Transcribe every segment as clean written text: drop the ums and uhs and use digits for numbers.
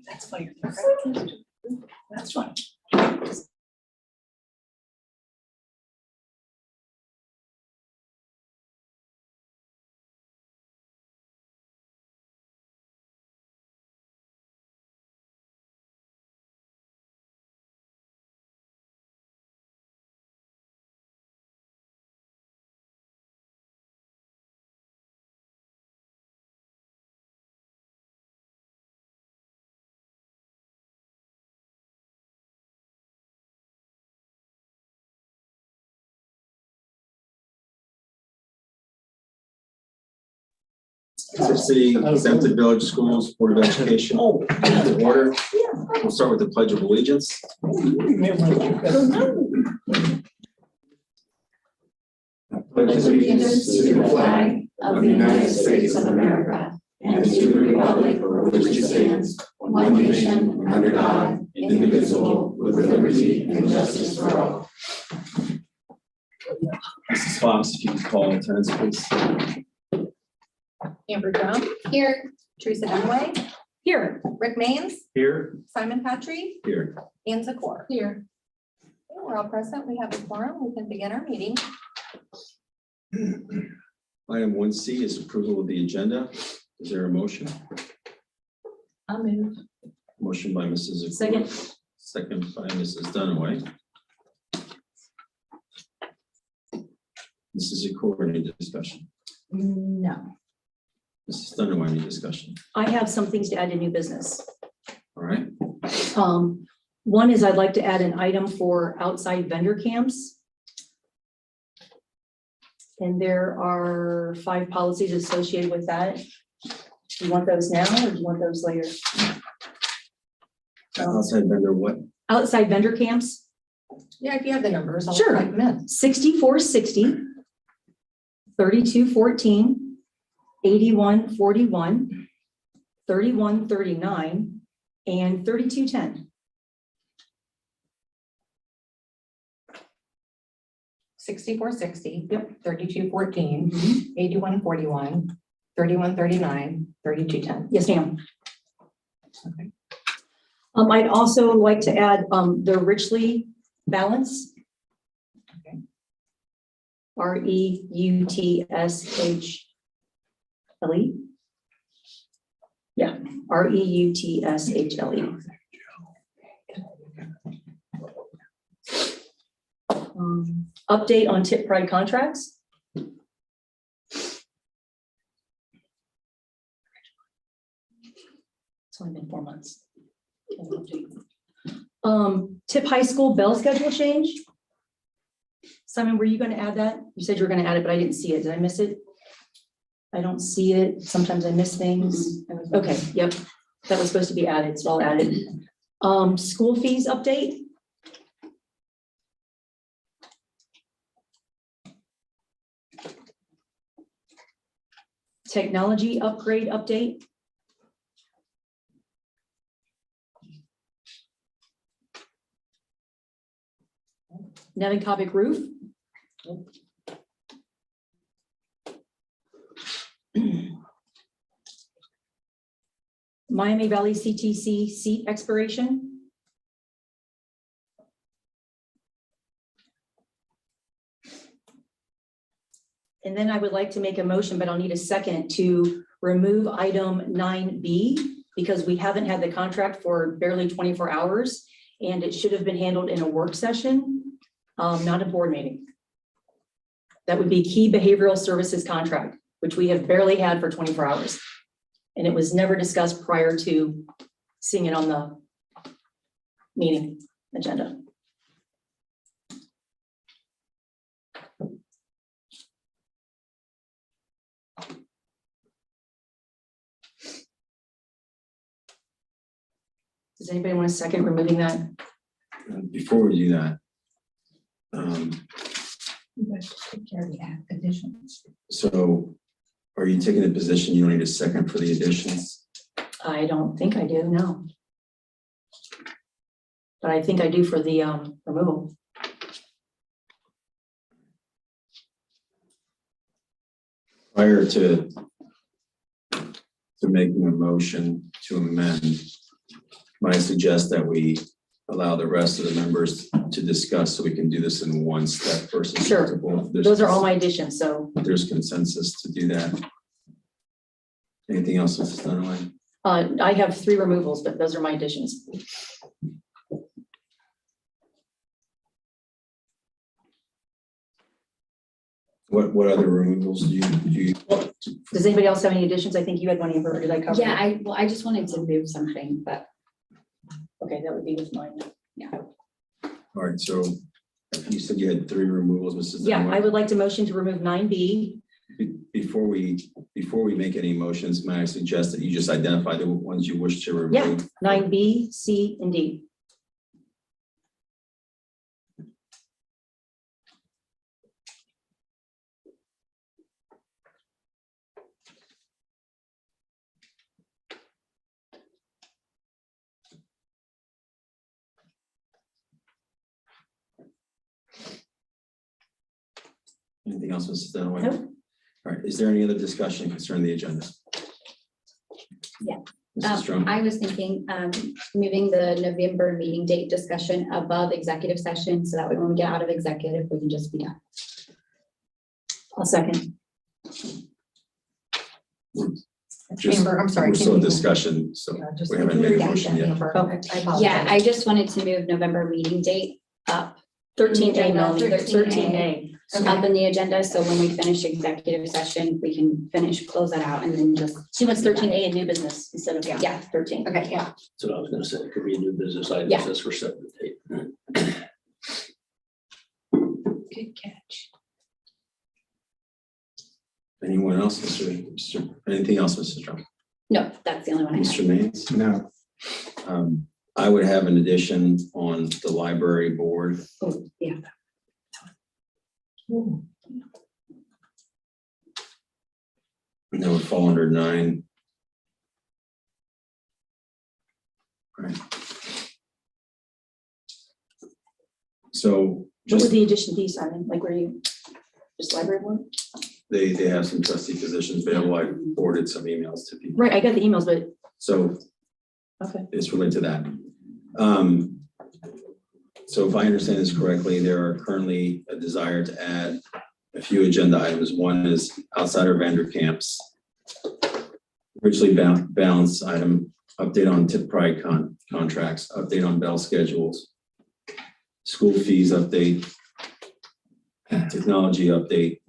That's funny. That's fun. City Exempted Village Schools Board of Education. Order. We'll start with the Pledge of Allegiance. Pledge allegiance to the flag of the United States of America and to the republic for which it stands, one nation, under God, indivisible, with liberty and justice for all. Mrs. Fox, if you could call attendance, please. Amber Brown. Here. Teresa Dunaway. Here. Rick Maines. Here. Simon Patry. Here. Ann Zakor. Here. Okay, we're all present. We have a quorum. We can begin our meeting. Item 1C is approval of the agenda. Is there a motion? I'll move. Motion by Mrs. Zakor. Second. Second by Mrs. Dunaway. Mrs. Zakor, any discussion? No. Mrs. Dunaway, any discussion? I have some things to add to new business. All right. One is I'd like to add an item for outside vendor camps. And there are 5 policies associated with that. Do you want those now or do you want those later? Outside vendor, what? Outside vendor camps, Yeah, if you have the numbers, I'll Sure. type them in. 6460, 3214, 8141, 3139, and 3210. 6460. Yep. 3214. 8141. 3139. 3210. Yes, ma'am. Okay. I'd also like to add the Richley balance. Okay. REUTSHLE. Yeah, REUTSHLE. Update on Tipp Pride contracts. It's only been 4 months. Tipp High School bell schedule change. Simon, were you going to add that? You said you were going to add it, but I didn't see it. Did I miss it? I don't see it. Sometimes I miss things. Okay, yep. That was supposed to be added, so I'll add it. School fees update. Technology upgrade update. Nevenkovic roof. Miami Valley CTC seat expiration. And then I would like to make a motion, but I'll need a second to remove item 9B because we haven't had the contract for barely 24 hours and it should have been handled in a work session, not a board meeting. That would be key behavioral services contract, which we have barely had for 24 hours. And it was never discussed prior to seeing it on the meeting agenda. Does anybody want a second removing that? Before we do that, Take care of the additions. so are you taking the position you don't need a second for the additions? I don't think I do, no. But I think I do for the removal. Prior to making a motion to amend, might suggest that we allow the rest of the members to discuss so we can do this in one step versus Sure. multiple. If there's Those are all my additions, so if there's consensus to do that. Anything else, Mrs. Dunaway? I have 3 removals, but those are my additions. What other removals do you? Does anybody else have any additions? I think you had one, Amber, or did I cover? Yeah, it? I just wanted to move something, but Okay, that would be with mine. All right, so you said you had 3 removals, Mrs. Yeah, Dunaway. I would like to motion to remove 9B. Before we make any motions, may I suggest that you just identify the ones you wish to remove? Yeah, 9B, C, and D. Anything else, Mrs. Dunaway? Nope. All right, is there any other discussion concerning the agenda? Yeah. Mrs. Strong? I was thinking, moving the November meeting date discussion above executive session, so that way when we get out of executive, we can just be done. I'll second. Just- Amber, I'm sorry. We're can still in you- discussion, so Yeah, just- we haven't made a Yeah, motion yet. Amber, Okay. I apologize. Yeah, I just wanted to move November meeting date up 13A, Melanie, 13A. 13A. up in the agenda, so when we finish executive session, we can close that out and then just, She wants 13A in new business instead of Yeah. 13. okay, yeah. That's what I was gonna say, it could be a new business item, Yeah. that's for setting the date. Good catch. Anyone else, anything else, Mrs. Strong? No, that's the only one I have. Mr. Mays? No. I would have an addition on the library board. Oh, yeah. And that would fall under 9. Right. So What just, would the addition be, Simon? Like where you, just library board? they have some trustee positions available. I forwarded some emails to people. Right, I got the emails, but, So okay. it's related to that. So if I understand this correctly, there are currently a desire to add a few agenda items. One is outsider vendor camps, richly balanced item, update on tip pride contracts, update on bell schedules, school fees update, technology update,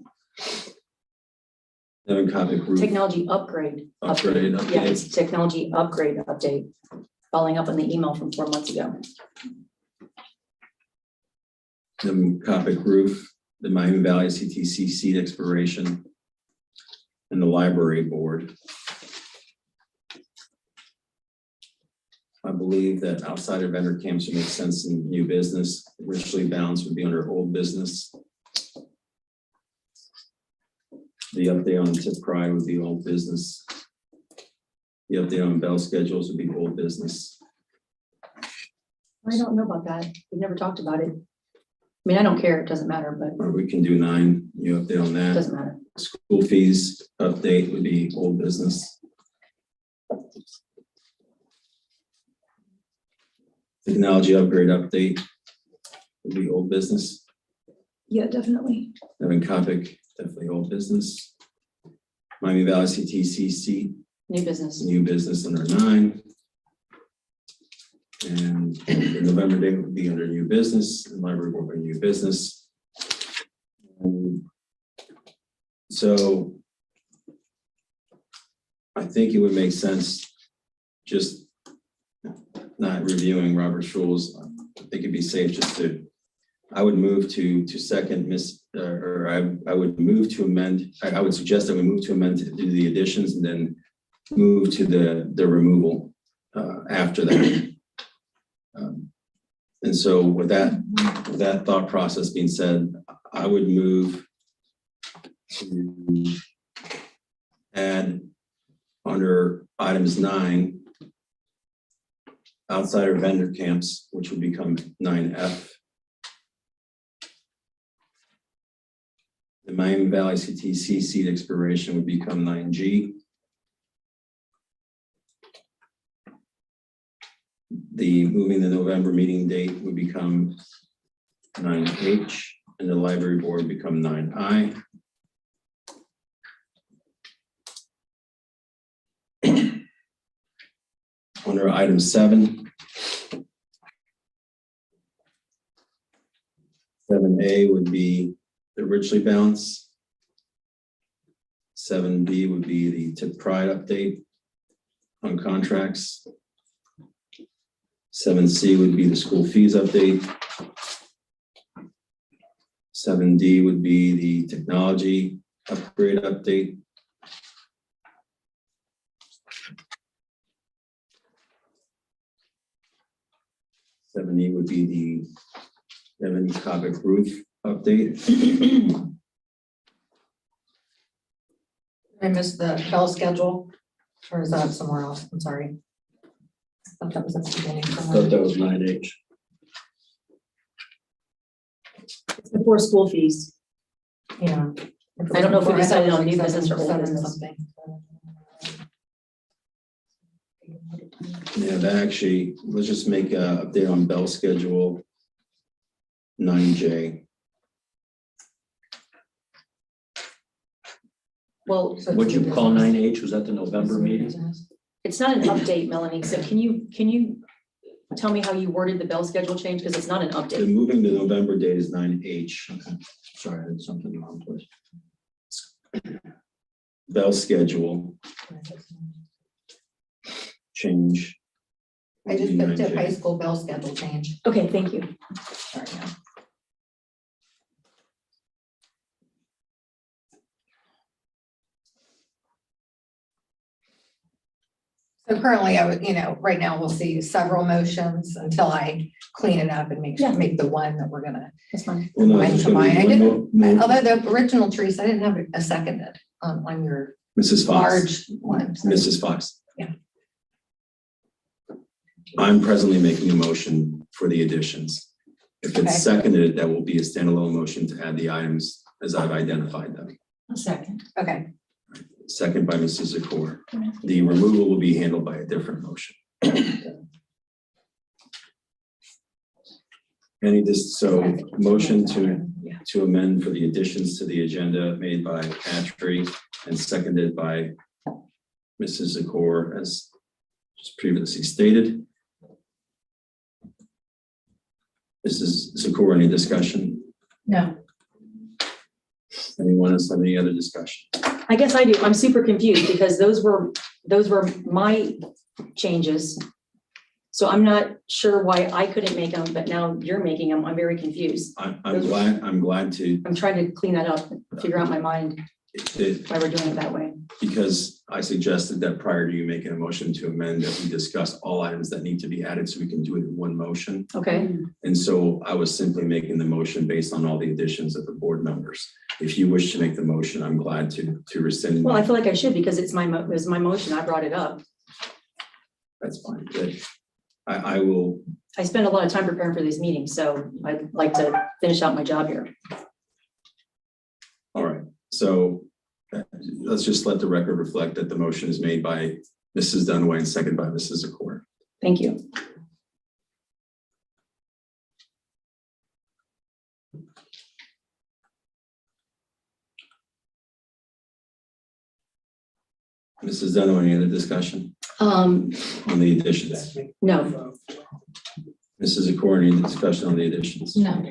Devon Copic group Technology upgrade. upgrade, Yeah, update, it's technology upgrade update, following up on the email from 4 months ago. Devon Copic roof, the Miami Valley CTC seat expiration, and the library board. I believe that outsider vendor camps would make sense in new business. Richly balanced would be under old business. The update on tip pride would be old business. The update on bell schedules would be old business. I don't know about that. We've never talked about it. I mean, I don't care. It doesn't matter, but Or we can do 9, you update on it that. doesn't matter. School fees update would be old business. Technology upgrade update would be old business. Yeah, definitely. Devon Copic, definitely old business. Miami Valley CTC seat, New business. new business under 9. And the November date would be under new business, and library board would be new business. So I think it would make sense, just not reviewing Robert's rules. I think it'd be safe just to, I would move to second I would move to amend, I would suggest that we move to amend to do the additions and then move to the removal after that. And so with that thought process being said, I would move to add under items 9, outsider vendor camps, which would become 9F. The Miami Valley CTC seat expiration would become 9G. moving the November meeting date would become 9H, and the library board become 9I. Under item 7, 7A would be the Richley balance. 7B would be the Tipp Pride update on contracts. 7C would be the school fees update. 7D would be the technology upgrade update. 7E would be the Evan Cobbett roof update. I missed the bell schedule, or is that somewhere else? I'm sorry. I thought that was at the beginning I somewhere. thought that was 9H. It's before school fees. Yeah. I don't know if we I thought it decided was on like new business or old seven business. something. Yeah, that actually, let's just make a update on bell schedule 9J. Well, What'd you call 9H? Was that the November meeting? it's not an update, Melanie, so can you tell me how you worded the bell schedule change? Because it's not an The update. moving the November date is 9H. Okay. Sorry, I did something wrong place. Bell schedule change. I just would put be Tipp 9J. high school bell schedule change. Okay, thank you. Sorry, yeah. So currently, I would, right now we'll see several motions until I clean it up and Yeah. make the one that we're gonna. That's fine. Well, no, Mine there's to gonna be mine. I one didn't- mo- Although the original Teresa, I didn't have a seconded on your Mrs. Fox. large one. Mrs. Fox. Yeah. I'm presently making a motion for the additions. If Okay. it's seconded, that will be a standalone motion to add the items as I've identified them. A second. Okay, Second by Mrs. Zakor. The removal will be handled by a different motion. Motion to amend for the additions to the agenda made by Patrick and seconded by Mrs. Zakor as just previously stated. Mrs. Zakor, any discussion? No. Anyone else have any other discussion? I guess I do. I'm super confused because those were my changes. So I'm not sure why I couldn't make them, but now you're making them. I'm very confused. I'm glad to, I'm trying to clean that up, and figure out my mind why we're doing it that way. because I suggested that prior to you making a motion to amend, that we discuss all items that need to be added so we can do it in one motion. Okay, And so I was simply making the motion based on all the additions of the board members. If you wish to make the motion, I'm glad to rescind. well, I feel like I should because it's it was my motion. I brought it up. That's fine. But I will, I spend a lot of time preparing for these meetings, so I'd like to finish out my job here. all right. So let's just let the record reflect that the motion is made by Mrs. Dunaway and seconded by Mrs. Zakor. Thank you. Mrs. Dunaway, any other discussion Um, on the additions? no, Mrs. Zakor, any discussion on the additions? No.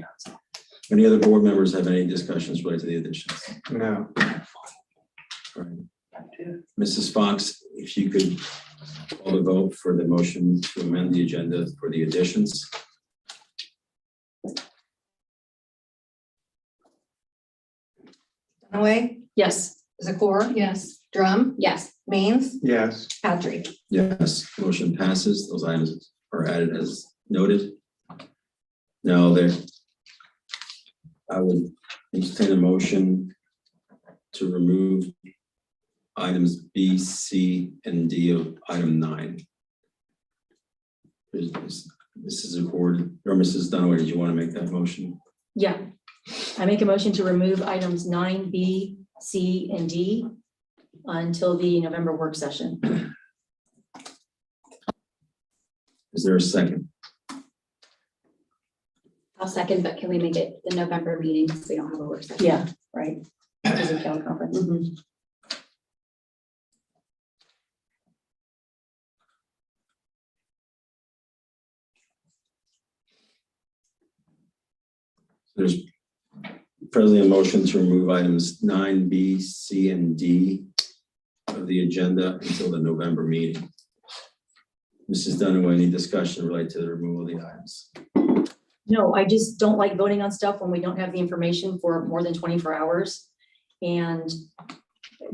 Any other board members have any discussions related to the additions? No. All right. Mrs. Fox, if you could call the vote for the motion to amend the agenda for the additions. Dunaway, yes, Zakor, Yes. Drum, yes. Means, Yes. Patrick. Yes, motion passes. Those items are added as noted. Now I would entertain a motion to remove items B, C, and D of item 9. Mrs. Zakor or Mrs. Dunaway, did you want to make that motion? Yeah. I make a motion to remove items 9B, C, and D until the November work session. Is there a second? I'll second, but can we make it the November meeting so we don't have a work session? Yeah, right. Because of teleconference. Mhm. There's presently a motion to remove items 9B, C, and D of the agenda until the November meeting. Mrs. Dunaway, any discussion related to the removal of the items? No, I just don't like voting on stuff when we don't have the information for more than 24 hours. And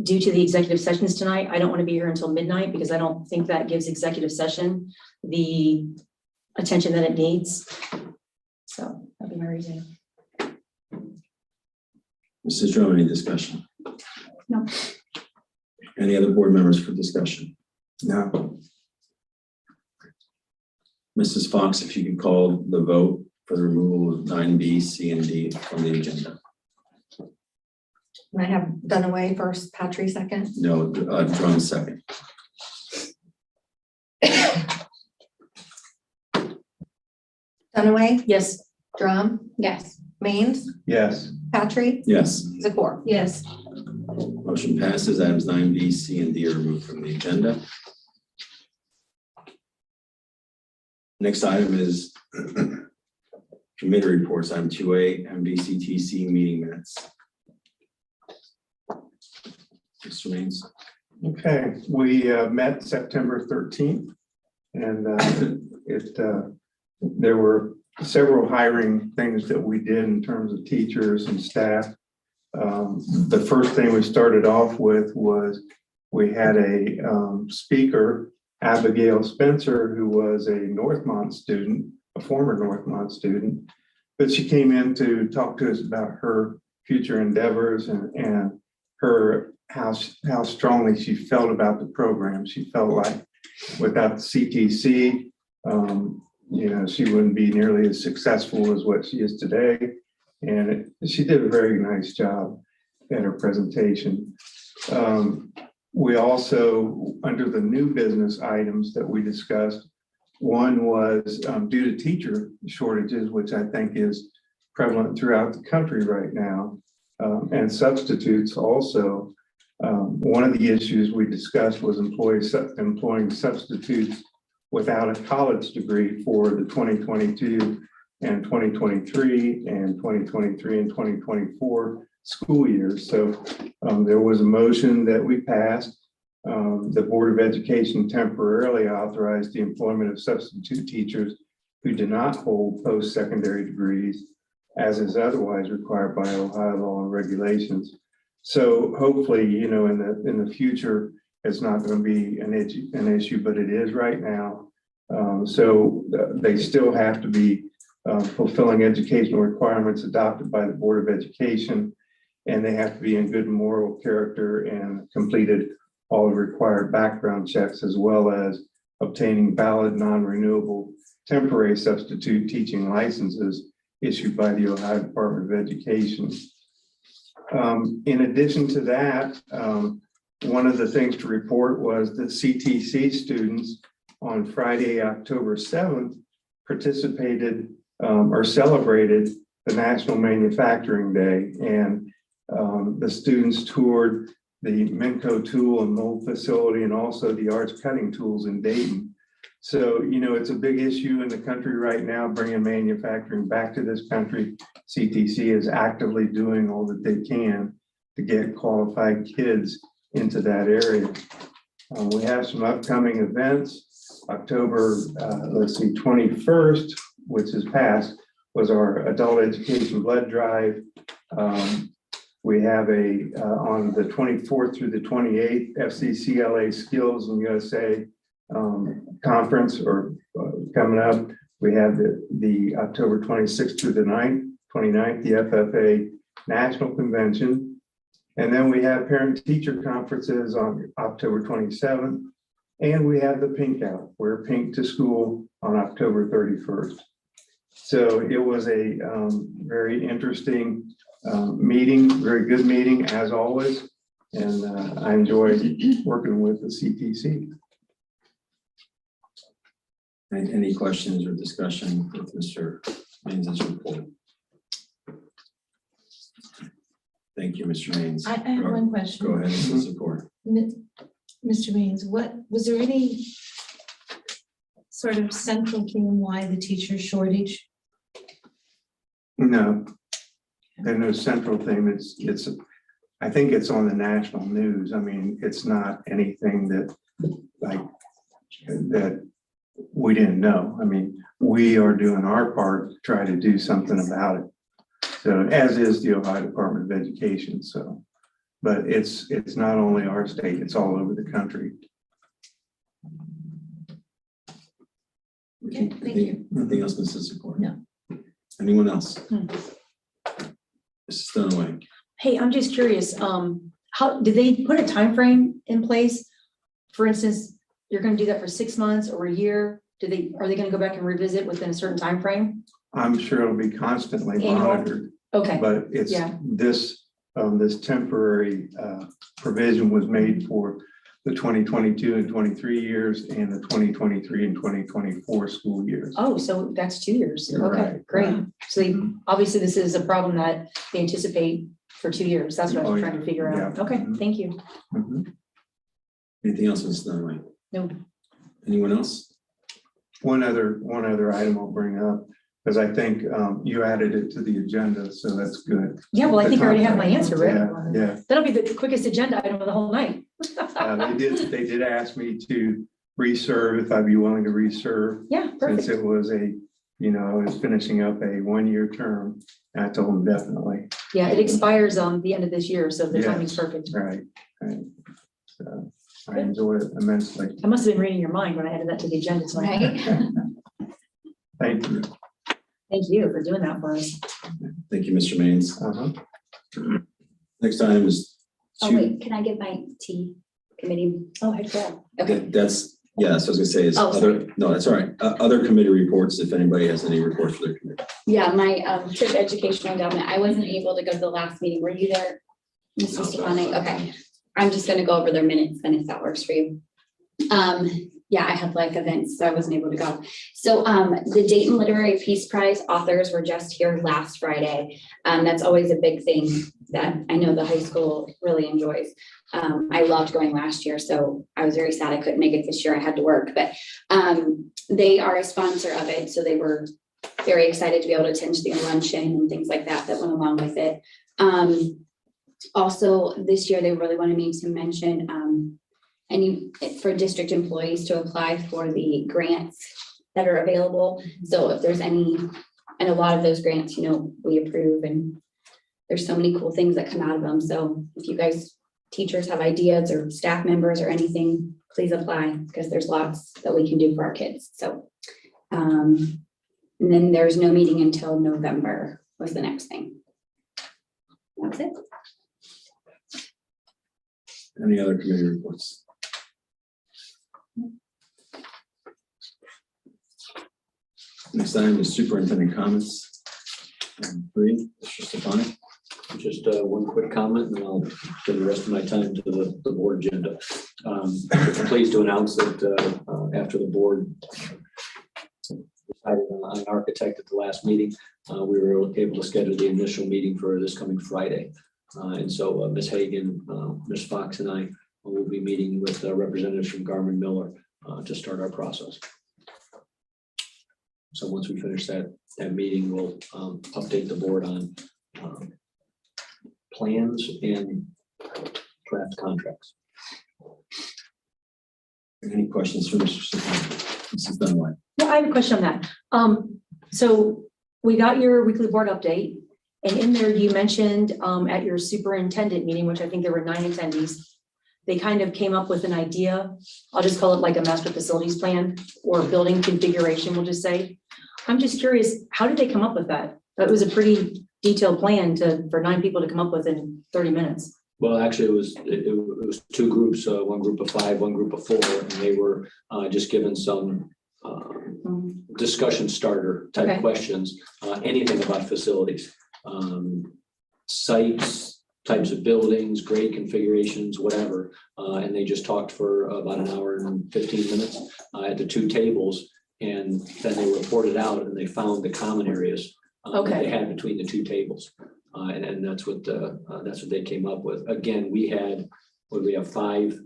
due to the executive sessions tonight, I don't want to be here until midnight because I don't think that gives executive session the attention that it needs. So that'd be my reason. Mrs. Drummond, any discussion? No. Any other board members for discussion? No. Mrs. Fox, if you could call the vote for the removal of 9B, C, and D from the agenda. And I have Dunaway first, Patry second. No, Drummond second. Dunaway, Yes, Drum, Yes. Means, Yes. Patry, Yes, Zakor. Yes. motion passes. Items 9B, C, and D are removed from the agenda. Next item is committee reports. Item 2A, MVCTC meeting minutes. Mr. Raines. Okay, we met September 13th, and there were several hiring things that we did in terms of teachers and staff. The first thing we started off with was we had a speaker, Abigail Spencer, who was a Northmont student, a former Northmont student, but she came in to talk to us about her future endeavors and her how strongly she felt about the program. She felt like without the CTC, she wouldn't be nearly as successful as what she is today. And she did a very nice job at her presentation. We also, under the new business items that we discussed, one was due to teacher shortages, which I think is prevalent throughout the country right now, and substitutes also. One of the issues we discussed was employing substitutes without a college degree for the 2022 and 2023 and 2023 and 2024 school years. So there was a motion that we passed. The Board of Education temporarily authorized the employment of substitute teachers who do not hold post-secondary degrees, as is otherwise required by Ohio law and regulations. So hopefully, in the future, it's not going to be an issue, but it is right now. So they still have to be fulfilling educational requirements adopted by the Board of Education, and they have to be in good moral character and completed all the required background checks, as well as obtaining valid non-renewable temporary substitute teaching licenses issued by the Ohio Department of Education. In addition to that, one of the things to report was that CTC students on Friday, October 7th, participated or celebrated the National Manufacturing Day. And the students toured the Minco Tool and Mold Facility and also the Arts Cutting Tools in Dayton. So, it's a big issue in the country right now, bringing manufacturing back to this country. CTC is actively doing all that they can to get qualified kids into that area. We have some upcoming events. October, 21st, which is past, was our adult education blood drive. We have on the 24th through the 28th, FCCLA Skills in USA conference coming up. We have the October 26th through the 29th, the FFA National Convention. And then we have parent-teacher conferences on October 27th. And we have the Pink Out, Wear Pink to School on October 31st. So it was a very interesting meeting, very good meeting as always. And I enjoyed working with the CTC. Any questions or discussion with Mr. Mains's report? Thank you, Mr. Mains. I have one question. Go ahead, Mrs. Support. Mr. Means, was there any sort of central theme why the teacher shortage? No, there's no central thing. It's, I think it's on the national news. I mean, it's not anything that like, that we didn't know. I mean, we are doing our part to try to do something about it. So as is the Ohio Department of Education, so, but it's not only our state, it's all over the country. Okay, thank you. Anything else, Mrs. Support? No. Anyone else? Mrs. Dunaway. Hey, I'm just curious, how, did they put a time frame in place? For instance, you're gonna do that for 6 months or a year? Are they gonna go back and revisit within a certain time frame? I'm sure it'll be constantly Annual? monitored, Okay, but it's Yeah. this temporary provision was made for the 2022 and 23 years and the 2023 and 2024 school years. oh, so that's 2 years. Okay, Right, great. right. So obviously this is a problem that they anticipate for 2 years. That's what I Oh, was yeah. trying to figure out. Yeah. Okay, Mhm. thank you. Mhm. Anything else, Mrs. Dunaway? No. Anyone else? One other item I'll bring up, because I think you added it to the agenda, so that's good. Yeah, well, I think I already have my answer, Rick. Yeah, That'll be the quickest agenda item of the whole night. they did ask me to reserve, if I'd be willing to reserve, Yeah, since perfect. it was I was finishing up a 1-year term. I told them definitely, Yeah, it expires on the end of this year, so the Yeah. timing's perfect. right. So I enjoyed it immensely. I must have been reading your mind when I added that to the agenda tonight. Right? Thank you. Thank you for doing that for us. Thank you, Mr. Mains. Uh-huh. Next item is. Oh, wait, can I give my T committee? Oh, heck yeah. Okay, That's, yeah, so I was gonna say is Oh, other, no, that's all right. Other committee reports, if anybody has any reports for their committee. yeah, my Tipp Educational Endowment, I wasn't able to go to the last meeting. Were you there, Mr. Stefanik? Okay, I'm just gonna go over their minutes then if that works for you. Yeah, I had like events, so I wasn't able to go. So the Dayton Literary Peace Prize authors were just here last Friday. That's always a big thing that I know the high school really enjoys. I loved going last year, so I was very sad I couldn't make it this year. I had to work, but they are a sponsor of it, so they were very excited to be able to attend the luncheon and things like that that went along with it. Also, this year, they really wanted me to mention for district employees to apply for the grants that are available. So if there's any, and a lot of those grants, we approve, and there's so many cool things that come out of them. So if you guys, teachers, have ideas or staff members or anything, please apply, because there's lots that we can do for our kids. So, and then there's no meeting until November was the next thing. That's it. Any other committee reports? Next item is superintendent comments. 3, Mr. Stefanik. Just one quick comment, and then I'll give the rest of my time to the board agenda. Pleased to announce that after the board decided on an architect at the last meeting, we were able to schedule the initial meeting for this coming Friday. And so Ms. Hagan, Ms. Fox, and I will be meeting with representatives from Garmin Miller to start our process. So once we finish that meeting, we'll update the board on plans and draft contracts. Any questions for Mr. Stefanik? Mrs. Dunaway. Yeah, I have a question on that. So we got your weekly board update, and in there you mentioned at your superintendent meeting, which I think there were 9 attendees, they kind of came up with an idea. I'll just call it like a master facilities plan or building configuration, we'll just say. I'm just curious, how did they come up with that? That was a pretty detailed plan for 9 people to come up with in 30 minutes. Well, actually, it was 2 groups, one group of 5, one group of 4, and they were just given some discussion starter type Okay. questions, anything about facilities, sites, types of buildings, grade configurations, whatever. And they just talked for about an hour and 15 minutes at the 2 tables. And then they reported out and they found the common areas that Okay. they had between the two tables. And that's what they came up with. Again, we had, we have five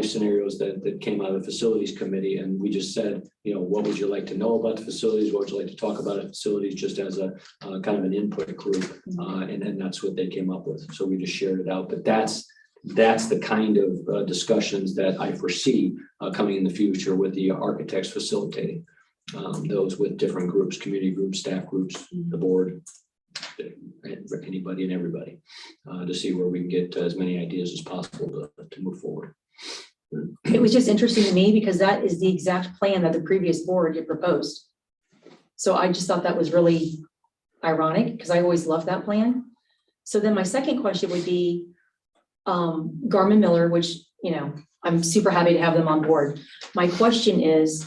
scenarios that came out of the facilities committee, and we just said, what would you like to know about the facilities? What would you like to talk about at facilities, just as a kind of an input group? And that's what they came up with. So we just shared it out. But that's the kind of discussions that I foresee coming in the future with the architects facilitating. Those with different groups, community groups, staff groups, the board, anybody and everybody, to see where we can get as many ideas as possible to move forward. It was just interesting to me because that is the exact plan that the previous board had proposed. So I just thought that was really ironic because I always loved that plan. So then my second question would be Garmin Miller, which, I'm super happy to have them on board. My question is,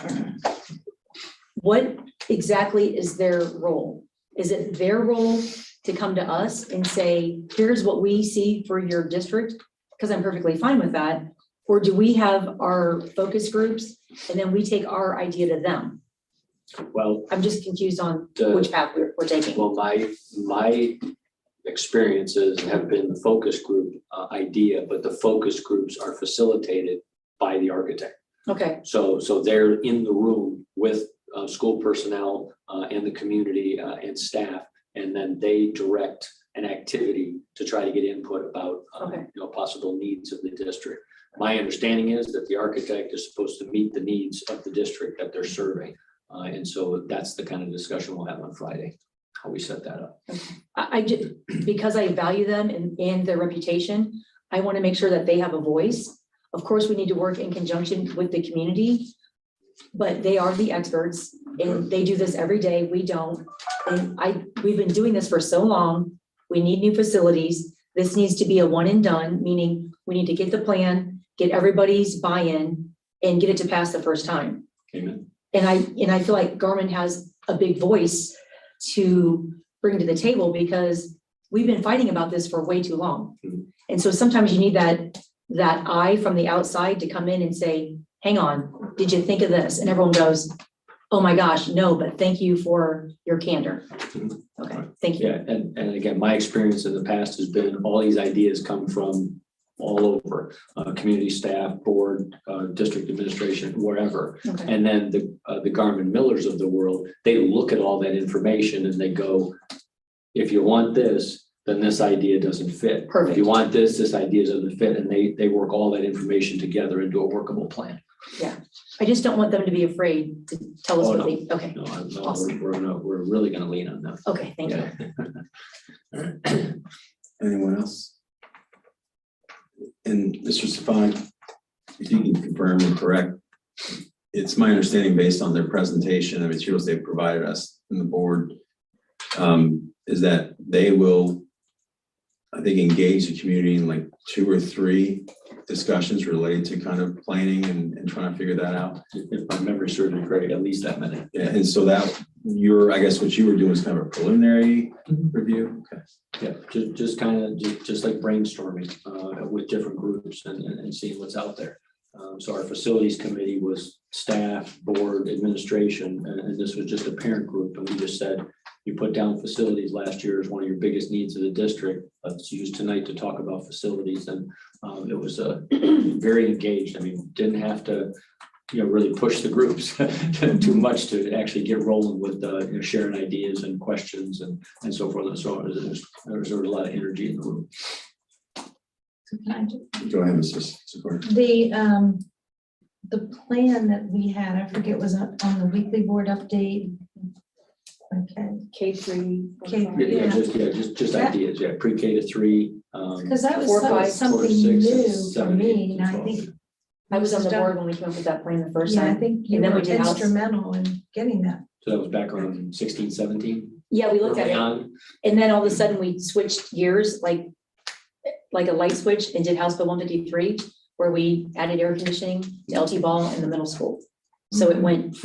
what exactly is their role? Is it their role to come to us and say, here's what we see for your district? Because I'm perfectly fine with that. Or do we have our focus groups and then we take our idea to them? Well, I'm just confused on which path we're taking. well, my experiences have been the focus group idea, but the focus groups are facilitated by the architect. Okay, So they're in the room with school personnel and the community and staff, and then they direct an activity to try to get input about Okay. possible needs of the district. My understanding is that the architect is supposed to meet the needs of the district that they're serving. And so that's the kind of discussion we'll have on Friday, how we set that up. I just, because I value them and their reputation, I want to make sure that they have a voice. Of course, we need to work in conjunction with the community, but they are the experts and they do this every day. We don't. And we've been doing this for so long. We need new facilities. This needs to be a one and done, meaning we need to get the plan, get everybody's buy-in and get it to pass the first time. Amen. And I feel like Garmin has a big voice to bring to the table because we've been fighting about this for way too long. Mhm. And so sometimes you need that eye from the outside to come in and say, hang on, did you think of this? And everyone goes, oh my gosh, no, but thank you for your candor. Okay, thank you. Yeah, and again, my experience in the past has been all these ideas come from all over, community staff, board, district administration, wherever. Okay, And then the Garmin Millers of the world, they look at all that information and they go, if you want this, then this idea doesn't fit. If perfect. you want this idea doesn't fit, and they work all that information together into a workable plan. I just don't want them to be afraid to tell us Oh, what no. they, okay, No, Awesome. we're really gonna lean on them. okay, thank you. Yeah. Anyone else? And Mr. Stefan, if you can confirm and correct, it's my understanding based on their presentation and materials they've provided us in the board, is that they will, I think, engage the community in like 2 or 3 discussions related to kind of planning and trying to figure that out. If my memory serves me correct, at least that many. Yeah, and so that I guess what you were doing is kind of a preliminary review. Okay. Yeah, just kind of, just like brainstorming with different groups and seeing what's out there. So our facilities committee was staff, board, administration, and this was just a parent group. And we just said, you put down facilities last year as one of your biggest needs of the district. Let's use tonight to talk about facilities. And it was very engaged. I mean, didn't have to, really push the groups too much to actually get rolling with sharing ideas and questions and so forth and so on. There was a lot of energy in the room. So can I just- Go ahead, Mrs. Sikora. The plan that we had, I forget, was on the weekly board update. Okay, K3. K3. Just That- ideas, pre-K to 3. because that was 4, 5, something 4, 6, new for 7, 8, me, and I 12. think. I was on the Mrs. board when we came up with that plan the first Yeah, I time. think you And then were we did house. instrumental in getting that. So that was back around 16, 17. Yeah, we looked at Early it. on. And then all of a sudden we switched gears, like a light switch, and did House Bill 153, where we added air conditioning to LT Ball in the middle school. So it went,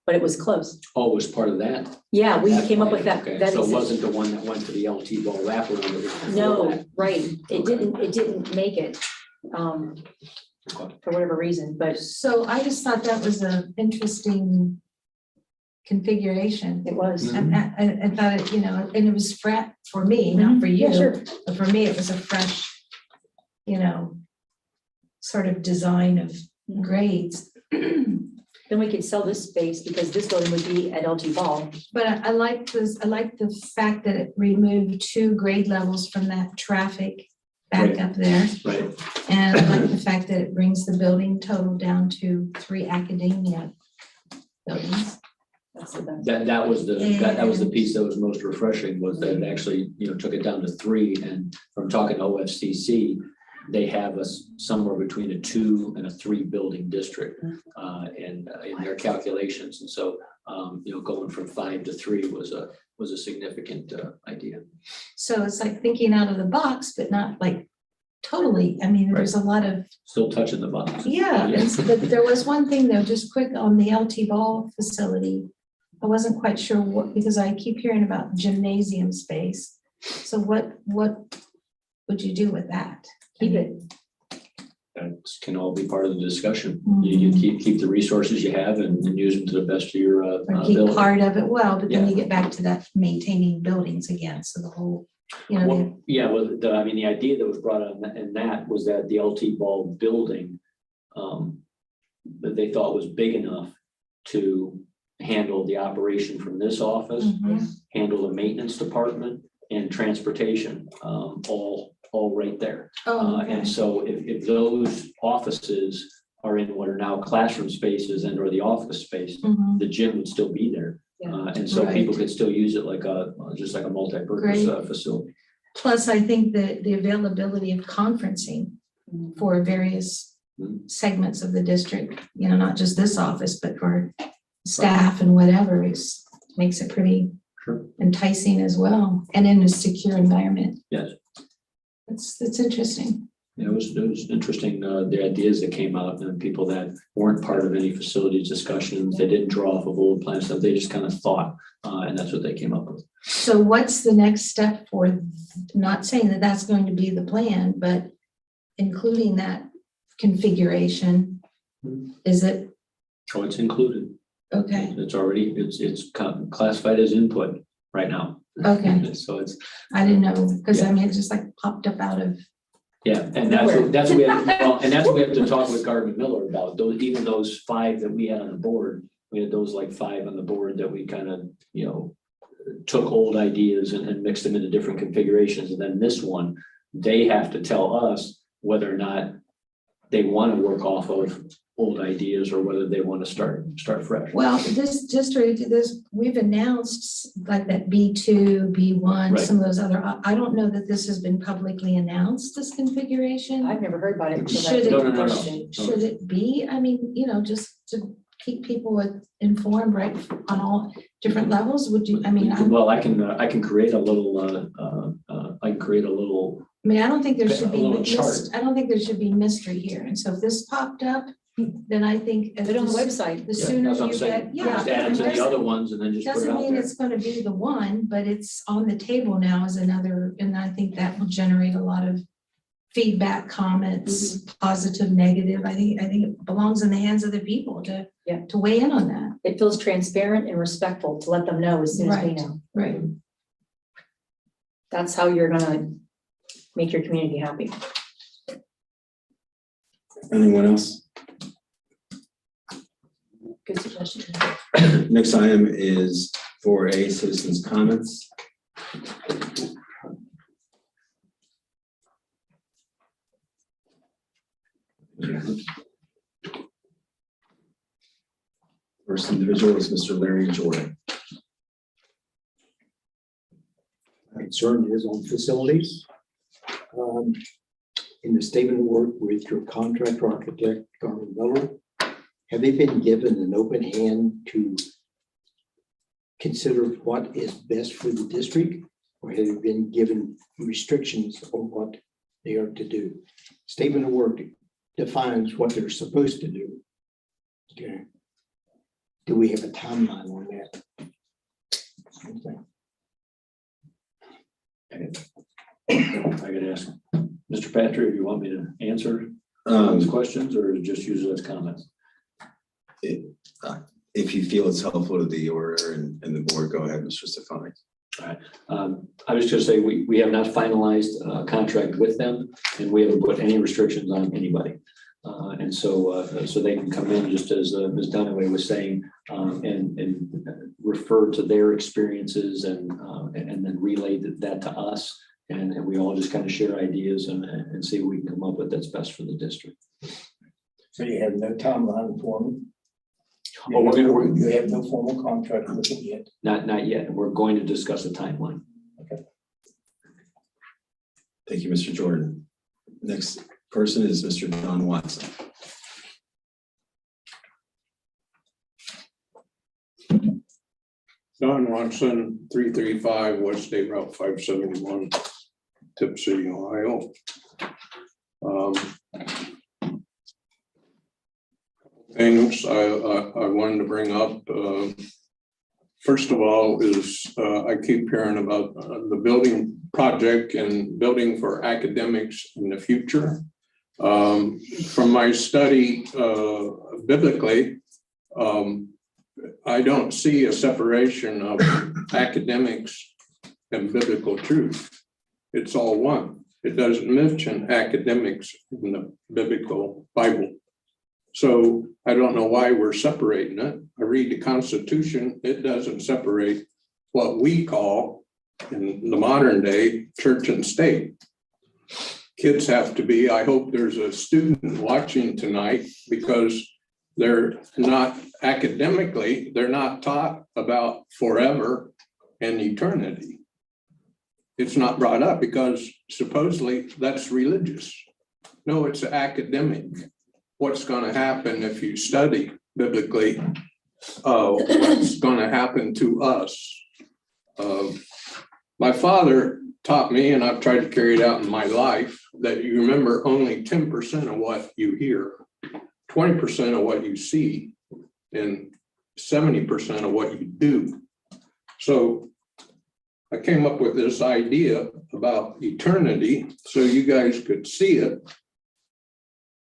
but it was close. Oh, it was part of that? Yeah, we That came up plan, with that. okay. that So it is- wasn't the one that went to the LT ball wraparound? It was before No, that? right. It Okay. didn't make it, for whatever reason, but So I just thought that was an interesting configuration. It was. I thought it, and it was for me, not for you. Yeah, sure. But for me, it was a fresh, sort of design of grades. Then we could sell this space because this building would be at LT Ball. But I like this, I like the fact that it removed 2 grade levels from that traffic back Right. up there. Right. And I like the fact that it brings the building total down to 3 academia buildings. That's the best. That was the piece that was most refreshing, was that it actually, took it down to 3, and from talking to OFCC, they have us somewhere between a 2 and a 3 building district, in their calculations, and so, going from 5 to 3 was a significant idea. So it's like thinking out of the box, but not like totally. I mean, there's a lot of, Still touching the box. yeah, but there was one thing though, just quick on the LT Ball facility. I wasn't quite sure what, because I keep hearing about gymnasium space. So what would you do with that? Keep it. That can all be part of the discussion. You keep the resources you have and use them to the best of your Or keep ability. part of it well, but then Yeah. you get back to that maintaining buildings again, so the whole, Well, yeah, well, the idea that was brought on in that was that the LT Ball building, that they thought was big enough to handle the operation from this office, Mhm. handle the maintenance department and transportation, all right there. Oh, okay. And so if those offices are in what are now classroom spaces and or the office space, Mhm. the gym would still be there. Yeah. And so people Right. could still use it like just like a multi-purpose Great. facility. Plus, I think that the availability of conferencing for various Mhm. segments of the district, not just this office, but for staff and whatever, makes it pretty Sure. enticing as well, and in a secure environment. Yes. It's interesting. Yeah, it was interesting, the ideas that came out, and people that weren't part of any facilities discussions, they didn't draw off of old plans, stuff, they just kind of thought, and that's what they came up with. So what's the next step for, not saying that that's going to be the plan, but including that configuration? Mhm. Is it, Oh, it's included. okay, It's already, it's classified as input right now. okay, So it's, I didn't know, because Yeah. I mean, it just like popped up out of, yeah, and that's what we have, well, and that's what we have to talk with Gardner Miller about, those, even those 5 that we had on the board. We had those like 5 on the board that we kind of, took old ideas and mixed them into different configurations, and then this one, they have to tell us whether or not they want to work off of old ideas or whether they want to start fresh. well, this district, we've announced like that B2, B1, Right. some of those other, I don't know that this has been publicly announced, this configuration. I've never heard about it. until Should that No, no, no, no. question. Should it be? I mean, just to keep people informed, right, on all different levels, would you, I mean, Well, I can create a little, I don't think there should A be, little chart. I don't think there should be mystery here, and so if this popped up, then I think. Put it on the website. The yeah, sooner that's what I'm you saying. get, Just add it to the other ones and then just put it doesn't out mean there. it's gonna be the one, but it's on the table now as another, and I think that will generate a lot of feedback, comments, positive, negative. I think it belongs in the hands of the people to weigh in on that. It feels transparent and respectful to let them know as soon as we Right. know. Right. That's how you're gonna make your community happy. Anyone else? Good suggestion. Next item is 4A, citizens' comments. First individual is Mr. Larry Jordan. My concern is on facilities. In the statement of work with your contractor architect, Garmin Miller, have they been given an open hand to consider what is best for the district? Or have they been given restrictions on what they are to do? Statement of work defines what they're supposed to do. Okay. Do we have a timeline on that? I could ask Mr. Patrick, if you want me to answer those questions or just use it as comments. if you feel it's helpful to the order and the board, go ahead, Mr. Stefani. I was just say, we have not finalized a contract with them, and we haven't put any restrictions on anybody. And so they can come in, just as Ms. Dunaway was saying, and refer to their experiences and then relay that to us. And we all just kind of share ideas and see what we can come up with that's best for the district. So you have no timeline for them? Oh, You have no formal contract with them yet? Not yet. We're going to discuss a timeline. Thank you, Mr. Jordan. Next person is Mr. Don Watson. Don Watson, 335 West State Route 571, Tipp City, Ohio. Things I wanted to bring up. First of all is I keep hearing about the building project and building for academics in the future. From my study biblically, I don't see a separation of academics and biblical truth. It's all one. It doesn't mention academics in the biblical Bible. So I don't know why we're separating it. I read the Constitution. It doesn't separate what we call in the modern day church and state. Kids have to be, I hope there's a student watching tonight, because they're not academically, they're not taught about forever and eternity. It's not brought up because supposedly that's religious. No, it's academic. What's going to happen if you study biblically? What's going to happen to us? My father taught me, and I've tried to carry it out in my life, that you remember only 10% of what you hear, 20% of what you see, and 70% of what you do. So I came up with this idea about eternity so you guys could see it,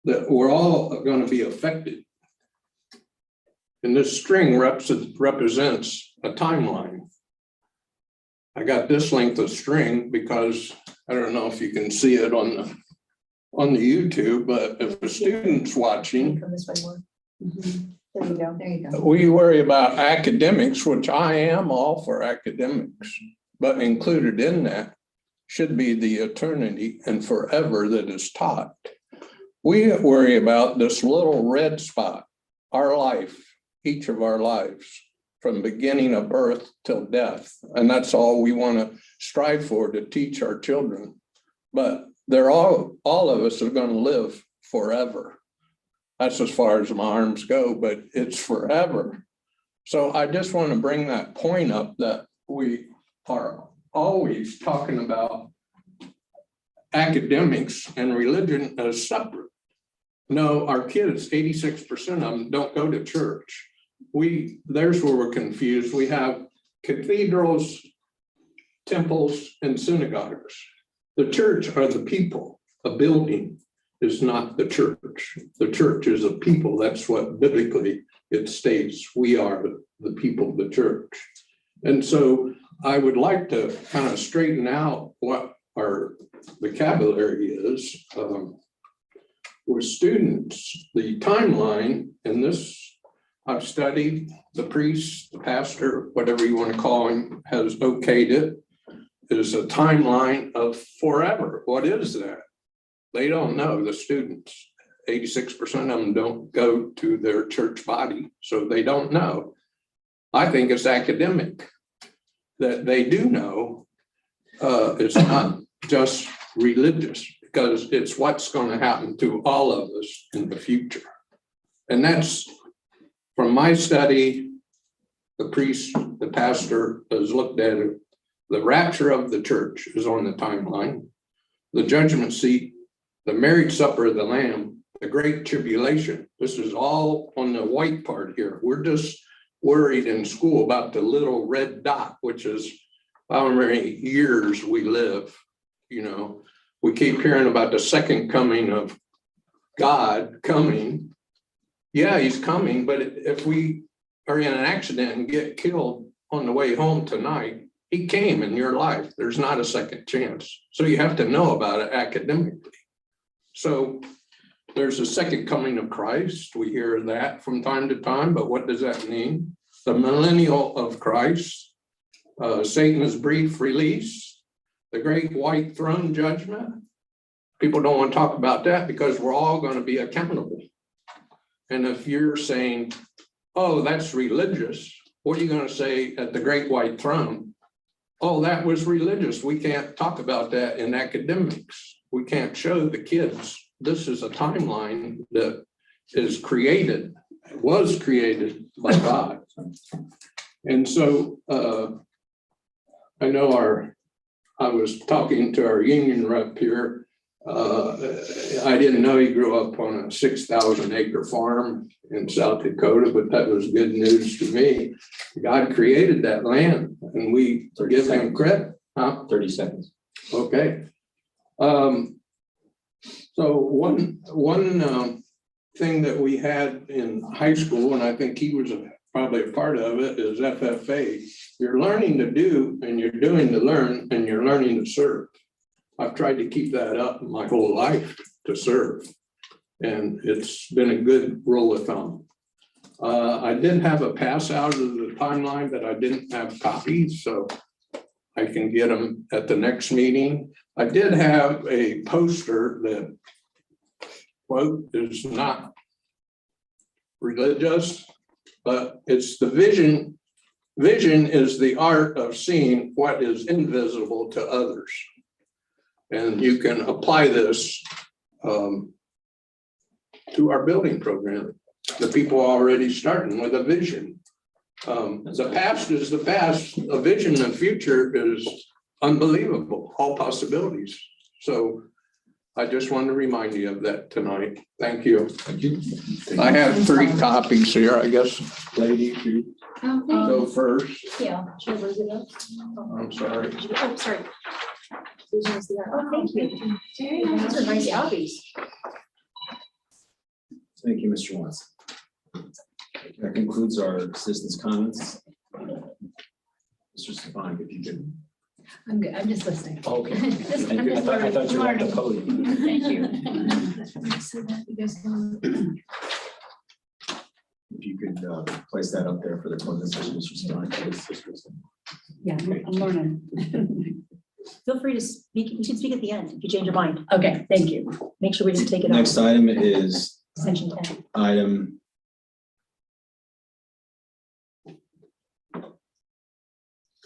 that we're all going to be affected. And this string represents a timeline. I got this length of string because I don't know if you can see it on the YouTube, but if a student's watching, Come this way more. There you go. There you go. we worry about academics, which I am all for academics, but included in that should be the eternity and forever that is taught. We worry about this little red spot, our life, each of our lives, from beginning of birth till death. And that's all we want to strive for, to teach our children. But they're all of us are going to live forever. That's as far as my arms go, but it's forever. So I just want to bring that point up, that we are always talking about academics and religion as separate. No, our kids, 86% of them don't go to church. There's where we're confused. We have cathedrals, temples, and synagogues. The church are the people. A building is not the church. The church is a people. That's what biblically it states. We are the people of the church. And so I would like to kind of straighten out what our vocabulary is. With students, the timeline in this, I've studied, the priest, the pastor, whatever you want to call him, has okayed it, is a timeline of forever. What is that? They don't know, the students. 86% of them don't go to their church body, so they don't know. I think it's academic that they do know. It's not just religious, because it's what's going to happen to all of us in the future. And that's, from my study, the priest, the pastor has looked at it. The rapture of the church is on the timeline. The judgment seat, the marriage supper of the Lamb, the great tribulation. This is all on the white part here. We're just worried in school about the little red dot, which is how many years we live, you know. We keep hearing about the second coming of God coming. Yeah, he's coming, but if we or in an accident and get killed on the way home tonight, he came in your life. There's not a second chance. So you have to know about it academically. So there's a second coming of Christ. We hear that from time to time, but what does that mean? The millennial of Christ, Satan's brief release, the great white throne judgment. People don't want to talk about that because we're all going to be accountable. And if you're saying, oh, that's religious, what are you going to say at the great white throne? Oh, that was religious. We can't talk about that in academics. We can't show the kids. This is a timeline that is created, was created by God. And so I know I was talking to our union rep here. I didn't know he grew up on a 6,000 acre farm in South Dakota, but that was good news to me. God created that land and we give him credit. Huh? 30 seconds. Okay. So one thing that we had in high school, and I think he was probably a part of it, is FFA. You're learning to do, and you're doing to learn, and you're learning to serve. I've tried to keep that up my whole life, to serve. And it's been a good rule of thumb. I did have a pass out of the timeline, but I didn't have copies, so I can get them at the next meeting. I did have a poster that, quote, is not religious, but it's the vision. Vision is the art of seeing what is invisible to others. And you can apply this to our building program. The people are already starting with a vision. The past is the past. A vision of the future is unbelievable, all possibilities. So I just want to remind you of that tonight. Thank you. Thank you. I have 3 copies here, I guess. Lady, you go first. Yeah. Should I raise it up? I'm sorry. Oh, sorry. Oh, thank you. Those are nice copies. Thank you, Mr. Watson. That concludes our citizens' comments. Mr. Stefanik, if you could. I'm good. I'm just listening. Okay. Just- Thank I'm you. just I thought you were at the learning. podium. Thank you. If you could place that up there for the closing session, Mr. Stefanik, please. Yeah, I'm learning. Feel free to speak. You can speak at the end if you change your mind. Okay, thank you. Make sure we didn't take it out. Next item is Section 10. item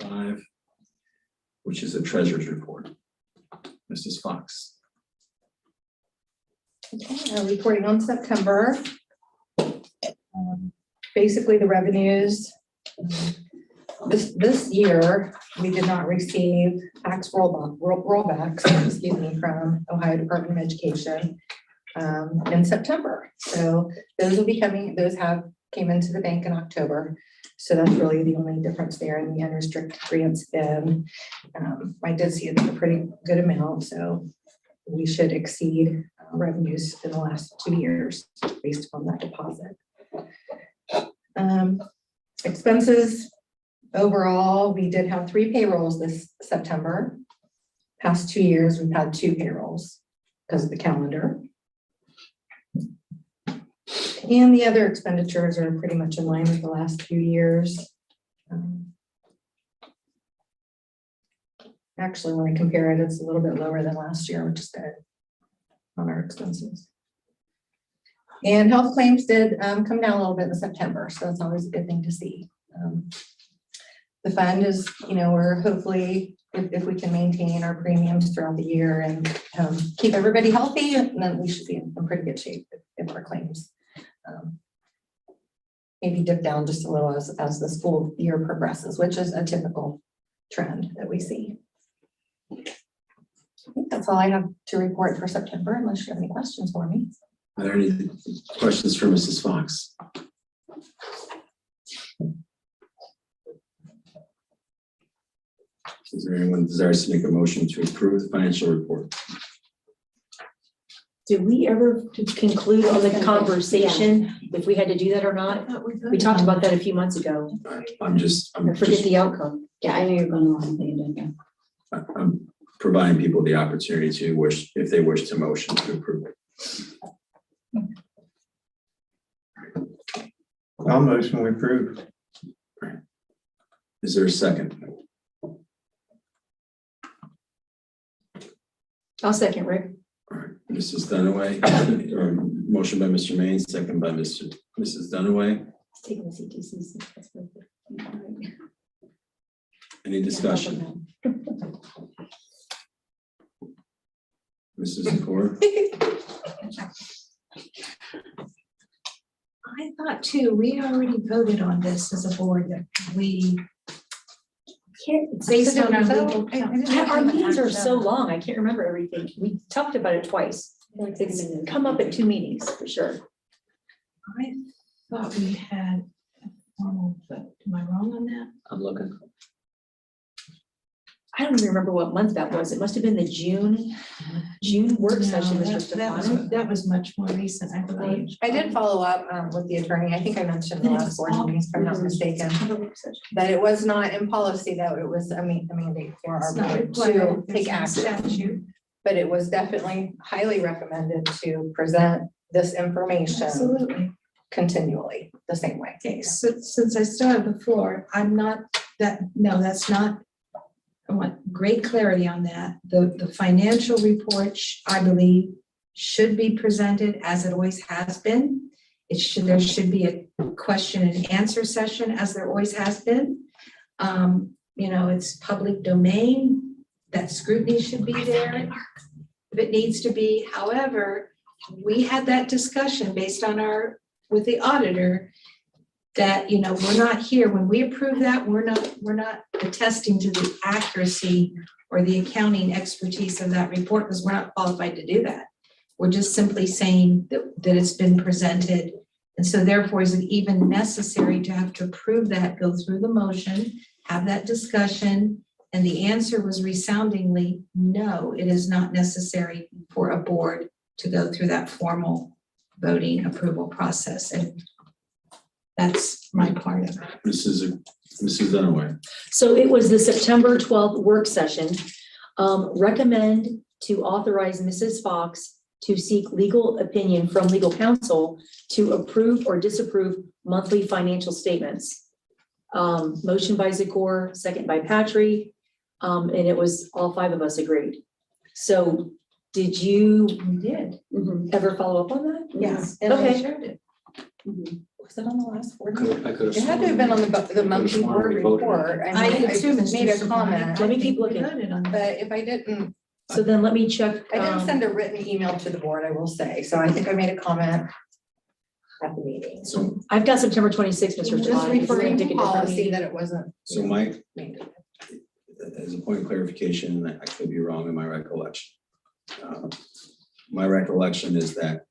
5, which is a treasurer's report. Mrs. Fox. Okay, reporting on September. Basically, the revenues. This year, we did not receive tax rollbacks, excuse me, from Ohio Department of Education in September. So those will be coming, came into the bank in October. So that's really the only difference there in the unrestricted grants bin. I did see it's a pretty good amount, so we should exceed revenues in the last 2 years based on that deposit. Expenses, overall, we did have 3 payrolls this September. Past 2 years, we've had 2 payrolls because of the calendar. And the other expenditures are pretty much in line with the last few years. Actually, when I compare it, it's a little bit lower than last year, which is good on our expenses. And health claims did come down a little bit in September, so that's always a good thing to see. The fund is, we're hopefully, if we can maintain our premiums throughout the year and keep everybody healthy, then we should be in pretty good shape if our claims maybe dip down just a little as the school year progresses, which is a typical trend that we see. I think that's all I have to report for September, unless you have any questions for me. Are there any questions for Mrs. Fox? Is there anyone who desires to make a motion to approve the financial report? Did we ever conclude on the conversation if we had to do that or not? We talked about that a few months ago. I'm just, I forget the outcome. Yeah, I know you're going along the agenda. I'm providing people the opportunity to wish, if they wish to motion to approve it. I'll motion we approve. Is there a second? I'll second, Rick. All right, Mrs. Dunaway, or motion by Mr. Maines, second by Mrs. Dunaway. Taking the CTC. That's perfect. Any discussion? Mrs. Zakor? I thought too, we already voted on this as a board, that we Can't, based on our So, legal. our meetings are so long, I can't remember everything. We talked about it twice. It's come up at 2 meetings for sure. I thought we had a formal vote. Am I wrong on that? I'm looking. I don't even remember what month that was. It must have been the June work session, No, Mr. that Stefano. that was much more recent, I believe. I did follow up with the attorney. I think I mentioned the last board meeting, if I'm not mistaken, that it was not in policy, that it was a mandate for our It's not board to required. take It's not action. statute. But it was definitely highly recommended to present this information Absolutely. continually, the same way. Okay, so since I still have the floor, I'm not, no, that's not, I want great clarity on that. The financial report, I believe, should be presented as it always has been. There should be a question and answer session as there always has been. It's public domain, that scrutiny should be there if it needs to be. However, we had that discussion based on with the auditor, that, we're not here, when we approve that, we're not attesting to the accuracy or the accounting expertise of that report, because we're not qualified to do that. We're just simply saying that it's been presented. And so therefore, is it even necessary to have to approve that, go through the motion, have that discussion? And the answer was resoundingly, no, it is not necessary for a board to go through that formal voting approval process. And that's my part of it. Mrs. Dunaway. So it was the September 12th work session. Recommend to authorize Mrs. Fox to seek legal opinion from legal counsel to approve or disapprove monthly financial statements. Motion by Zakor, second by Patry, and it was all 5 of us agreed. So did you We did. ever follow up on that? Yes. And I Okay. shared it. Was it on the last board? I could have. It had to have been on the monthly board report. I did too, Mr. made a Savani. comment, Let me I keep think we looking. voted on that. but if I didn't, So then let me check. I didn't send a written email to the board, I will say. So I think I made a comment at the meeting. So, I've got September 26th, Mr. Just Stefani. Is it referring a to different policy meeting? that it wasn't. so Mike, made. as a point of clarification, I could be wrong in my recollection. My recollection is that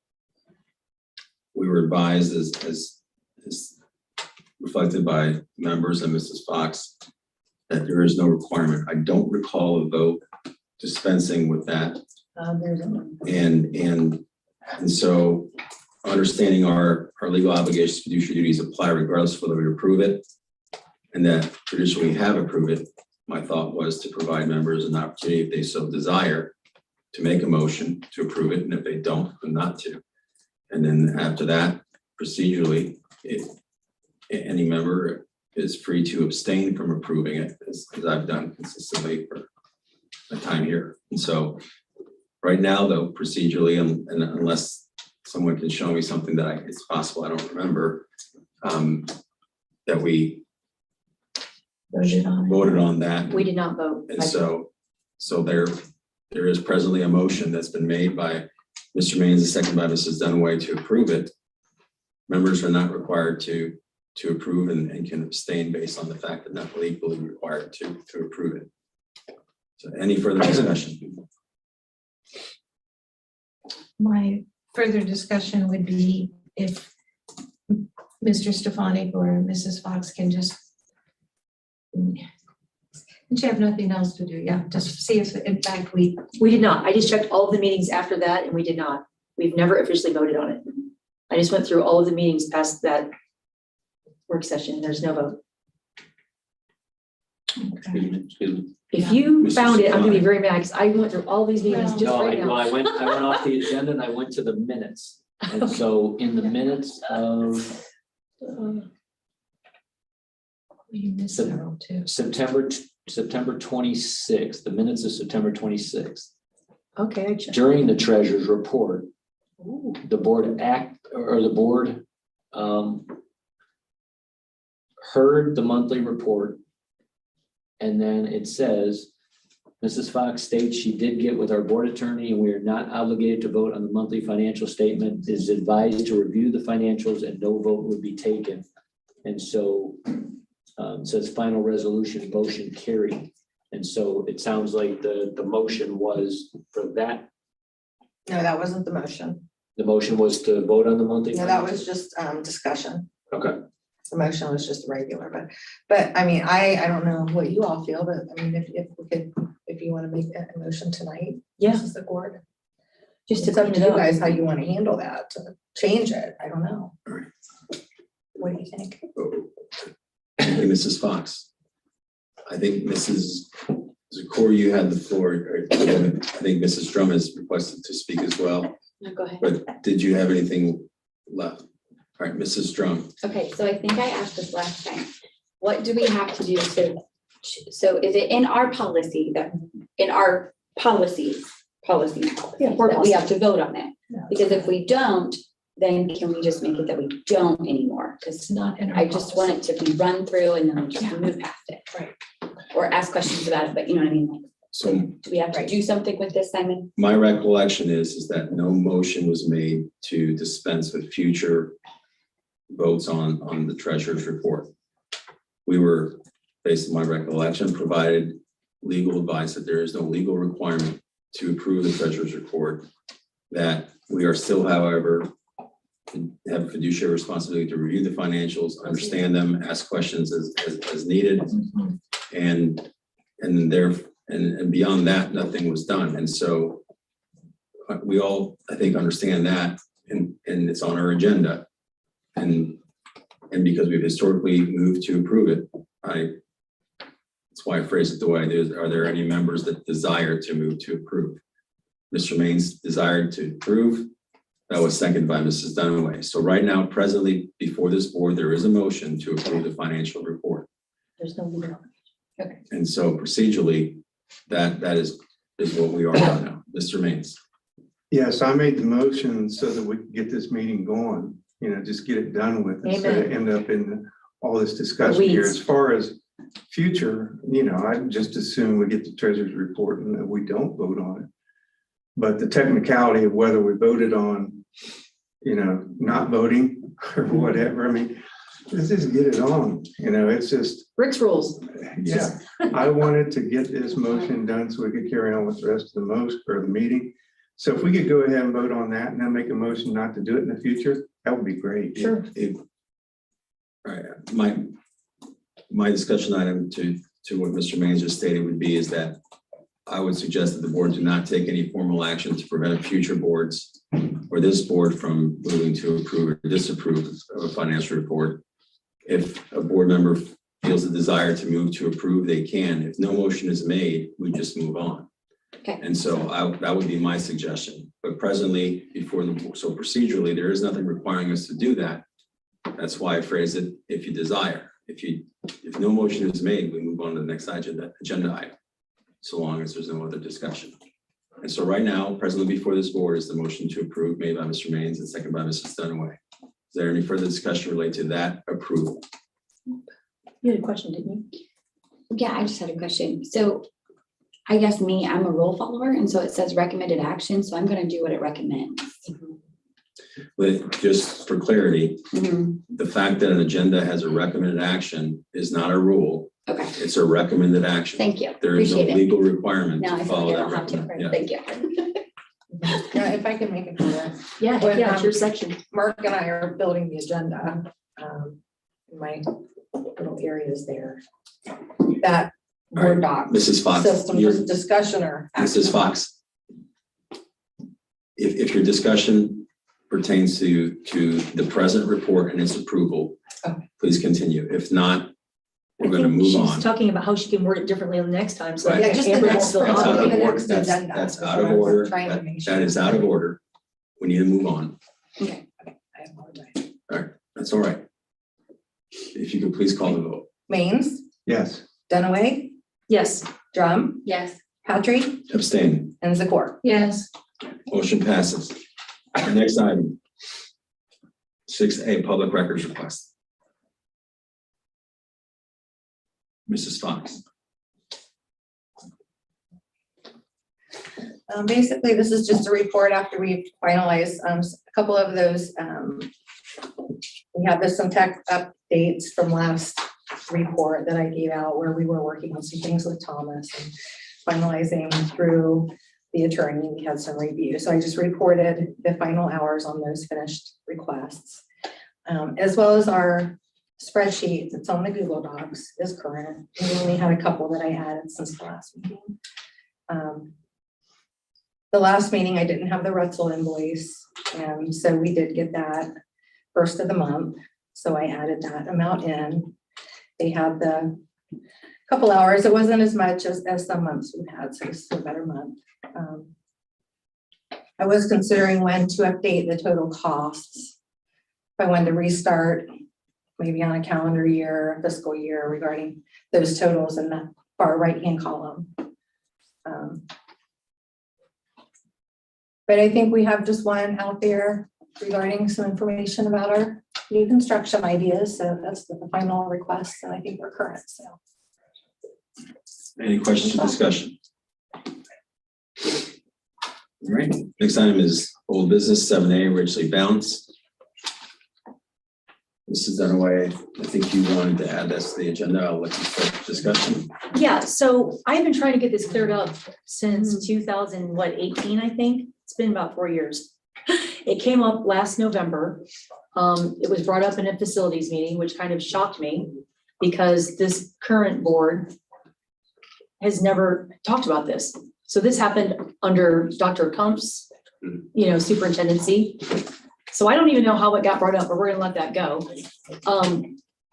we were advised as reflected by members and Mrs. Fox, that there is no requirement. I don't recall a vote dispensing with that. There's And so understanding our legal obligations, fiduciary duties apply regardless of whether we approve it. And that traditionally we have approved it. My thought was to provide members an opportunity, if they so desire, to make a motion to approve it, and if they don't, then not to. And then after that, procedurally, any member is free to abstain from approving it, as I've done consistently for my time here. And so right now, though, procedurally, and unless someone can show me something that it's possible I don't remember, that we voted on that. We did not vote. And so there is presently a motion that's been made by Mr. Maines, a second by Mrs. Dunaway, to approve it. Members are not required to approve and can abstain based on the fact that not legally required to approve it. So any further discussion? My further discussion would be if Mr. Stefanik or Mrs. Fox can just, and you have nothing else to do, yeah, just see if in fact we, We did not. I just checked all the meetings after that and we did not. We've never officially voted on it. I just went through all of the meetings past that work session. There's no vote. Excuse me. If you Mr. found it, I'm gonna be Supply. very mad, because I went through all these meetings just No, right I now. went off the agenda and I went to the minutes. And so in the minutes of You missed several too. September 26th, the minutes of September 26th, Okay, I checked. during the treasurer's report, Ooh. the board heard the monthly report. And then it says, Mrs. Fox states she did get with our board attorney and we are not obligated to vote on the monthly financial statement. Is advised to review the financials and no vote would be taken. And so it says final resolution, motion carried. And so it sounds like the motion was for that. No, that wasn't the motion. The motion was to vote on the monthly. No, that financials? was just discussion. Okay. The motion was just regular, but I mean, I don't know what you all feel, but I mean, if you want to make that motion tonight. Yeah. This is the board. Just to It's up clean to it you up. guys how you want to handle that, to change it. I don't know. Right. What do you think? Hey, Mrs. Fox. I think Mrs. Zakor, you had the floor. I think Mrs. Drum has requested to speak as well, No, go ahead. but did you have anything left? All right, Mrs. Drum. Okay, so I think I asked this last time. What do we have to do to, so is it in our policy that, in our policies, Yeah, that we have to vote on it? Yeah. Because if we don't, then can we just make it that we don't anymore? Because It's not in our I just want it to be run through and then we just Yeah. move past it. Right. Or ask questions about it, but you know what I mean? Like, So do we have to do something with this, Simon? my recollection is that no motion was made to dispense with future votes on the treasurer's report. We were, based on my recollection, provided legal advice that there is no legal requirement to approve the treasurer's report. That we are still, however, have a fiduciary responsibility to review the financials, understand them, ask questions as needed. Mhm. And beyond that, nothing was done. And so we all, I think, understand that and it's on our agenda. And because we've historically moved to approve it, that's why I phrase it the way I do. Are there any members that desire to move to approve? Mr. Maines desired to approve. That was seconded by Mrs. Dunaway. So right now, presently, before this board, there is a motion to approve the financial report. There's no legal. And so procedurally, that is what we are on now. Mr. Maines. Yes, I made the motion so that we could get this meeting going, just get it done with instead of end up in all this discussion here. weeds. As far as future, I just assume we get the treasurer's report and that we don't vote on it. But the technicality of whether we voted on, not voting or whatever, I mean, let's just get it on, it's just, Rick's rules. yeah. I wanted to get this motion done so we could carry on with the rest of the meeting. So if we could go ahead and vote on that and then make a motion not to do it in the future, that would be great. Sure. All right, my discussion item to what Mr. Maines just stated would be is that I would suggest that the board do not take any formal action to prevent future boards or this board from moving to approve or disapprove of a financial report. If a board member feels a desire to move to approve, they can. If no motion is made, we just move on. Okay. And so that would be my suggestion. But presently, so procedurally, there is nothing requiring us to do that. That's why I phrase it, if you desire. If no motion is made, we move on to the next agenda item, so long as there's no other discussion. And so right now, presently before this board is the motion to approve made by Mr. Maines and second by Mrs. Dunaway. Is there any further discussion related to that approval? You had a question, didn't you? Yeah, I just had a question. So I guess I'm a rule follower, and so it says recommended action, so I'm gonna do what it recommends. But just for clarity, Mhm. the fact that an agenda has a recommended action is not a rule. Okay, It's a recommended action. thank you. There is no Appreciate it. legal requirement Now to I feel follow like I that don't have to. recommend. Thank you. Yeah, if I can make it clear. Yeah, When, yeah, it's your section. Mark and I are building the agenda. My little areas there. That Word doc Mrs. Fox, system you're- discussion or. Mrs. Fox. if your discussion pertains to the present report and its approval, Okay. please continue. If not, I we're gonna think move she's on. talking about how she can word it differently the next time, so. Right. Yeah, just the Amber will next, still That's out on. of the order. next That's- agenda. that's is out what of I'm order. trying to That- make sure. That is out of order. We need to move on. Okay, I apologize. That's all right. If you could please call the vote. Maines, Yes. Dunaway, Yes, Drum, Yes. Patrick, Abstain. and Zakor. Yes, Motion passes. The next item. 6A, public records request. Mrs. Fox. Basically, this is just a report after we've finalized a couple of those. We have some tech updates from last report that I gave out where we were working on some things with Thomas and finalizing through the attorney. We had some review. So I just reported the final hours on those finished requests. As well as our spreadsheet that's on the Google Docs is current. We only had a couple that I added since the last meeting. The last meeting, I didn't have the Rutzel invoice, and so we did get that first of the month. So I added that amount in. They have the couple hours. It wasn't as much as some months we've had, so it's a better month. I was considering when to update the total costs. If I wanted to restart, maybe on a calendar year, fiscal year regarding those totals in the far right-hand column. But I think we have just one out there regarding some information about our new construction ideas. So that's the final request, and I think we're current, so. Any questions or discussion? All right, next item is old business, 7A, Ridgely Bounce. Mrs. Dunaway, I think you wanted to add this to the agenda. I'll let you start discussion. yeah, so I've been trying to get this cleared up since 2018, I think. It's been about 4 years. It came up last November. It was brought up in a facilities meeting, which kind of shocked me because this current board has never talked about this. So this happened under Dr. Kump's, superintendency. So I don't even know how it got brought up, but we're gonna let that go.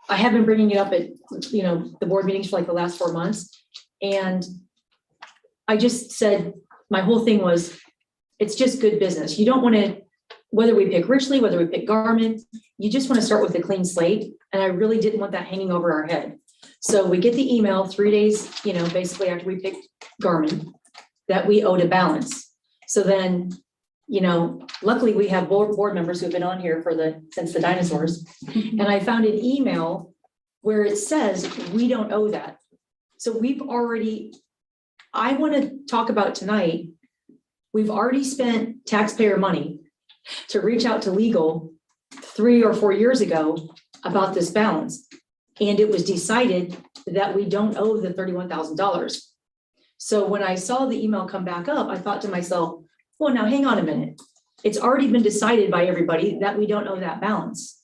I have been bringing it up at, the board meetings for like the last 4 months. And I just said, my whole thing was, it's just good business. You don't want to, whether we pick Richley, whether we pick Garmin, you just want to start with a clean slate. And I really didn't want that hanging over our head. So we get the email 3 days, basically after we picked Garmin, that we owed a balance. So then, luckily we have board members who've been on here since the dinosaurs. And I found an email where it says, we don't owe that. So I want to talk about tonight, we've already spent taxpayer money to reach out to legal 3 or 4 years ago about this balance. And it was decided that we don't owe the $31,000. So when I saw the email come back up, I thought to myself, well, now hang on a minute. It's already been decided by everybody that we don't owe that balance.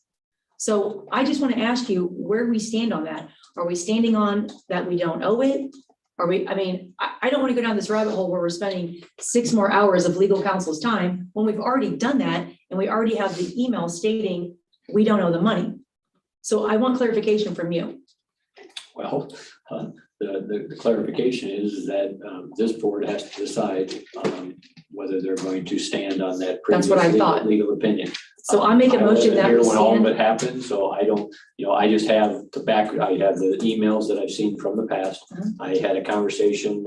So I just want to ask you where we stand on that. Are we standing on that we don't owe it? I don't want to go down this rabbit hole where we're spending 6 more hours of legal counsel's time when we've already done that and we already have the email stating we don't owe the money. So I want clarification from you. Well, the clarification is that this board has to decide whether they're going to stand on that That's previous what I thought. legal opinion. So I make a motion that we When all of stand. it happened, so I don't, I just have I have the emails that I've seen from the past. I had a conversation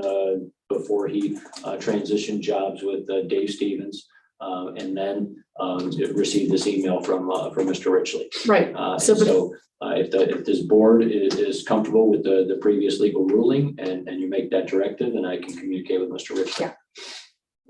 before he transitioned jobs with Dave Stevens. And then received this email from Mr. Richley. Right. So if this board is comfortable with the previous legal ruling and you make that directive, then I can communicate with Mr. Richley. Yeah.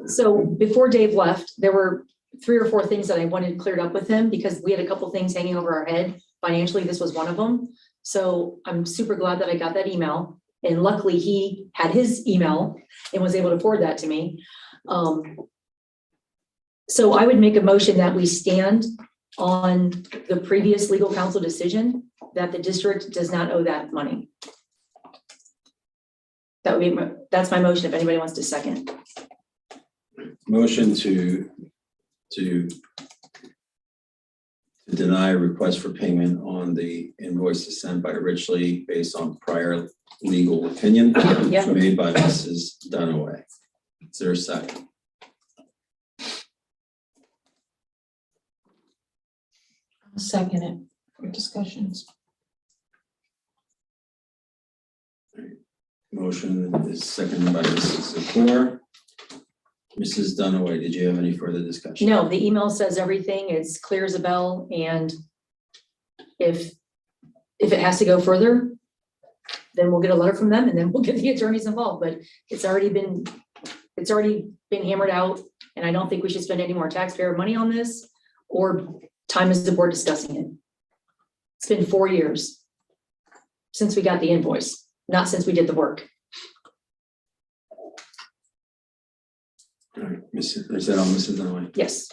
So before Dave left, there were 3 or 4 things that I wanted cleared up with him because we had a couple things hanging over our head. Financially, this was one of them. So I'm super glad that I got that email. And luckily he had his email and was able to forward that to me. So I would make a motion that we stand on the previous legal counsel decision that the district does not owe that money. That's my motion if anybody wants to second. Motion to to deny a request for payment on the invoices sent by Richley based on prior legal opinion Yeah. made by Mrs. Dunaway. Is there a second? I'll second it for discussions. Motion is seconded by Mrs. Zakor. Mrs. Dunaway, did you have any further discussion? No, the email says everything. It's clear as a bell. And if it has to go further, then we'll get a letter from them and then we'll get the attorneys involved. But it's already been hammered out. And I don't think we should spend any more taxpayer money on this or time as the board discussing it. It's been 4 years since we got the invoice, not since we did the work. All right, is that all, Mrs. Dunaway? Yes.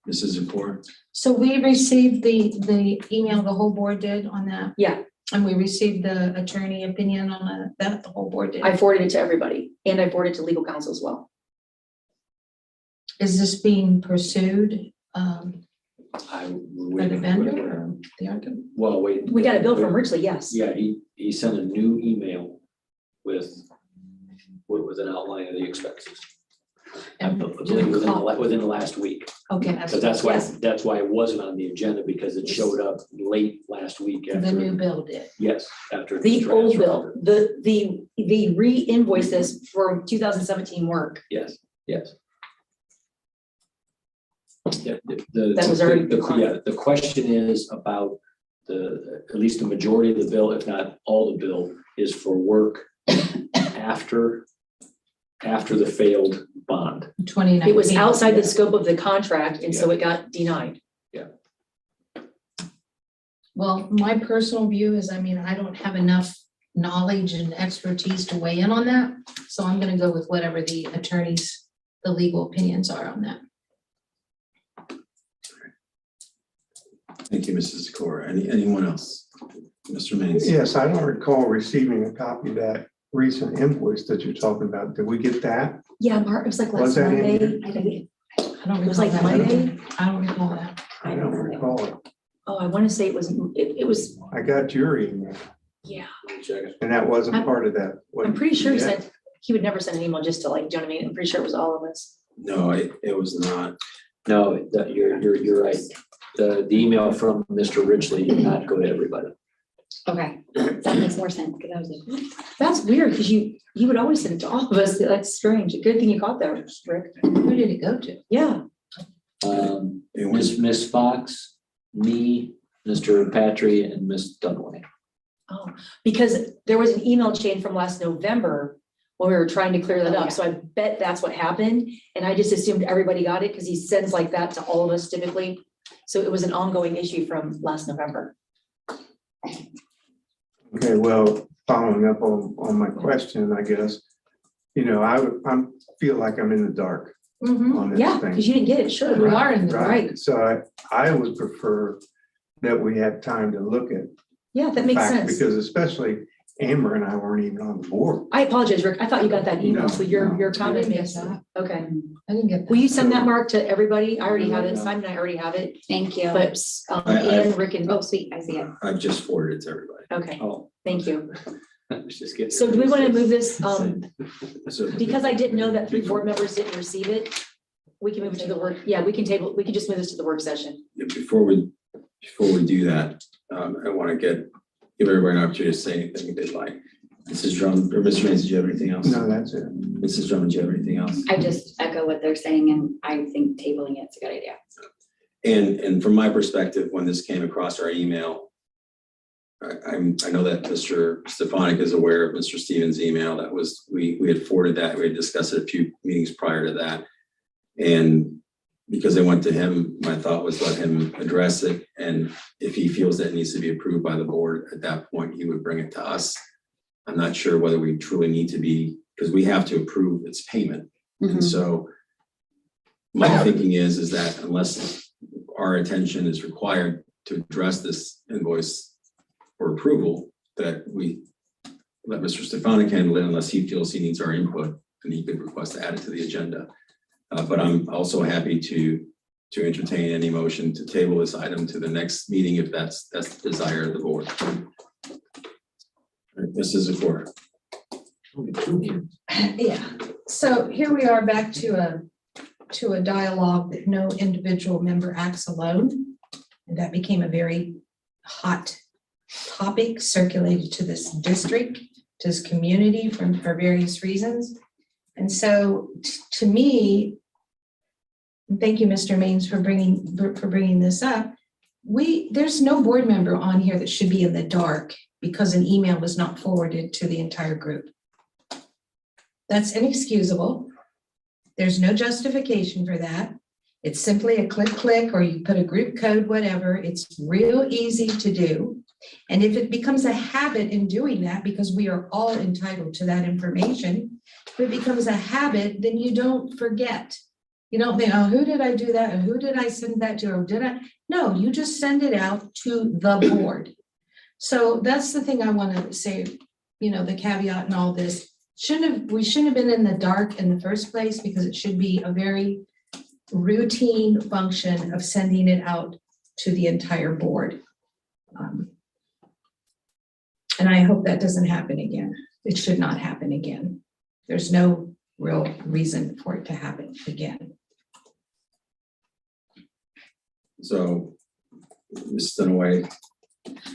Mrs. Zakor? So we received the email, the whole board did on that? Yeah. And we received the attorney opinion on that, the whole board did? I forwarded it to everybody and I forwarded it to legal counsel as well. Is this being pursued I by the waited. vendor or the argument? Well, wait. We got a bill from Richley, yes. Yeah, he sent a new email with an outline of the expenses. I believe within the last week. Okay, So that's why, Yes. that's why it wasn't on the agenda, because it showed up late last week the after. new bill did. Yes, after. The old transfer. bill, the re-invoices for 2017 work. Yes, yes. Yeah, That was already the question is about at least the majority of the bill, if not all the bill, is for work after the failed bond. 2019. It was outside the scope of the contract, and so it got denied. Well, my personal view is, I mean, I don't have enough knowledge and expertise to weigh in on that. So I'm gonna go with whatever the attorneys, the legal opinions are on that. Thank you, Mrs. Zakor. Anyone else? Mr. Mays? Yes, I don't recall receiving a copy of that recent invoice that you're talking about. Did we get that? Yeah, Mark, it was like Was last that in Monday. here? I think I don't it was recall like that. Monday. I don't recall that. I don't recall it. Oh, I want to say it was, I got your email, yeah. Let me check it. and that wasn't I'm- part of that. I'm pretty sure he Yeah. said, he would never send an email just to like, do you know what I mean? I'm pretty sure it was all of us. No, it was not. No, you're right. The email from Mr. Richley did not go to everybody. Okay, that makes more sense, because I was like, what? That's weird, because you would always send it to all of us. That's strange. Good thing you caught that, Rick. Who did it go to? Yeah. It was, Miss Fox, me, Mr. Patry, and Miss Dunaway. Oh, because there was an email chain from last November when we were trying to clear that Oh, up. yeah. So I bet that's what happened. And I just assumed everybody got it because he sends like that to all of us typically. So it was an ongoing issue from last November. Okay, well, following up on my question, I guess, you know, I feel like I'm in the dark on this Yeah, thing. because you didn't get it, sure. We are in the right. So I would prefer that we had time to look at Yeah, that makes facts, sense. because especially Amber and I weren't even on the board. I apologize, Rick. I thought you got that email, No, so your no. comment I didn't makes get sense. Okay. I didn't get that. Will you send that, Mark, to everybody? I already have it. No. Simon and I already have it, Thank you. but I- and Rick and, Oh, sweet, I see it. I've just forwarded it to everybody. okay, Oh, thank you. I was just kidding. So do we want to move this, So because I didn't know that 3 board members didn't receive it, we can move it to the work, yeah, we can just move this to the work session. before we do that, I want to give everybody an opportunity to say anything they'd like. Mrs. Drummond, or Mr. Mays, did you have anything else? No, that's it. Mrs. Drummond, did you have anything else? I just echo what they're saying, and I think tabling it's a good idea. And from my perspective, when this came across our email, I know that Mr. Stefanik is aware of Mr. Stevens' email. That was, we had forwarded that. We had discussed it a few meetings prior to that. And because I went to him, my thought was let him address it. And if he feels that it needs to be approved by the board, at that point, he would bring it to us. I'm not sure whether we truly need to be, because we have to approve its payment. And so my thinking is that unless our attention is required to address this invoice for approval, that we let Mr. Stefanik handle it unless he feels he needs our input, and he could request to add it to the agenda. But I'm also happy to to entertain any motion to table this item to the next meeting if that's the desire of the board. All right, Mrs. Zakor. Yeah, so here we are back to a dialogue that no individual member acts alone. And that became a very hot topic circulated to this district, to this community for various reasons. And so to me, thank you, Mr. Maines, for bringing this up. There's no board member on here that should be in the dark because an email was not forwarded to the entire group. That's inexcusable. There's no justification for that. It's simply a click, or you put a group code, whatever. It's real easy to do. And if it becomes a habit in doing that, because we are all entitled to that information, if it becomes a habit, then you don't forget. You don't think, oh, who did I do that? Or who did I send that to? Or did I? No, you just send it out to the board. So that's the thing I want to say, the caveat in all this. We shouldn't have been in the dark in the first place, because it should be a very routine function of sending it out to the entire board. And I hope that doesn't happen again. It should not happen again. There's no real reason for it to happen again. So, Ms. Dunaway.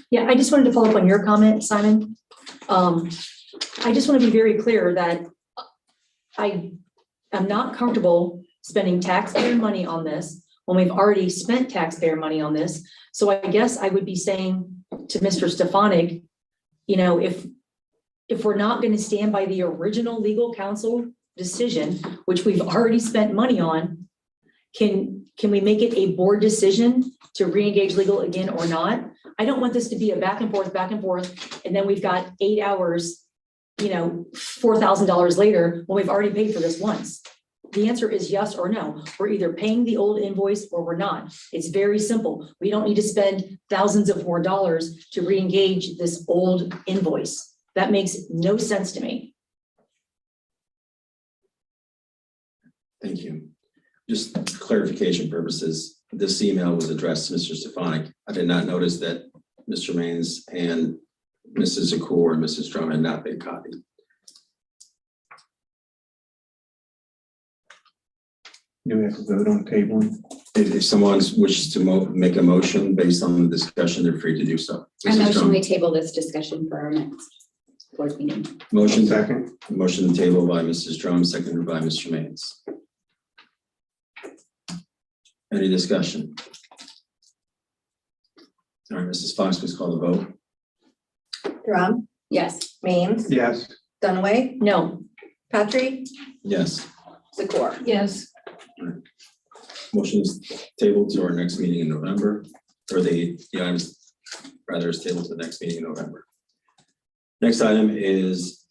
Yeah, I just wanted to follow up on your comment, Simon. I just want to be very clear that I am not comfortable spending taxpayer money on this when we've already spent taxpayer money on this. So I guess I would be saying to Mr. Stefanik, if we're not going to stand by the original legal counsel decision, which we've already spent money on, can we make it a board decision to re-engage legal again or not? I don't want this to be a back and forth, and then we've got 8 hours, $4,000 later when we've already paid for this once. The answer is yes or no. We're either paying the old invoice or we're not. It's very simple. We don't need to spend thousands of more dollars to re-engage this old invoice. That makes no sense to me. Thank you. Just clarification purposes, this email was addressed to Mr. Stefanik. I did not notice that Mr. Maines and Mrs. Zakor and Mrs. Drum had not been copied. Do we have to vote on tabling? If someone wishes to make a motion based on the discussion, they're free to do so. I Mrs. motion Drum. we table this discussion for our next board meeting. Motion Second. Motion table by Mrs. Drum, seconded by Mr. Maines. Any discussion? All right, Mrs. Fox, please call the vote. Drum, Yes. Maines, Yes. Dunaway, No, Patry, Yes. Zakor. Yes. Motion is tabled to our next meeting in November, or the items rather is tabled to the next meeting in November. Next item is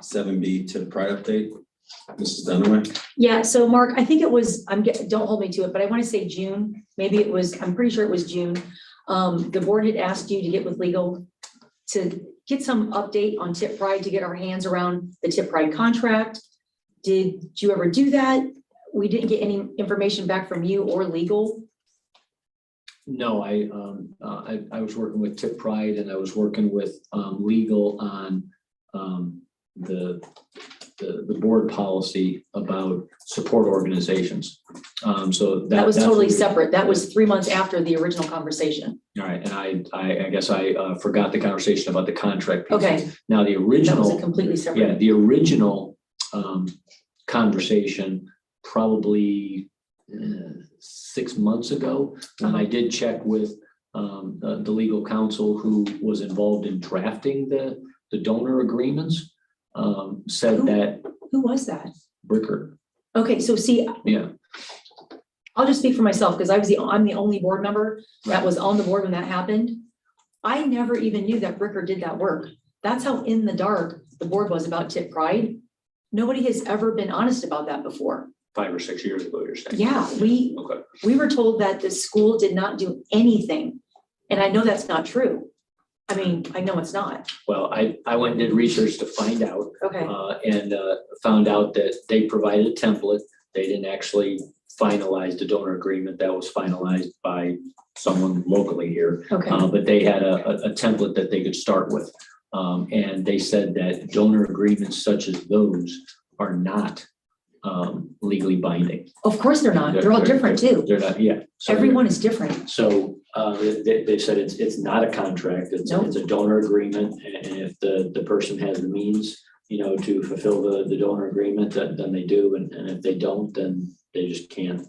7B Tipp Pride update. Mrs. Dunaway. yeah, so Mark, I think it was, don't hold me to it, but I want to say June. Maybe it was, I'm pretty sure it was June. The board had asked you to get with legal to get some update on Tipp Pride, to get our hands around the Tipp Pride contract. Did you ever do that? We didn't get any information back from you or legal. No, I was working with Tipp Pride, and I was working with legal on the board policy about support organizations. So That was that's totally what we- separate. That was 3 months after the original conversation. All right, and I guess I forgot the conversation about the contract piece. Okay, Now, the that was original. a completely Yeah, separate. the original conversation probably 6 months ago, when I did check with the legal counsel who was involved in drafting the donor agreements, said Who? that Who was that? Bricker, Okay, so see, yeah, I'll just speak for myself because I'm the only board member that was on the board when that happened. I never even knew that Bricker did that work. That's how in the dark the board was about Tipp Pride. Nobody has ever been honest about that before. 5 or 6 years ago, you're saying? Yeah, Okay. we were told that the school did not do anything. And I know that's not true. I mean, I know it's not. Well, I went and did research to find out, Okay, and found out that they provided a template. They didn't actually finalized a donor agreement that was finalized by someone locally here. Okay, But they had a template that they could start with. And they said that donor agreements such as those are not legally binding. of course they're not. They're all different too. They're not, yeah. So Everyone is different. So they said it's not a contract, it's a donor agreement, and if the person has the means, to fulfill the donor agreement, then they do, and if they don't, then they just can't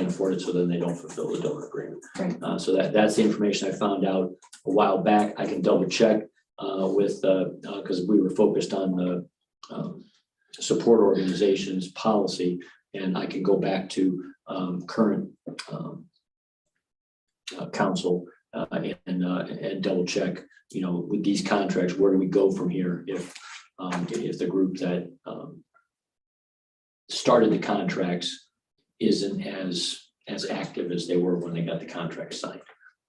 afford it, so then they don't fulfill the donor agreement. Right. So that's the information I found out a while back. I can double check with, because we were focused on the support organizations policy, and I can go back to current council and double check, with these contracts, where do we go from here if the group that started the contracts isn't as active as they were when they got the contract signed.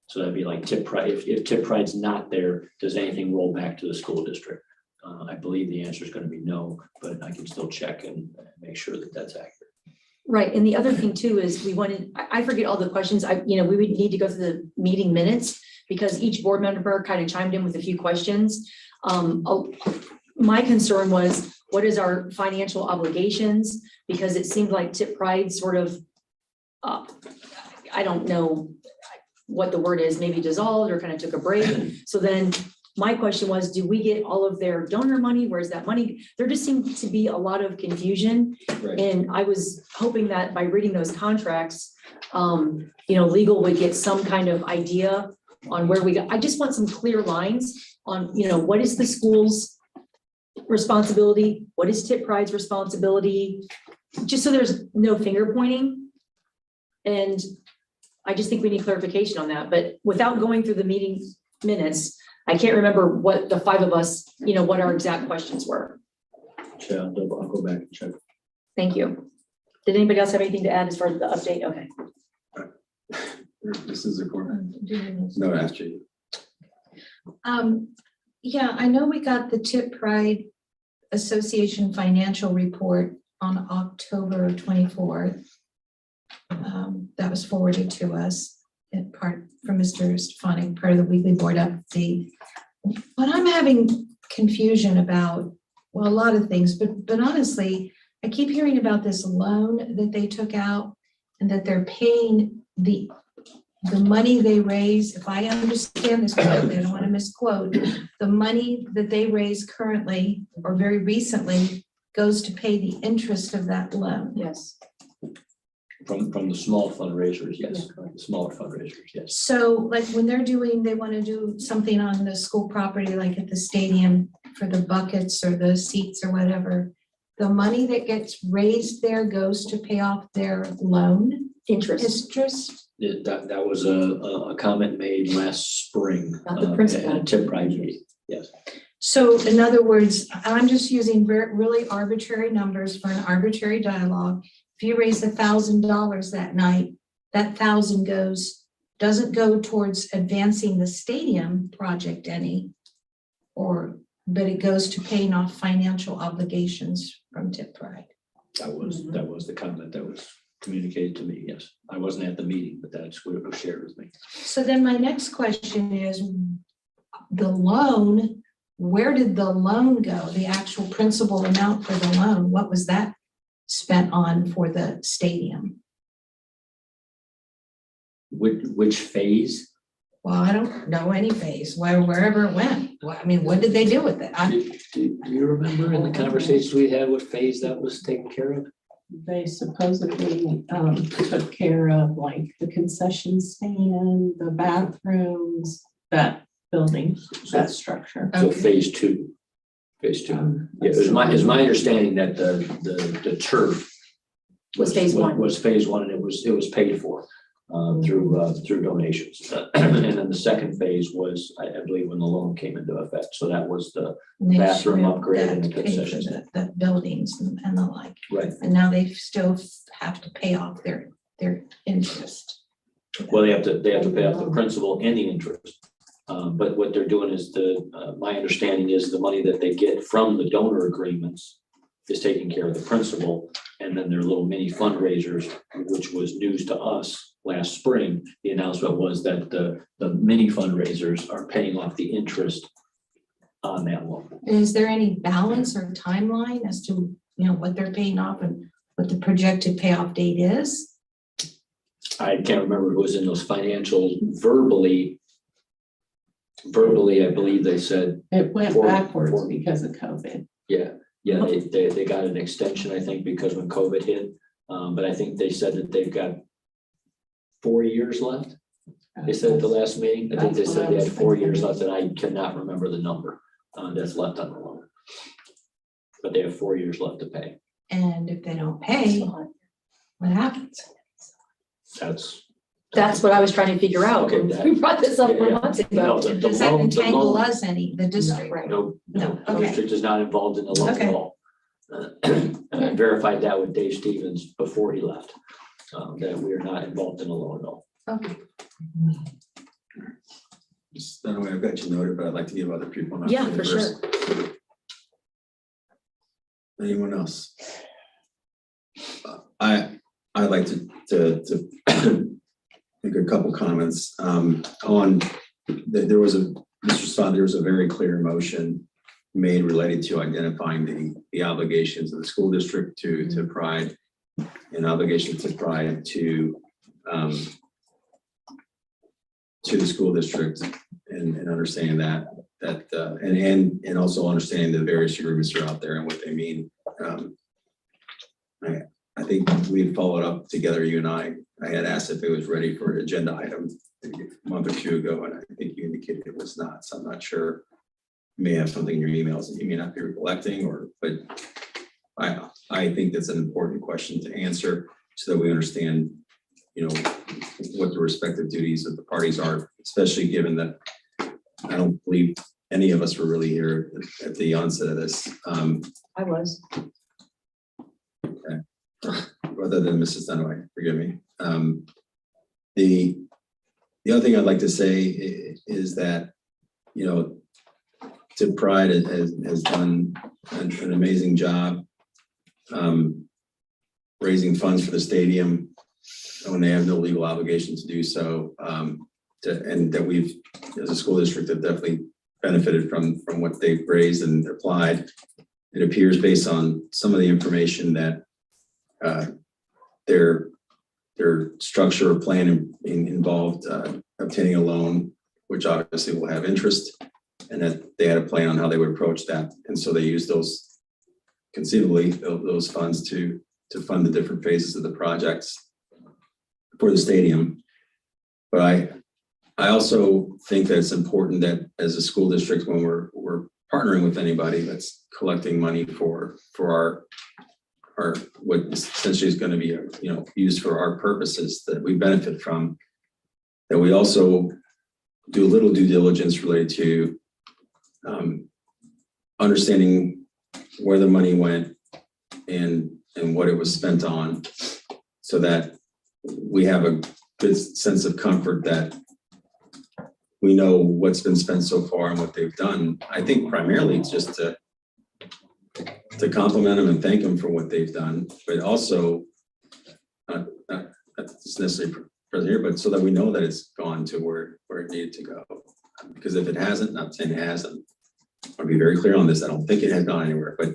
So that'd be like Tipp Pride. If Tipp Pride's not there, does anything roll back to the school district? I believe the answer is going to be no, but I can still check and make sure that that's accurate. Right, and the other thing too is I forget all the questions, we would need to go through the meeting minutes because each board member kind of chimed in with a few questions. My concern was, what is our financial obligations? Because it seemed like Tipp Pride sort of, I don't know what the word is, maybe dissolved or kind of took a break. So then my question was, do we get all of their donor money? Where's that money? There just seemed to be a lot of confusion. Right. And I was hoping that by reading those contracts, legal would get some kind of idea on where we go. I just want some clear lines on, what is the school's responsibility? What is Tipp Pride's responsibility? Just so there's no finger pointing. And I just think we need clarification on that. But without going through the meeting minutes, I can't remember what the five of us, what our exact questions were. Yeah, I'll go back and check. Thank you. Did anybody else have anything to add as far as the update? Okay. This is a no, actually. Yeah, I know we got the Tipp Pride Association financial report on October 24th. That was forwarded to us in part from Mr. Stefanik, part of the weekly board update. But I'm having confusion about, well, a lot of things, but honestly, I keep hearing about this loan that they took out and that they're paying the money they raise. If I understand this correctly, I don't want to misquote, the money that they raise currently or very recently goes to pay the interest of that loan. Yes. From the small fundraisers, yes, the smaller fundraisers, yes. So like when they want to do something on the school property, like at the stadium for the buckets or the seats or whatever, the money that gets raised there goes to pay off their loan Interest. That was a comment made last spring. Not the principal. At a Tipp Pride meeting, yes. So in other words, I'm just using really arbitrary numbers for an arbitrary dialogue. If you raise $1,000 that night, that 1,000 doesn't go towards advancing the stadium project but it goes to paying off financial obligations from Tipp Pride. That was the comment that was communicated to me, yes. I wasn't at the meeting, but that's what it was shared with me. So then my next question is, the loan, where did the loan go? The actual principal amount for the loan, what was that spent on for the stadium? Which phase? Well, I don't know any phase, wherever it went. What did they do with it? Do you remember in the conversations we had what phase that was taken care of? They supposedly took care of like the concession stand, the bathrooms, that building, that structure. So phase two. Yeah, it was my understanding that the turf Was phase one. Was phase one, and it was paid for through donations. And then the second phase was, I believe, when the loan came into effect. So that was the bathroom upgrade and the concession stand. The buildings and the like. Right. And now they still have to pay off their interest. Well, they have to pay off the principal and the interest. But what they're doing is my understanding is the money that they get from the donor agreements is taking care of the principal. And then their little mini fundraisers, which was news to us last spring. The announcement was that the mini fundraisers are paying off the interest on that loan. Is there any balance or timeline as to, what they're paying off and what the projected payoff date is? I can't remember if it was in those financials verbally. Verbally, I believe they said, It went For- backwards for- because of COVID. yeah, they got an extension, I think, because when COVID hit. But I think they said that they've got 4 years left. They said at the last meeting, I think they That's what said I they was had 4 years thinking. left, and I cannot remember the number that's left on the loan. But they have 4 years left to pay. And if they don't pay, what happens? That's what I was trying to figure out. Okay, that- We brought this up yeah, yeah. months No, ago. the Does that loan- the entangle loan- us any, the district? Right. No, No, the okay. district is not involved in the loan at Okay. all. And I verified that with Dave Stevens before he left, that we are not involved in the loan at all. Okay. Just, not only I've got you noted, but I'd like to give other people an Yeah, opportunity for first. Anyone else? I'd like to make a couple comments on, there was a, Mr. Sod, there was a very clear motion made related to identifying the obligations of the school district to Pride and obligations to Pride to the school district and understanding that and also understanding the various agreements are out there and what they mean. I think we had followed up together, you and I had asked if it was ready for an agenda item a month or two ago, and I think you indicated it was not, so I'm not sure. You may have something in your emails that you may not be recollecting, but I think that's an important question to answer so that we understand, what the respective duties of the parties are, especially given that I don't believe any of us were really here at the onset of this. I was. Other than Mrs. Dunaway, forgive me. The other thing I'd like to say is that, Tipp Pride has done an amazing job raising funds for the stadium when they have no legal obligation to do so. And that we've, as a school district, have definitely benefited from what they've raised and applied. It appears based on some of the information that their structure or plan involved obtaining a loan, which obviously will have interest, and that they had a plan on how they would approach that. And so they used those, conceivably, those funds to fund the different phases of the projects for the stadium. But I also think that it's important that as a school district, when we're partnering with anybody that's collecting money for our what essentially is going to be used for our purposes that we benefit from, that we also do a little due diligence related to understanding where the money went and what it was spent on, so that we have a good sense of comfort that we know what's been spent so far and what they've done. I think primarily it's just to compliment them and thank them for what they've done, but also not necessarily present here, but so that we know that it's gone to where it needed to go. Because if it hasn't, not saying it hasn't, I'll be very clear on this, I don't think it has gone anywhere, but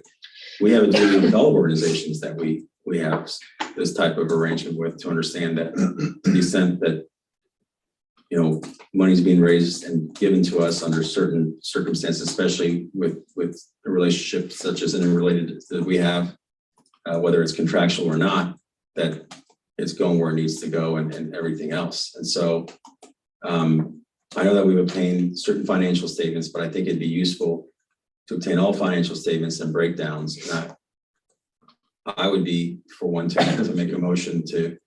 we have a duty with all organizations that we have this type of arrangement with, to understand that to the extent that money's being raised and given to us under certain circumstances, especially with a relationship such as interrelated that we have, whether it's contractual or not, that it's going where it needs to go and everything else. And so I know that we've obtained certain financial statements, but I think it'd be useful to obtain all financial statements and breakdowns. And I would be for one to make a motion to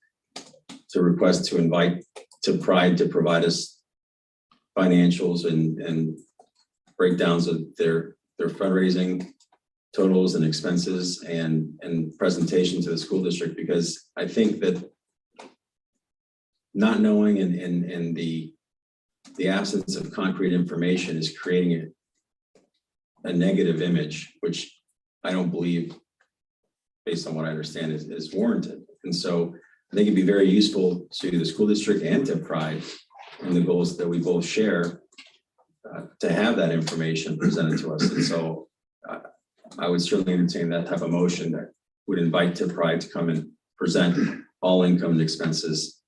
request to invite to Pride to provide us financials and breakdowns of their fundraising totals and expenses and presentation to the school district, because I think that not knowing and the absence of concrete information is creating a negative image, which I don't believe based on what I understand, is warranted. And so I think it'd be very useful to the school district and to Pride and the goals that we both share to have that information presented to us. And so I would certainly entertain that type of motion that would invite Tipp Pride to come and present all income and expenses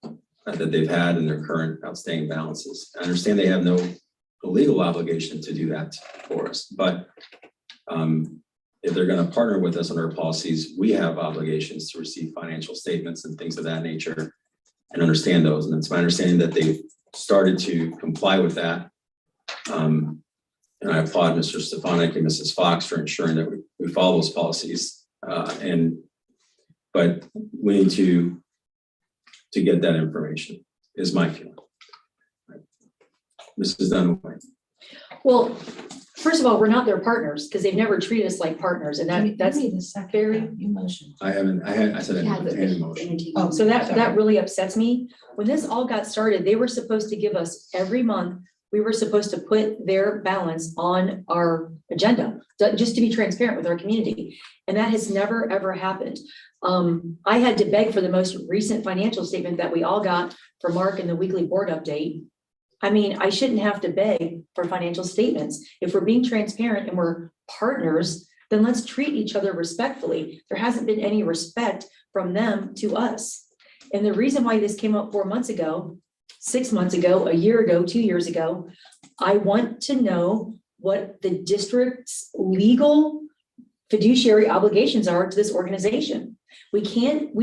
that they've had in their current outstanding balances. I understand they have no legal obligation to do that for us, but if they're going to partner with us on our policies, we have obligations to receive financial statements and things of that nature and understand those. And it's my understanding that they've started to comply with that. And I applaud Mr. Stefanik and Mrs. Fox for ensuring that we follow those policies. But we need to get that information, is my feeling. Mrs. Dunaway. Well, first of all, we're not their partners because they've never treated us like partners, and that's the second very- emotion. I said I didn't entertain a motion. Oh, So that really upsets me. When this all got started, they were supposed to give us every month, we were supposed to put their balance on our agenda, just to be transparent with our community. And that has never, ever happened. I had to beg for the most recent financial statement that we all got from Mark in the weekly board update. I mean, I shouldn't have to beg for financial statements. If we're being transparent and we're partners, then let's treat each other respectfully. There hasn't been any respect from them to us. And the reason why this came up 4 months ago, 6 months ago, a year ago, 2 years ago, I want to know what the district's legal fiduciary obligations are to this organization. We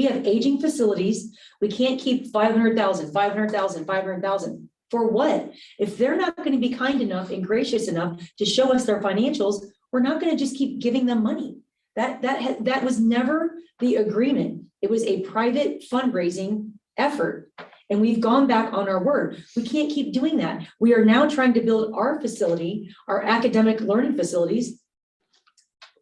have aging facilities. We can't keep 500,000, 500,000, 500,000. For what? If they're not going to be kind enough and gracious enough to show us their financials, we're not going to just keep giving them money. That was never the agreement. It was a private fundraising effort. And we've gone back on our word. We can't keep doing that. We are now trying to build our facility, our academic learning facilities.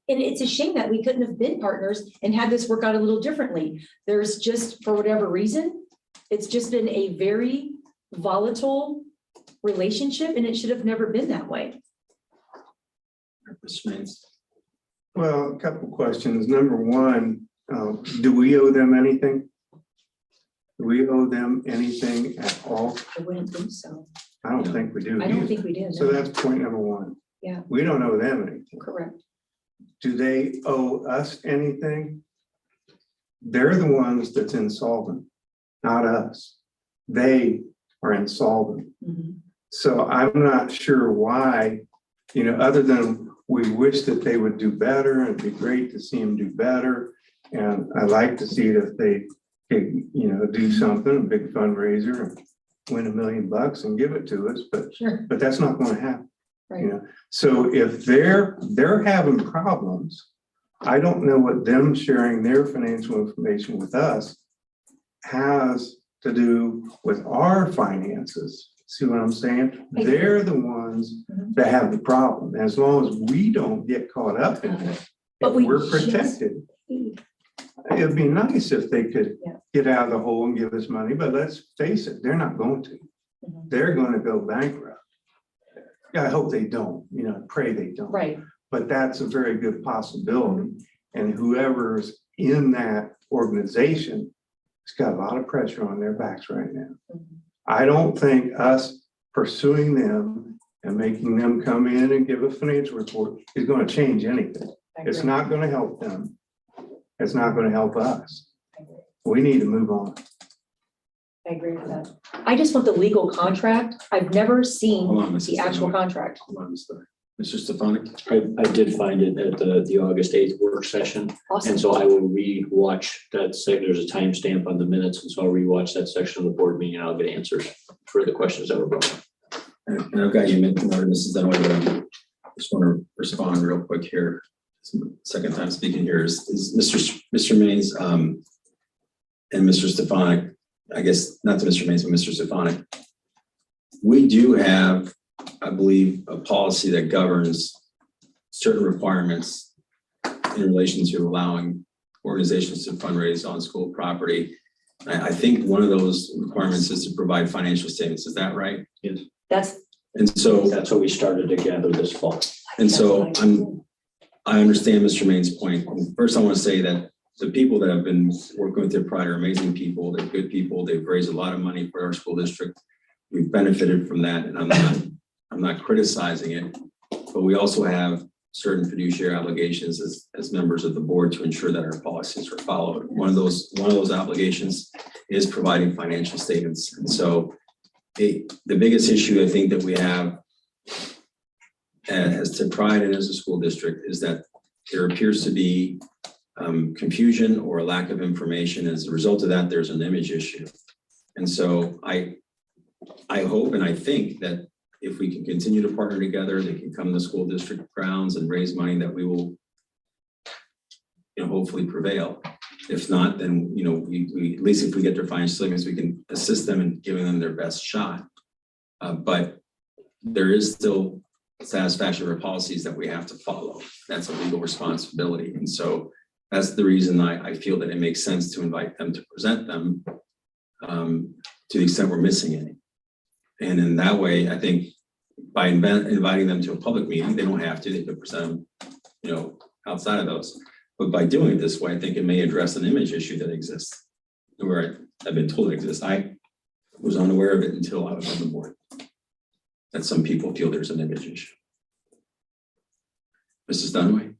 And it's a shame that we couldn't have been partners and had this work out a little differently. There's just, for whatever reason, it's just been a very volatile relationship, and it should have never been that way. Ms. Maines. Well, a couple questions. Number one, do we owe them anything? Do we owe them anything at all? I wouldn't think so. I don't think we do. I don't either. think we do. So no. that's point number one. Yeah. We don't owe them anything. Correct. Do they owe us anything? They're the ones that's insolvent, not us. They are insolvent. Mhm. So I'm not sure why, other than we wish that they would do better, and it'd be great to see them do better. And I like to see it if they could, do something, a big fundraiser, and win $1 million and give it to us, but Sure. that's not going to happen. Right. So if they're having problems, I don't know what them sharing their financial information with us has to do with our finances. See what I'm saying? I do. They're the ones that have the problem. As long as we don't get caught up in it, But we we're just- protected. It'd be nice if they could Yeah. get out of the hole and give us money, but let's face it, they're not going to. Mhm. They're going to go bankrupt. I hope they don't, pray they don't. Right. But that's a very good possibility. And whoever's in that organization has got a lot of pressure on their backs right now. Mhm. I don't think us pursuing them and making them come in and give a financial report is going to change anything. I It's agree. not going to help them. It's not going to help us. I agree. We need to move on. I agree with that. I just want the legal contract. I've never seen Hold on, Mrs. the actual Dunaway. contract. Hold on, Mr. Stefanik. I did find it at the August 8th work session. Awesome. And so I will re-watch that section. There's a timestamp on the minutes. And so I'll re-watch that section of the board meeting and I'll get answers for the questions that were brought up. And I've got you, Mrs. Dunaway, but I just want to respond real quick here. Second time speaking here is Mr. Maines and Mr. Stefanik. I guess not to Mr. Maines, but Mr. Stefanik. We do have, I believe, a policy that governs certain requirements in relation to allowing organizations to fundraise on school property. I think one of those requirements is to provide financial statements. Is that right? Yes. And so, That's what we started to gather this fall. and so I understand Mr. Main's point. First, I want to say that the people that have been working with Tipp Pride are amazing people. They're good people. They've raised a lot of money for our school district. We've benefited from that, and I'm not criticizing it, but we also have certain fiduciary obligations as members of the board to ensure that our policies are followed. One of those obligations is providing financial statements. And so the biggest issue I think that we have as Tipp Pride and as a school district is that there appears to be confusion or a lack of information. As a result of that, there's an image issue. And so I hope and I think that if we can continue to partner together, they can come to the school district grounds and raise money, that we will, hopefully prevail. If not, then, we at least if we get their financial statements, we can assist them in giving them their best shot. But there is still satisfaction of our policies that we have to follow. That's a legal responsibility. And so that's the reason I feel that it makes sense to invite them to present them to the extent we're missing any. And in that way, I think by inviting them to a public meeting, they don't have to, they could present them, outside of those. But by doing it this way, I think it may address an image issue that exists, where I've been told it exists. I was unaware of it until I was on the board, that some people feel there's an image issue. Mrs. Dunaway?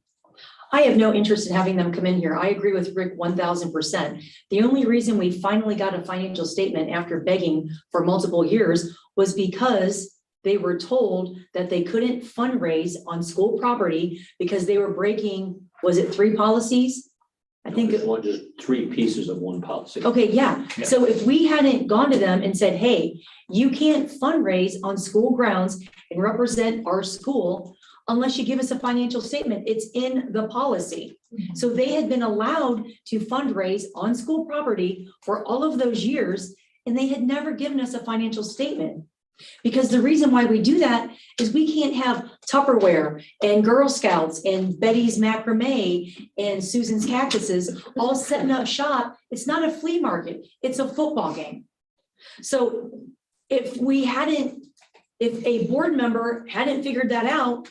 I have no interest in having them come in here. I agree with Rick 1000%. The only reason we finally got a financial statement after begging for multiple years was because they were told that they couldn't fundraise on school property because they were breaking, was it 3 policies? I think It's one, just 3 pieces of one policy. Okay, yeah. Yeah. So if we hadn't gone to them and said, hey, you can't fundraise on school grounds and represent our school unless you give us a financial statement, it's in the policy. So they had been allowed to fundraise on school property for all of those years, and they had never given us a financial statement. Because the reason why we do that is we can't have Tupperware and Girl Scouts and Betty's macrame and Susan's cactuses all setting up shop. It's not a flea market, it's a football game. So if a board member hadn't figured that out,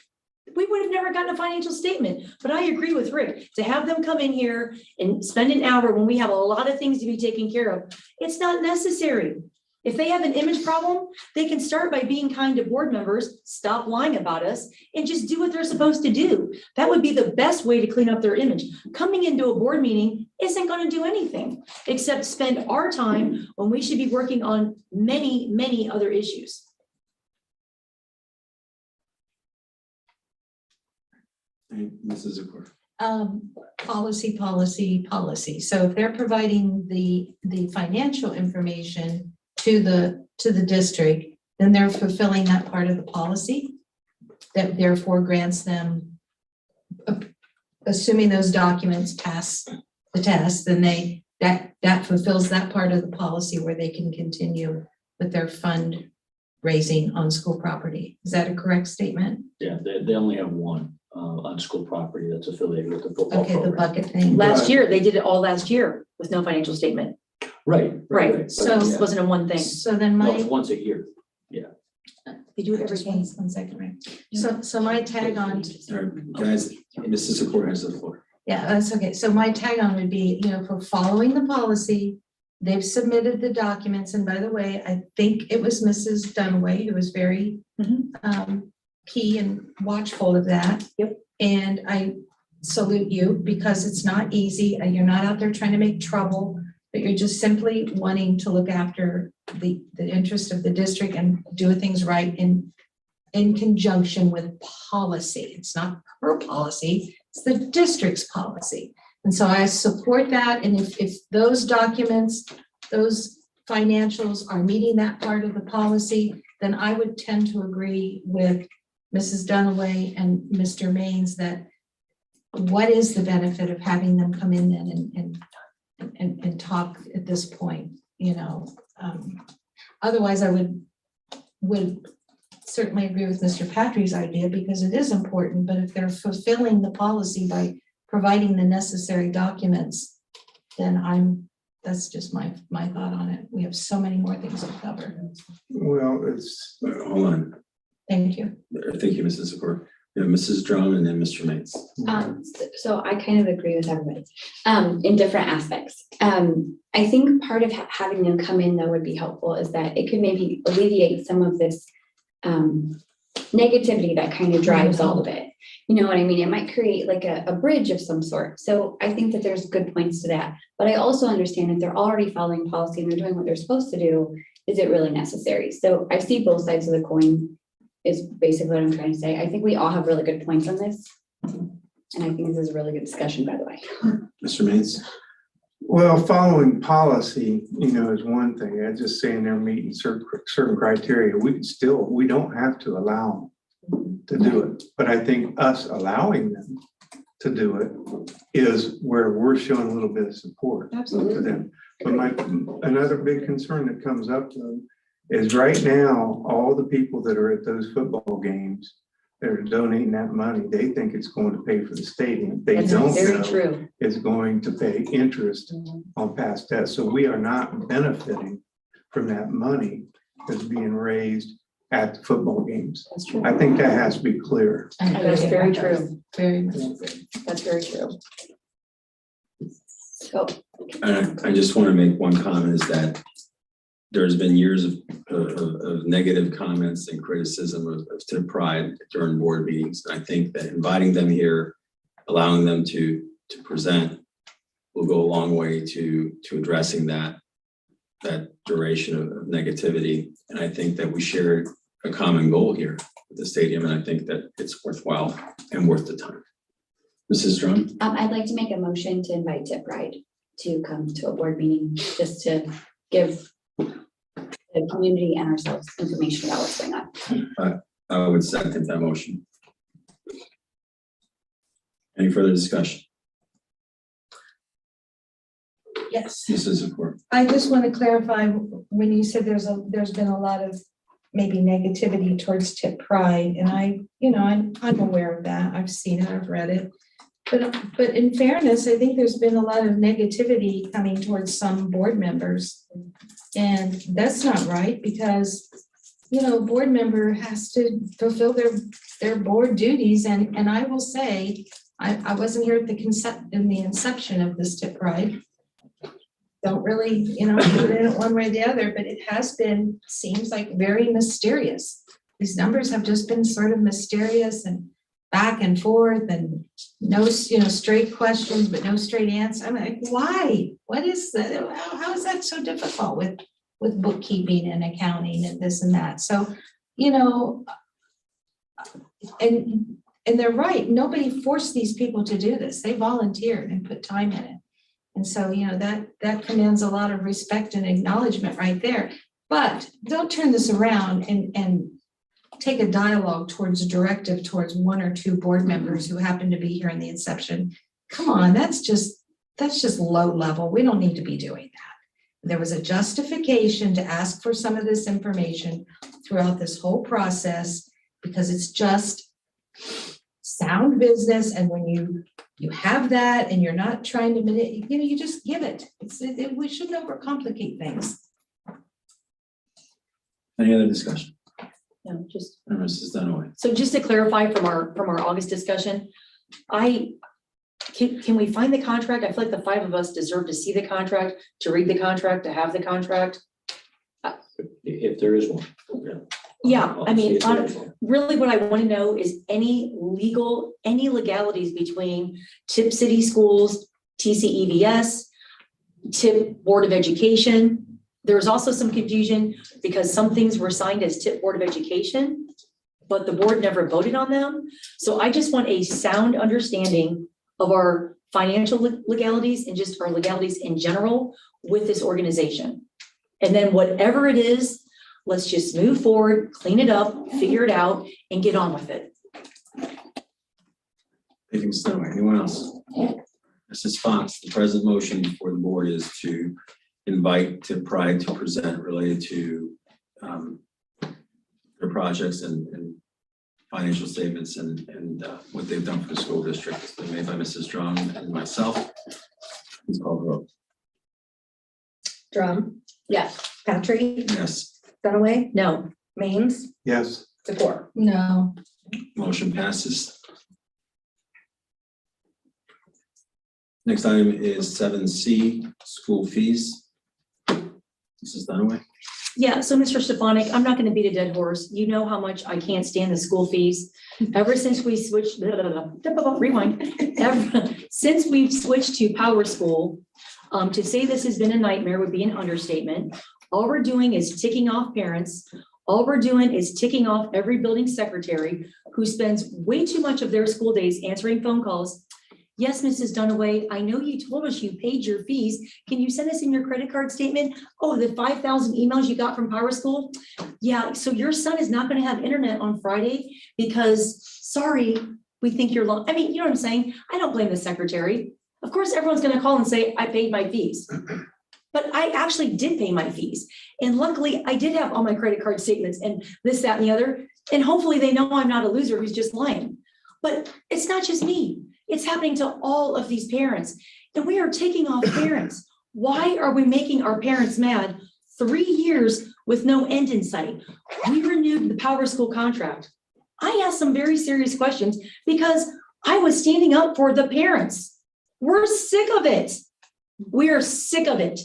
we would have never gotten a financial statement. But I agree with Rick, to have them come in here and spend an hour when we have a lot of things to be taken care of, it's not necessary. If they have an image problem, they can start by being kind to board members, stop lying about us, and just do what they're supposed to do. That would be the best way to clean up their image. Coming into a board meeting isn't going to do anything except spend our time when we should be working on many, many other issues. Mrs. Zakor. Policy. So if they're providing the financial information to the district, then they're fulfilling that part of the policy that therefore grants them, assuming those documents pass the test, then that fulfills that part of the policy where they can continue with their fundraising on school property. Is that a correct statement? Yeah, they only have one on school property that's affiliated with the football Okay, the program. bucket thing. Last year, they did it all last year with no financial statement. Right. So- It wasn't a one thing. So then No, it's my, once a year. They do it every just day. one second, right? So my tag on, All right, guys, Mrs. Zakor has the floor. yeah, that's okay. So my tag on would be, for following the policy, they've submitted the documents. And by the way, I think it was Mrs. Dunaway who was very key and watchful of that. Yep. And I salute you because it's not easy. You're not out there trying to make trouble, but you're just simply wanting to look after the interest of the district and do things right in conjunction with policy. It's not her policy, it's the district's policy. And so I support that. And if those documents, those financials are meeting that part of the policy, then I would tend to agree with Mrs. Dunaway and Mr. Maines that what is the benefit of having them come in then and talk at this point, otherwise I would certainly agree with Mr. Patrick's idea because it is important, but if they're fulfilling the policy by providing the necessary documents, then that's just my thought on it. We have so many more things to cover. Well, it's, Hold on. Thank you. Thank you, Mrs. Zakor. You know, Mrs. Drum and then Mr. Mates. So I kind of agree with everybody, in different aspects. I think part of having them come in though would be helpful is that it could maybe alleviate some of this, negativity that kind of drives all of it. You know what I mean? It might create like a bridge of some sort. So I think that there's good points to that. But I also understand if they're already following policy and they're doing what they're supposed to do, is it really necessary? So I see both sides of the coin is basically what I'm trying to say. I think we all have really good points on this. And I think this is a really good discussion, by the way. Mr. Mates? Well, following policy, is one thing. I'm just saying they're meeting certain criteria. We don't have to allow them to do it. But I think us allowing them to do it is where we're showing a little bit of support to them. But another big concern that comes up though is right now, all the people that are at those football games that are donating that money, they think it's going to pay for the stadium. They That's don't very know true. it's going to pay interest on past debt. So we are not benefiting from that money that's being raised at the football games. That's true. I think that has to be clear. That's very true. Very much. That's very true. So I just want to make one comment is that there's been years of negative comments and criticism of Tipp Pride during board meetings. And I think that inviting them here, allowing them to present will go a long way to addressing that duration of negativity. And I think that we share a common goal here with the stadium. And I think that it's worthwhile and worth the time. Mrs. Drum? I'd like to make a motion to invite Tipp Pride to come to a board meeting, just to give the community and ourselves information about what's going on. I would second that motion. Any further discussion? Yes. Mrs. Support. I just want to clarify, when you said there's been a lot of maybe negativity towards Tipp Pride, and I'm aware of that. I've seen it, I've read it. But in fairness, I think there's been a lot of negativity coming towards some board members. And that's not right because, a board member has to fulfill their board duties. And I will say, I wasn't here at the inception of this Tipp Pride. Don't really, put in it one way or the other, but it has been, seems like very mysterious. These numbers have just been sort of mysterious and back and forth and no, straight questions, but no straight answer. I'm like, why? What is that? How is that so difficult with bookkeeping and accounting and this and that? So, and they're right. Nobody forced these people to do this. They volunteered and put time in it. And so, that commands a lot of respect and acknowledgement right there. But don't turn this around and take a dialogue towards a directive towards one or two board members who happen to be here in the inception. Come on, that's just low level. We don't need to be doing that. There was a justification to ask for some of this information throughout this whole process because it's just sound business. And when you have that and you're not trying to manipulate, you just give it. We shouldn't overcomplicate things. Any other discussion? No, just. Mrs. Dunaway. So just to clarify from our August discussion, can we find the contract? I feel like the five of us deserve to see the contract, to read the contract, to have the contract. If there is one. Yeah, I'll I see mean, if there is one. really what I want to know is any legalities between Tipp City Schools, TCEVS, Tipp Board of Education. There's also some confusion because some things were signed as Tipp Board of Education, but the board never voted on them. So I just want a sound understanding of our financial legalities and just our legalities in general with this organization. And then whatever it is, let's just move forward, clean it up, figure it out, and get on with it. Thank you, Mrs. Dunaway. Anyone else? Mrs. Fox, the present motion before the board is to invite Tipp Pride to present related to their projects and financial statements and what they've done for the school district. It's been made by Mrs. Drum and myself. Please call the roll. Drum, Yes. Patrick, Yes. Dunaway, No, Maines, Yes. Zakor. No. Motion passes. Next item is 7C, school fees. Mrs. Dunaway. Yeah, so Mr. Stefanik, I'm not gonna beat a dead horse. You know how much I can't stand the school fees. Ever since we switched, rewind. Since we've switched to Power School, to say this has been a nightmare would be an understatement. All we're doing is ticking off parents. All we're doing is ticking off every building secretary who spends way too much of their school days answering phone calls. Yes, Mrs. Dunaway, I know you told us you paid your fees. Can you send us in your credit card statement? Oh, the 5,000 emails you got from Power School? Yeah, so your son is not gonna have internet on Friday because, sorry, we think you're long. I mean, you know what I'm saying? I don't blame the secretary. Of course, everyone's gonna call and say, I paid my fees. But I actually did pay my fees. And luckily, I did have all my credit card statements and this, that, and the other. And hopefully they know I'm not a loser who's just lying. But it's not just me. It's happening to all of these parents. And we are taking off parents. Why are we making our parents mad? 3 years with no end in sight. We renewed the Power School contract. I asked some very serious questions because I was standing up for the parents. We're sick of it. We are sick of it.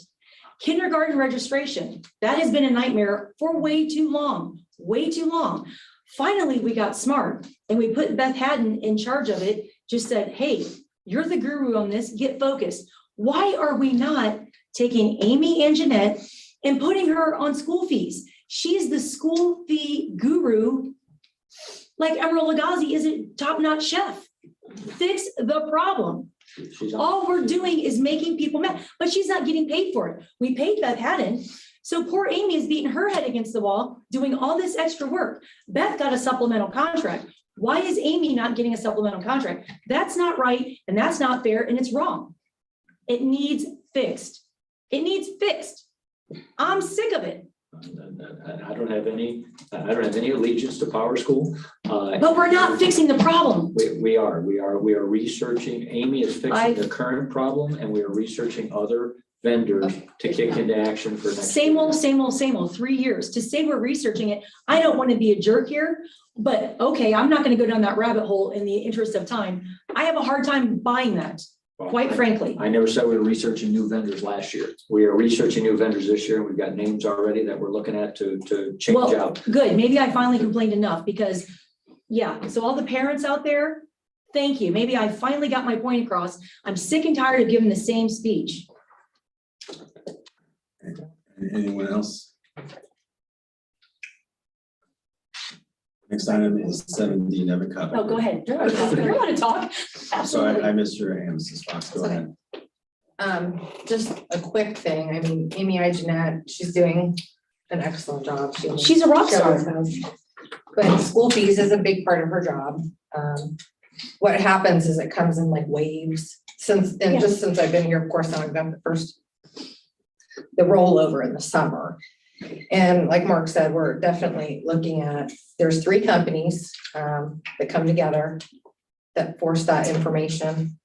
Kindergarten registration, that has been a nightmare for way too long, way too long. Finally, we got smart and we put Beth Haddon in charge of it, just said, hey, you're the guru on this, get focused. Why are we not taking Amy and Jeanette and putting her on school fees? She's the school fee guru, like Emerald Lagasse is a top-notch chef. Fix the problem. All we're doing is making people mad, but she's not getting paid for it. We paid Beth Haddon. So poor Amy is beating her head against the wall, doing all this extra work. Beth got a supplemental contract. Why is Amy not getting a supplemental contract? That's not right, and that's not fair, and it's wrong. It needs fixed. It needs fixed. I'm sick of it. I don't have any allegiance to Power School. But we're not fixing the problem. We are researching. Amy is fixing the current problem, and we are researching other vendors to kick into action for next. Same old, same old, same old, 3 years. To say we're researching it, I don't want to be a jerk here, but okay, I'm not going to go down that rabbit hole in the interest of time. I have a hard time buying that, quite frankly. I never said we were researching new vendors last year. We are researching new vendors this year. We've got names already that we're looking at to change Well, out. good. Maybe I finally complained enough because, yeah, so all the parents out there, thank you. Maybe I finally got my point across. I'm sick and tired of giving the same speech. Anyone else? Next item is 7D, Nevin Cup. Oh, go ahead. You want to talk? So Absolutely. I missed your hand, Mrs. Fox. Go ahead. Just a quick thing. I mean, Amy Jeanette, she's doing an excellent job. She's a rock star. But school fees is a big part of her job. What happens is it comes in like waves. Just since I've been here, of course, now I've got the rollover in the summer. And like Mark said, we're definitely looking at, there's 3 companies that come together that force that information.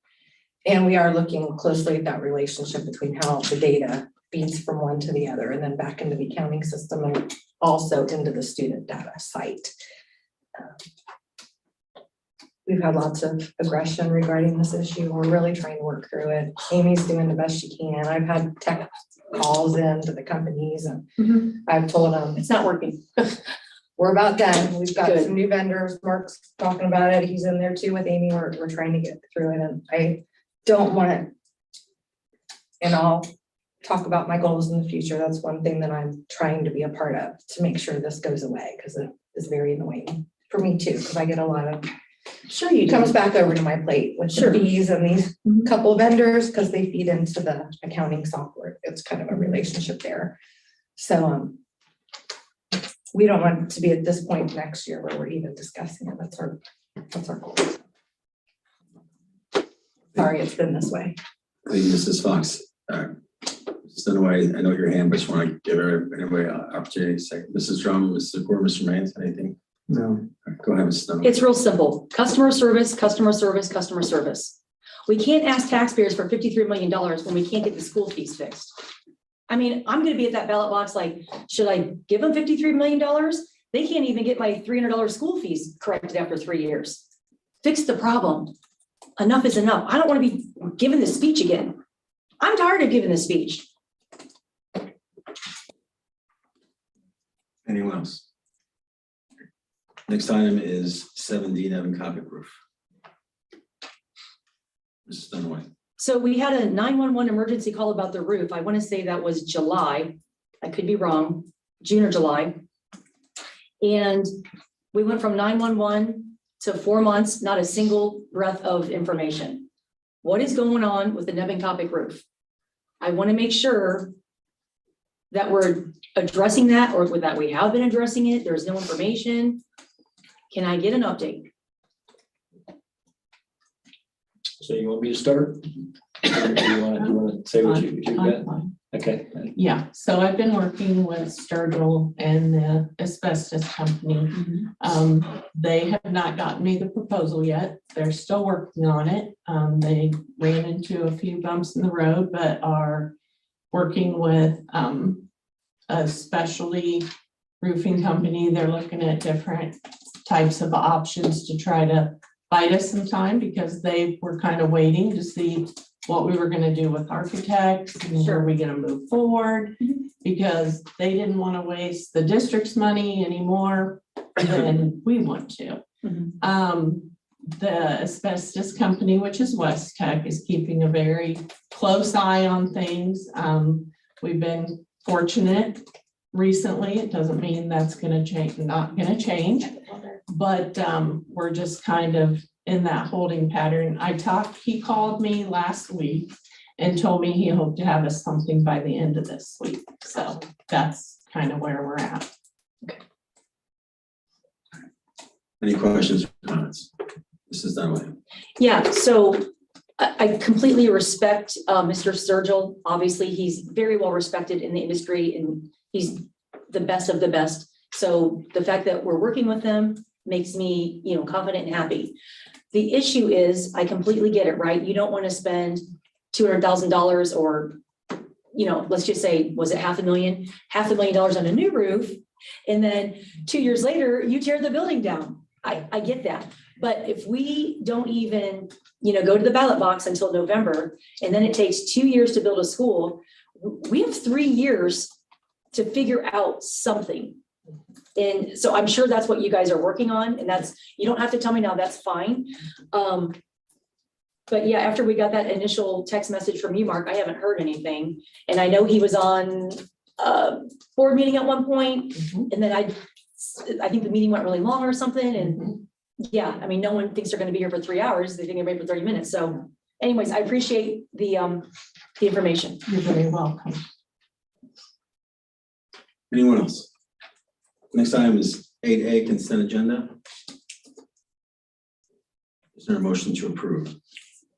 And we are looking closely at that relationship between how the data feeds from one to the other and then back into the accounting system and also into the student data site. We've had lots of aggression regarding this issue. We're really trying to work through it. Amy's doing the best she can. I've had tech calls in to the companies and I've told them It's not working. we're about done. We've got Good. some new vendors. Mark's talking about it. He's in there too with Amy. We're trying to get through it and I don't want to, and I'll talk about my goals in the future. That's one thing that I'm trying to be a part of to make sure this goes away because it is very annoying for me too, because I get a lot of, Sure you it do. comes back over to my plate with the Sure. fees and these Mhm. couple vendors because they feed into the accounting software. It's kind of a relationship there. So we don't want it to be at this point next year where we're even discussing it. That's our goal. Sorry, it's been this way. Thank you, Mrs. Fox. Just anyway, I know your hand, but just want to give anybody an opportunity to say, Mrs. Drum, Mrs. Core, Mr. Mance, anything? No. Go ahead, Mrs. Dunn. It's real simple. Customer service, customer service, customer service. We can't ask taxpayers for $53 million when we can't get the school fees fixed. I mean, I'm gonna be at that ballot box like, should I give them $53 million? They can't even get my $300 school fees corrected after 3 years. Fix the problem. Enough is enough. I don't want to be giving this speech again. I'm tired of giving this speech. Anyone else? Next item is 7D Nevin Coppic Roof. Mrs. Dunaway. So we had a 911 emergency call about the roof. I want to say that was July. I could be wrong, June or July. And we went from 911 to 4 months, not a single breath of information. What is going on with the Nevin Coppic roof? I want to make sure that we're addressing that, or that we have been addressing it. There's no information. Can I get an update? So you want me to start? Do you want to say what you I'm got? fine. Okay. Yeah, so I've been working with Sturgill and the asbestos company. They have not gotten me the proposal yet. They're still working on it. They ran into a few bumps in the road, but are working with a specialty roofing company. They're looking at different types of options to try to bite us some time, because they were kind of waiting to see what we were gonna do with architects and were we gonna move forward, because they didn't want to waste the district's money anymore than we want to. The asbestos company, which is West Tech, is keeping a very close eye on things. We've been fortunate recently. It doesn't mean that's gonna change, not gonna change, but we're just kind of in that holding pattern. He called me last week and told me he hoped to have us something by the end of this week. So that's kind of where we're at. Any questions or comments? Mrs. Dunaway. Yeah, so I completely respect Mr. Sturgill. Obviously, he's very well respected in the industry and he's the best of the best. So the fact that we're working with them makes me, confident and happy. The issue is, I completely get it, right? You don't want to spend $200,000 or, let's just say, was it $500,000 on a new roof? And then 2 years later, you tear the building down. I get that. But if we don't even, go to the ballot box until November, and then it takes 2 years to build a school, we have 3 years to figure out something. And so I'm sure that's what you guys are working on, and you don't have to tell me now, that's fine. But yeah, after we got that initial text message from you, Mark, I haven't heard anything. And I know he was on a board meeting at one point, and then I think the meeting went really long or something. And yeah, I mean, no one thinks they're gonna be here for 3 hours. They think they're ready for 30 minutes. So anyways, I appreciate the information. You're very welcome. Anyone else? Next item is 8A consent agenda. Is there a motion to approve?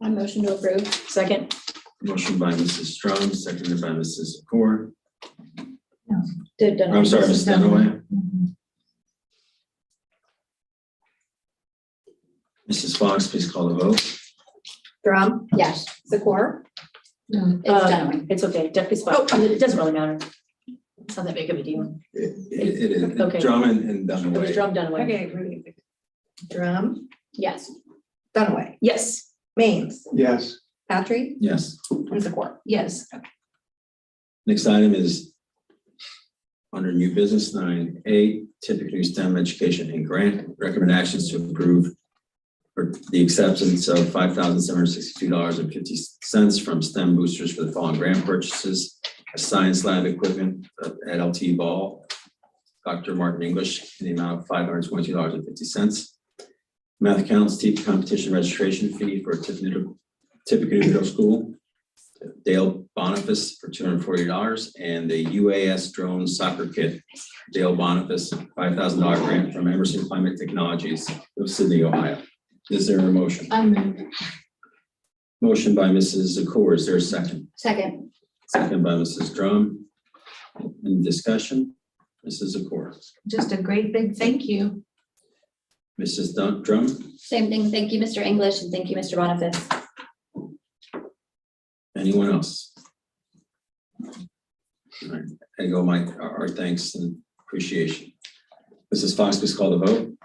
I motion to approve. Second. Motion by Mrs. Strom, seconded by Mrs. Core. Did I'm sorry, Mrs. Dunaway. Mrs. Fox, please call the vote. Drum, yes. Zakor? It's Dunaway. It's okay. Deputy Spot. It doesn't really matter. It's not that big of a deal. It is. Okay. Drummond and It was Dunaway. Drum Dunaway. Okay. Drum, Yes. Dunaway, Yes. Maines, Yes, Patry, Yes. and Zakor. Yes. Next item is under new business 9A, typically STEM education and grant recommend actions to approve for the acceptance of $5,762.50 from STEM boosters for the following grant purchases: a science lab equipment at LT Ball, Dr. Martin English, in the amount of $522.50. Math Counts Tipp competition registration fee for Tippecanoe Middle School, Dale Boniface for $240, and the UAS drone soccer kit, Dale Boniface, $5,000 grant from Emerson Climate Technologies of Sydney, Ohio. Is there a motion? I move. Motion by Mrs. Zakor. Is there a second? Second. Second by Mrs. Drum. Any discussion? Mrs. Zakor. Just a great big thank you. Mrs. Drum. Same thing. Thank you, Mr. English, and thank you, Mr. Boniface. Anyone else? All right, I go our thanks and appreciation. Mrs. Fox, please call the vote.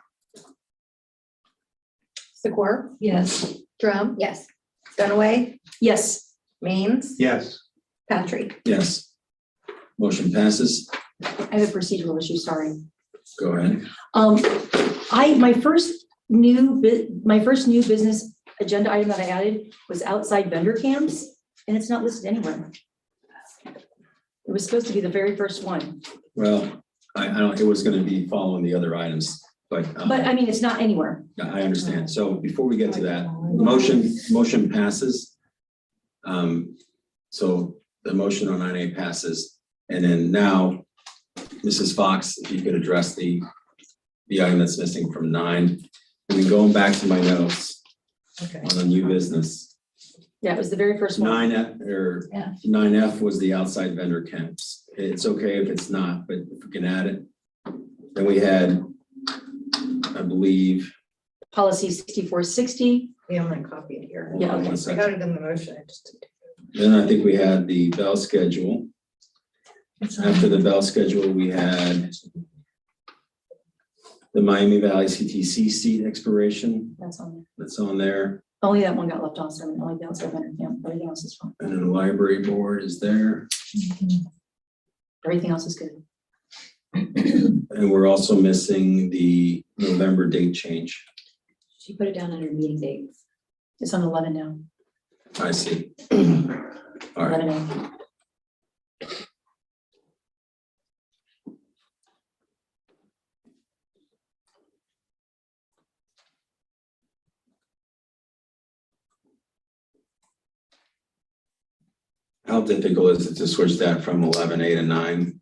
Secor, Yes. Drum, Yes. Dunaway, Yes, Mainz, Yes. Patrick. Yes. Motion passes. I have a procedural issue, sorry. Go ahead. My first new business agenda item that I added was outside vendor camps, and it's not listed anywhere. It was supposed to be the very first one, Well, I don't, it was gonna be following the other items, but. but I mean, it's not anywhere. I understand. So before we get to that, motion passes. So the motion on 9A passes. And then now, Mrs. Fox, if you could address the item that's missing from 9. And then going back to my notes Okay. on the new business. Yeah, it was the very first one. 9F was the outside vendor camps. It's okay if it's not, but if we can add it. Then we had, I believe, Policy 6460. Yeah, I'm gonna copy it here. Yeah, okay. I got it in the motion. I just. then I think we had the bell schedule. After the bell schedule, we had the Miami Valley CTC seat expiration That's on there. that's on there. Only that one got left off, so I mean, only the outside vendor camp, everything else is fine. And then the library board is there. Everything else is good. And we're also missing the November date change. She put it down under meeting dates. It's on 11 now. I see. All right. 11A. How difficult is it to switch that from 11A to 9,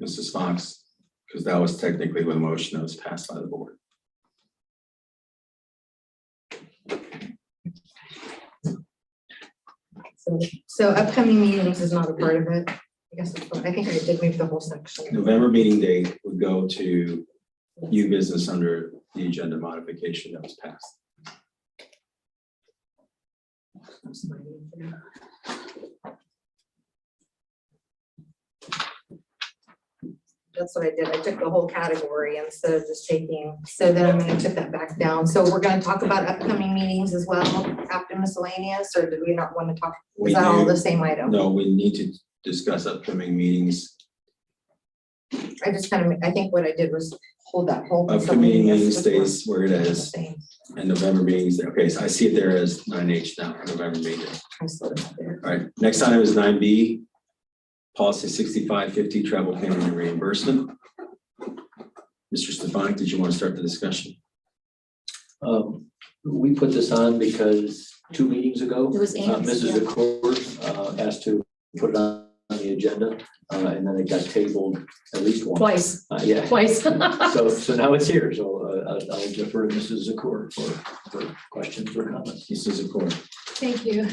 Mrs. Fox? Because that was technically the motion that was passed by the board. So upcoming meetings is not a part of it. I guess, I think I did move the whole section. November meeting date would go to new business under the agenda modification that was passed. That's what I did. I took the whole category instead of just taking, so then I'm gonna put that back down. So we're gonna talk about upcoming meetings as well after miscellaneous, or did we not want to talk? We Is that all do- the same item? No, we need to discuss upcoming meetings. I just kind of, I think what I did was hold that whole. Upcoming meeting miscellaneous with one. stays where it is, Same. and November meetings, okay, so I see it there as 9H now, November meeting. I still have it there. All right, next item is 9B, policy 6550, travel payment and reimbursement. Mr. Stefanik, did you want to start the discussion? We put this on because 2 meetings ago, It was Amy's, Mrs. yeah. Accord asked to put it on the agenda, and then it got tabled at least once. Twice, Yeah. twice. So now it's here, so I'll defer to Mrs. Accord for questions or comments. Mrs. Accord. Thank you.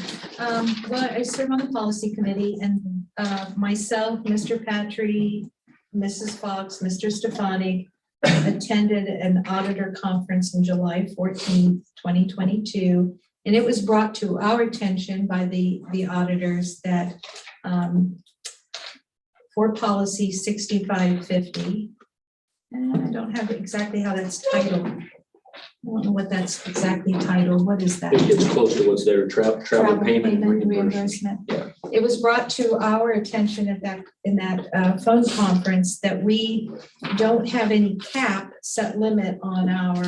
Well, I serve on the policy committee, and myself, Mr. Patry, Mrs. Fox, Mr. Stefanik attended an auditor conference on July 14th, 2022. And it was brought to our attention by the auditors that for policy 6550, and I don't have exactly how that's titled. I don't know what that's exactly titled. What is that? It's close to what's there, travel payment reimbursement. Yeah. It was brought to our attention at that, in that phone conference, that we don't have any cap set limit on our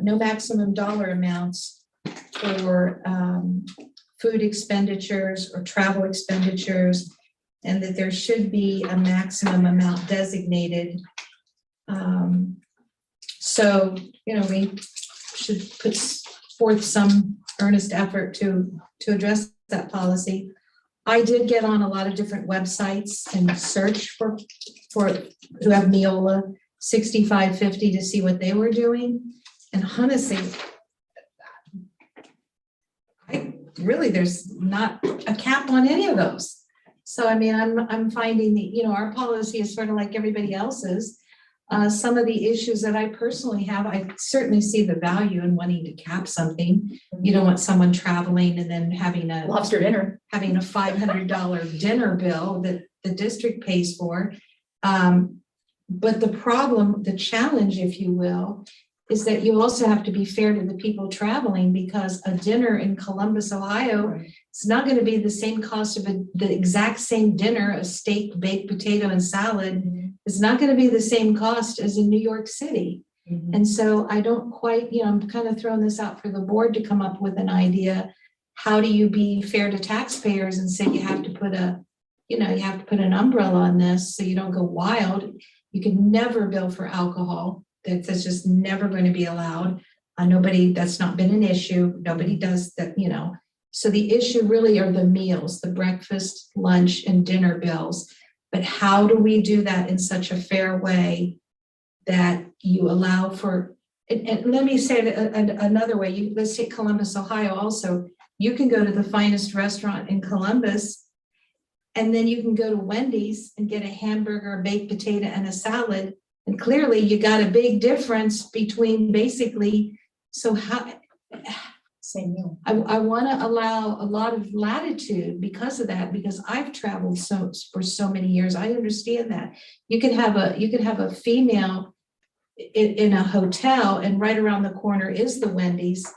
no maximum dollar amounts for food expenditures or travel expenditures, and that there should be a maximum amount designated. So, we should put forth some earnest effort to address that policy. I did get on a lot of different websites and search for who have Neola 6550 to see what they were doing. And honestly, there's not a cap on any of those. So, I mean, I'm finding that, our policy is sort of like everybody else's. Some of the issues that I personally have, I certainly see the value in wanting to cap something. You don't want someone traveling and then having a Lobster dinner. $500 dinner bill that the district pays for. But the problem, the challenge, if you will, is that you also have to be fair to the people traveling, because a dinner in Columbus, Ohio, it's not going to be the same cost of the exact same dinner, a steak, baked potato and salad. It's not going to be the same cost as in New York City. And so I don't quite, I'm kind of throwing this out for the board to come up with an idea. How do you be fair to taxpayers and say you have to put an umbrella on this so you don't go wild? You can never bill for alcohol. That's just never going to be allowed. That's not been an issue. Nobody does that, So the issue really are the meals, the breakfast, lunch, and dinner bills. But how do we do that in such a fair way that you allow for, and let me say it another way. Let's take Columbus, Ohio also. You can go to the finest restaurant in Columbus, and then you can go to Wendy's and get a hamburger, a baked potato, and a salad. And clearly you got a big difference between basically, so how, Same meal. I want to allow a lot of latitude because of that, because I've traveled for so many years. I understand that. You could have a female in a hotel, and right around the corner is the Wendy's.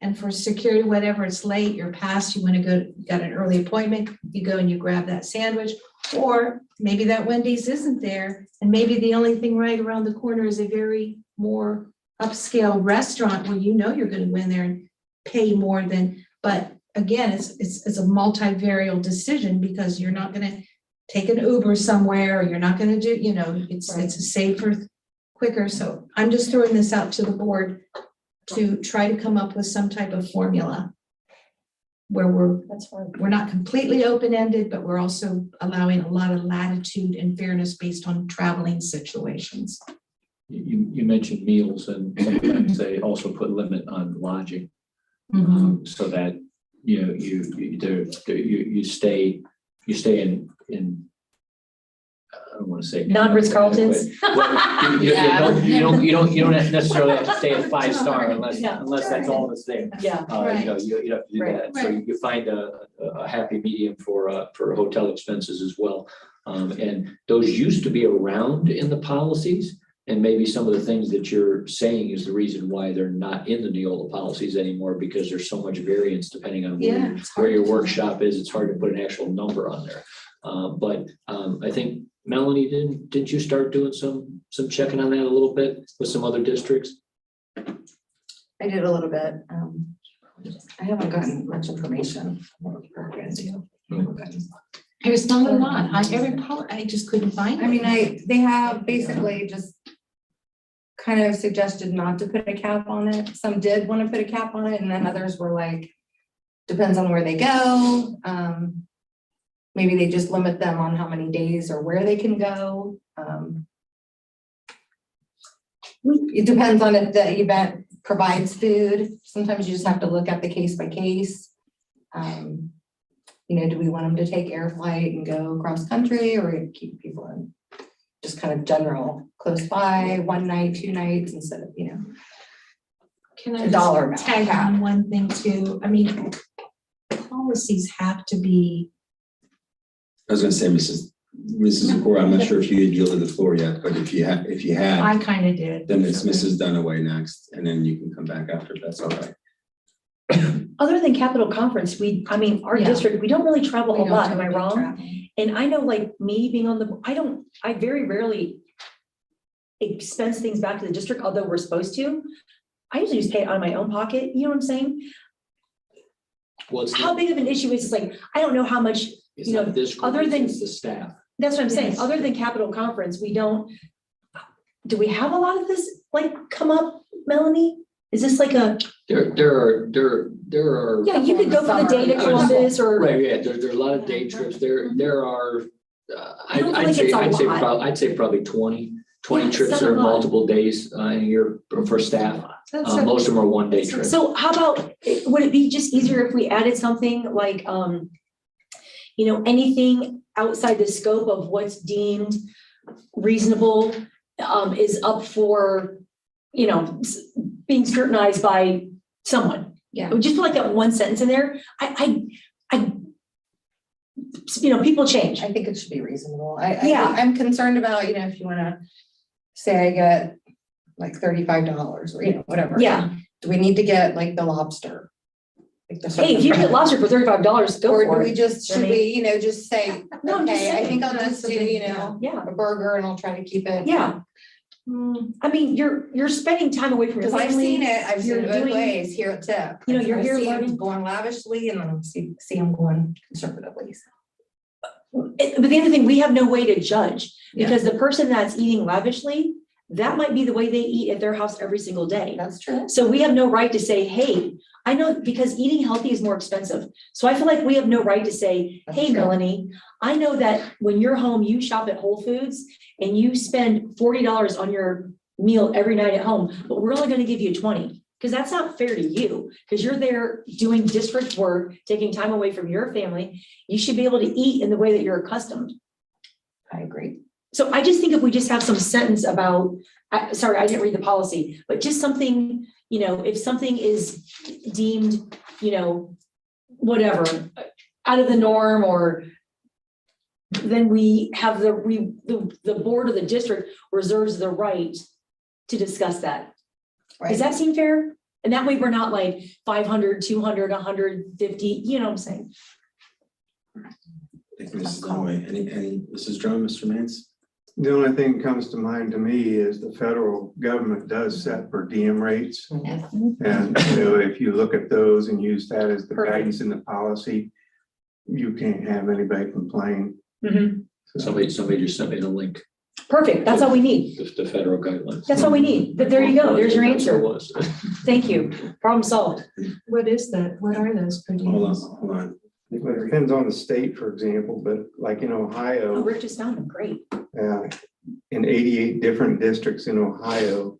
And for security, whatever, it's late, you're past, you want to go, you got an early appointment, you go and you grab that sandwich. Or maybe that Wendy's isn't there, and maybe the only thing right around the corner is a very more upscale restaurant where you're going to go in there and pay more than, but again, it's a multivariate decision, because you're not going to take an Uber somewhere, or you're not going to do, it's a safer, quicker. So I'm just throwing this out to the board to try to come up with some type of formula where we're not completely open-ended, but we're also allowing a lot of latitude and fairness based on traveling situations. You mentioned meals, and sometimes they also put limit on lodging. So that, you stay in, I don't want to say. Non-Ritz-Carltons. You don't necessarily have to stay at 5-star unless that's all that's there. Yeah. Right. You have to do that. So you find a happy medium for hotel expenses as well. And those used to be around in the policies. And maybe some of the things that you're saying is the reason why they're not in the Neola policies anymore, because there's so much variance depending on where your workshop is. It's hard to put an actual number on there. But I think, Melanie, didn't you start doing some checking on that a little bit with some other districts? I did a little bit. I haven't gotten much information. There's not a lot on every part. I just couldn't find it. I mean, they have basically just kind of suggested not to put a cap on it. Some did want to put a cap on it, and then others were like, depends on where they go. Maybe they just limit them on how many days or where they can go. It depends on if the event provides food. Sometimes you just have to look at the case by case. Do we want them to take air flight and go cross country, or keep people in just kind of general close by, 1 night, 2 nights instead of, Can I a dollar just amount tag cap. on one thing too? I mean, policies have to be. I was gonna say, Mrs. Zakor, I'm not sure if you had yielded the floor yet, but if you had, I kind of did. then it's Mrs. Dunaway next, and then you can come back after, if that's all right. Other than Capital Conference, our Yeah. district, we don't really travel We a don't lot, do am I big wrong? travel. And I know, like me being on I very rarely expense things back to the district, although we're supposed to. I usually just pay it out of my own pocket, you know what I'm saying? Well, it's How not, big of an issue is, like, I don't know how much, it's not this group, other than- it's the staff. that's what I'm saying, Yes. other than Capital Conference, do we have a lot of this, like, come up, Melanie? Is this like There are. yeah, you could go for the day to Columbus or. Right, yeah, there are a lot of day trips. There are, I don't feel like it's a lot. I'd say probably 20 Yeah, it's trips not that a are lot. multiple days in a year for staff. Most of them are 1-day trips. So how about, would it be just easier if we added something like, anything outside the scope of what's deemed reasonable, is up for, being scrutinized by someone? Yeah. I would just put like that one sentence in there. People change. I think it should be reasonable. Yeah. I'm concerned about, if you want to say I get like $35 or, whatever. Yeah. Do we need to get like the lobster? Like the Hey, if you get lobster for $35, go Or do for we it. just, I should mean- we, just say, No, I'm just okay, I saying. think I'll just do, Yeah, a burger and I'll try to keep it. yeah. I mean, you're spending time away from your Because I've family. seen it, I've seen You're it both doing- ways here at Tipp. You know, you're I here see 'em learning- going lavishly and then I see them going conservatively. But the other thing, we have no way to judge, because the person that's eating lavishly, that might be the way they eat at their house every single day. That's true. So we have no right to say, hey, I know, because eating healthy is more expensive. So I feel like we have no right to say, That's hey, true. Melanie, I know that when you're home, you shop at Whole Foods and you spend $40 on your meal every night at home, but we're only gonna give you 20. Because that's not fair to you, because you're there doing district work, taking time away from your family. You should be able to eat in the way that you're accustomed. I agree. So I just think if we just have some sentence about, sorry, I didn't read the policy, but just something, if something is deemed, whatever, out of the norm, or then we have the board of the district reserves the right to discuss that. Does that seem fair? And that way we're not like 500, 200, 150, you know what I'm saying? Thank you, Mrs. Dunaway. Any, Mrs. Drum, Mr. Mance? The only thing that comes to mind to me is the federal government does set per diem rates. And, if you look at those and use that as the Perfect. guidance in the policy, you can't have anybody complain. Somebody just sent me the link, Perfect, that's all we need. the federal guidelines. That's all we need. But there you go, there's your That's what it answer. was. Thank you. Problem solved. What is that? What are those per Hold on, diems? hold on. Well, it depends on the state, for example, but like in Oh, Ohio, Rick just found them, great. in 88 different districts in Ohio,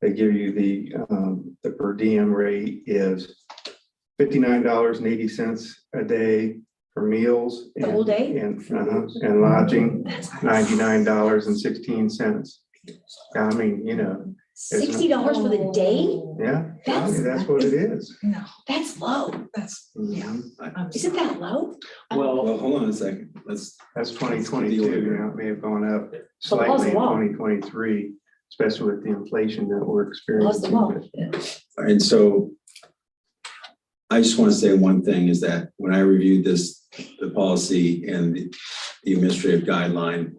they give you the per diem rate is $59.80 a day for meals. The whole day? And lodging, $99.16. I mean, $60 for the day? yeah, That's- that's what it is. No, That's low. that's, Mhm. Isn't that low? Well, hold on a second. That's 2022, it may have gone up laws slightly in law. 2023, especially with the inflation that we're Laws the law. experiencing. And so I just want to say one thing is that when I reviewed the policy and the administrative guideline,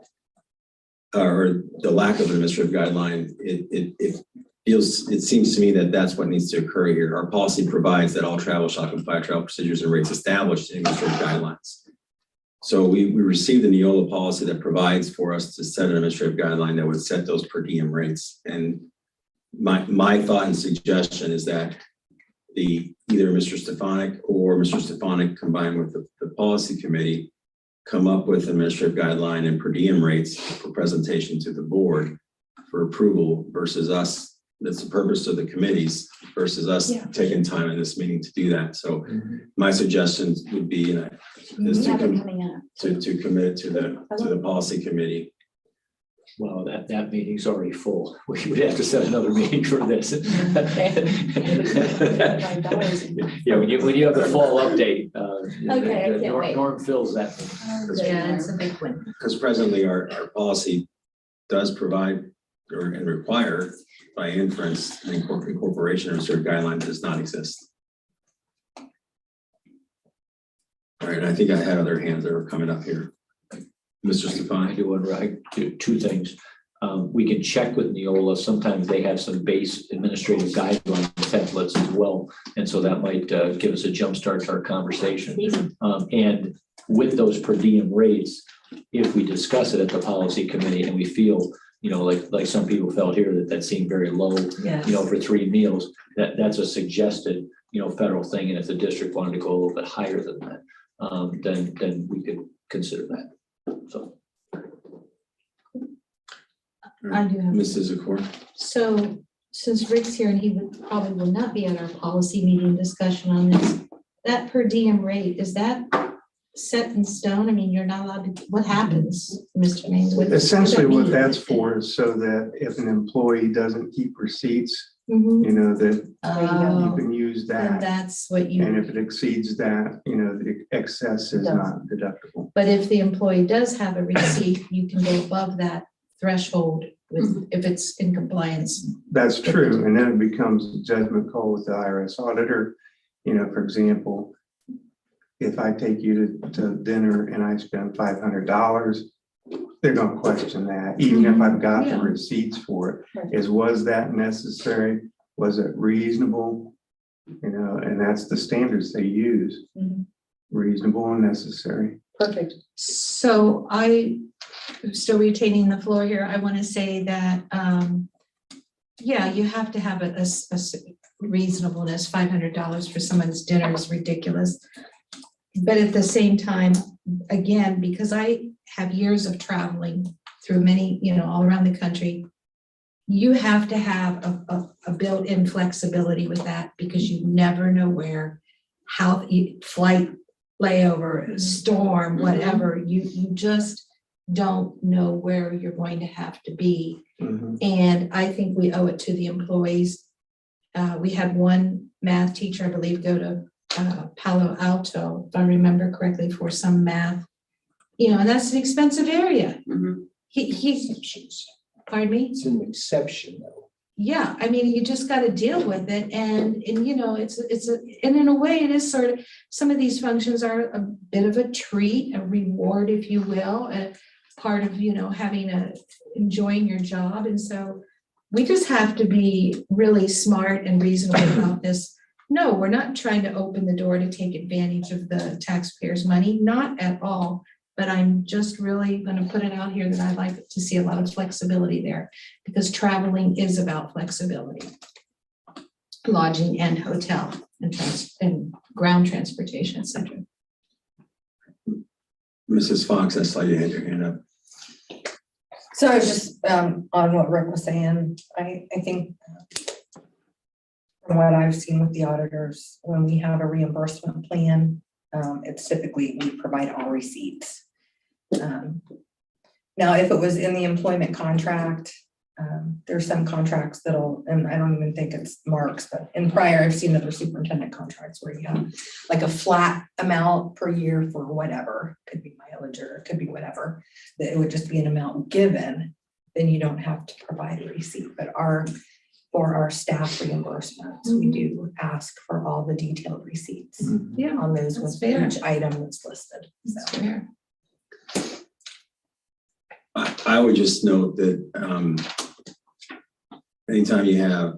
or the lack of administrative guideline, it seems to me that that's what needs to occur here. Our policy provides that all travel shall comply with travel procedures and rates established in administrative guidelines. So we received the Neola policy that provides for us to set an administrative guideline that would set those per diem rates. And my thought and suggestion is that either Mr. Stefanik or Mr. Stefanik combined with the policy committee come up with administrative guideline and per diem rates for presentation to the board for approval versus us. That's the purpose of the committees versus us taking time in this meeting to do that. So my suggestions would be is to commit to the policy committee. Well, that meeting's already full. We would have to set another meeting for this. Yeah, when you have the fall update. Okay, I can't wait. Norm fills that. Yeah, it's a big one. Because presently our policy does provide and require by inference and incorporation of certain guidelines does not exist. All right, I think I had other hands that were coming up here. Mr. I Stefanik. do two things. We can check with Neola. Sometimes they have some base administrative guideline templates as well. And so that might give us a jump start to our conversation. And with those per diem rates, if we discuss it at the policy committee and we feel, like some people felt here that seemed very low, for 3 meals, that's a suggested, federal thing. And if the district wanted to go a little bit higher than that, then we could consider that. So. I do have. Mrs. Zakor. So since Rick's here and he probably will not be at our policy meeting discussion on this, that per diem rate, is that set in stone? I mean, you're not allowed to, what happens, Mr. Maines? Essentially what that's for is so that if an employee doesn't keep receipts, Mhm. that you Oh, can use then that. that's what And you, if it exceeds that, the excess is not deductible. but if the employee does have a receipt, you can go above that threshold with, if it's in compliance. That's true, and then it becomes a judgment call with the IRS auditor. You know, for example, if I take you to dinner and I spend $500, they're gonna question that, even if I've got the Yeah. receipts for it. Was that necessary? Was it reasonable? You know, and that's the standards they use, Mhm. reasonable and necessary. Perfect. So I'm still retaining the floor here. I want to say that, yeah, you have to have a reasonableness. $500 for someone's dinner is ridiculous. But at the same time, again, because I have years of traveling through many, you know, all around the country, you have to have a built-in flexibility with that because you never know where, how flight layover, storm, whatever, you just don't know where you're going to have to be. Mhm. And I think we owe it to the employees. We had one math teacher, I believe, go to Palo Alto, if I remember correctly, for some math. You know, and that's an expensive area. He's, pardon me? It's an exception though. Yeah, I mean, you just got to deal with it, and you know, and in a way, it is sort of, some of these functions are a bit of a treat, a reward, if you will, a part of, you know, enjoying your job, and so we just have to be really smart and reasonable about this. No, we're not trying to open the door to take advantage of the taxpayers' money, not at all. But I'm just really going to put it out here that I'd like to see a lot of flexibility there, because traveling is about flexibility. Lodging and hotel and ground transportation, et cetera. Mrs. Fox, I saw you had your hand up. So I was just, on what Rick was saying, I think from what I've seen with the auditors, when we have a reimbursement plan, it's typically, we provide all receipts. Now, if it was in the employment contract, there's some contracts that'll, and I don't even think it's Mark's, but in prior, I've seen other superintendent contracts where you have like a flat amount per year for whatever, could be mileage or it could be whatever, that it would just be an amount given, then you don't have to provide a receipt. But for our staff reimbursements, we do ask for all the detailed receipts Yeah, on those that's with fair. each item that's listed. that's So, fair. I would just note that anytime you have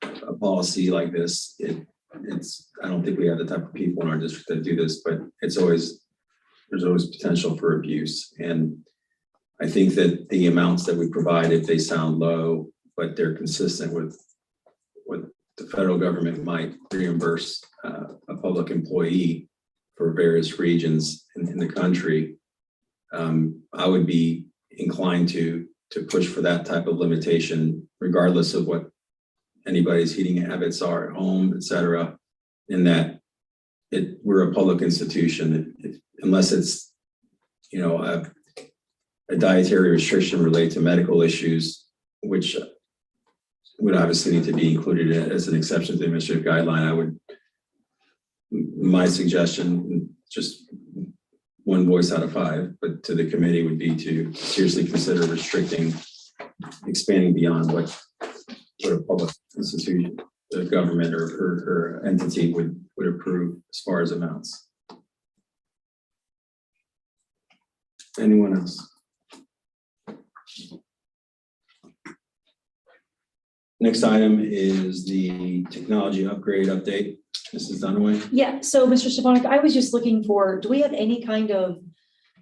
a policy like this, it's, I don't think we have the type of people in our district that do this, but there's always potential for abuse. And I think that the amounts that we provide, if they sound low, but they're consistent with what the federal government might reimburse a public employee for various regions in the country, I would be inclined to push for that type of limitation, regardless of what anybody's heating habits are at home, et cetera, in that we're a public institution. Unless it's, you know, a dietary restriction related to medical issues, which would obviously need to be included as an exception to the administrative guideline, my suggestion, just one voice out of 5, but to the committee, would be to seriously consider expanding beyond what a public institution, the government or entity would approve as far as amounts. Anyone else? Next item is the technology upgrade update. Mrs. Dunaway. Yeah, so Mr. Stefanik, I was just looking for, do we have any kind of,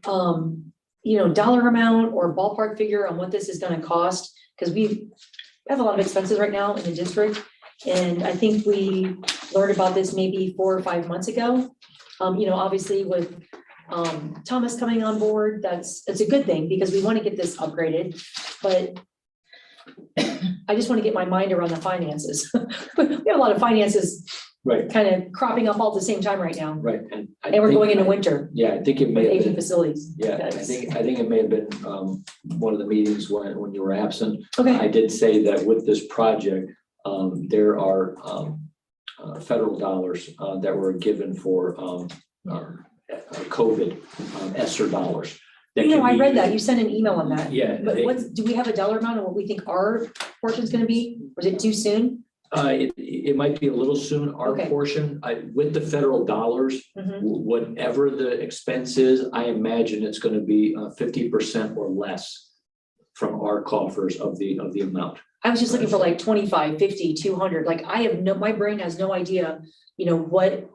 dollar amount or ballpark figure on what this is gonna cost? Because we have a lot of expenses right now in the district. And I think we learned about this maybe 4 or 5 months ago. Obviously with Thomas coming on board, it's a good thing because we want to get this upgraded, but I just want to get my mind around the finances. We have a lot of finances Right, kind of cropping up all at the same time right now. right. And We're going into winter Yeah, I think it with may have aging been, facilities. yeah, I think it may have been one of the meetings when you were absent. Okay, I did say that with this project, there are federal dollars that were given for COVID ESSER dollars. that You know, can I be read that. used- You sent an email on that. Yeah. But do we have a dollar amount of what we think our portion is gonna be? Or is it too soon? It might be a little soon, our Okay. portion, with the federal dollars, Mhm. whatever the expense is, I imagine it's gonna be 50% or less from our coffers of the amount. I was just looking for like 25, 50, 200. Like I have my brain has no idea, what,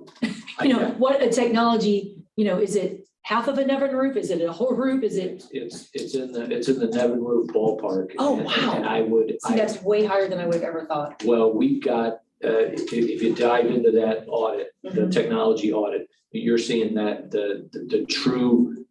what a technology, is it half of a Nevin roof? Is it a whole roof? Is it? It's in the Nevin roof ballpark. Oh, and- wow. And I would, See, that's way higher than I would have ever thought. well, we've got, if you dive into that audit, the Mhm. technology audit, you're seeing that the true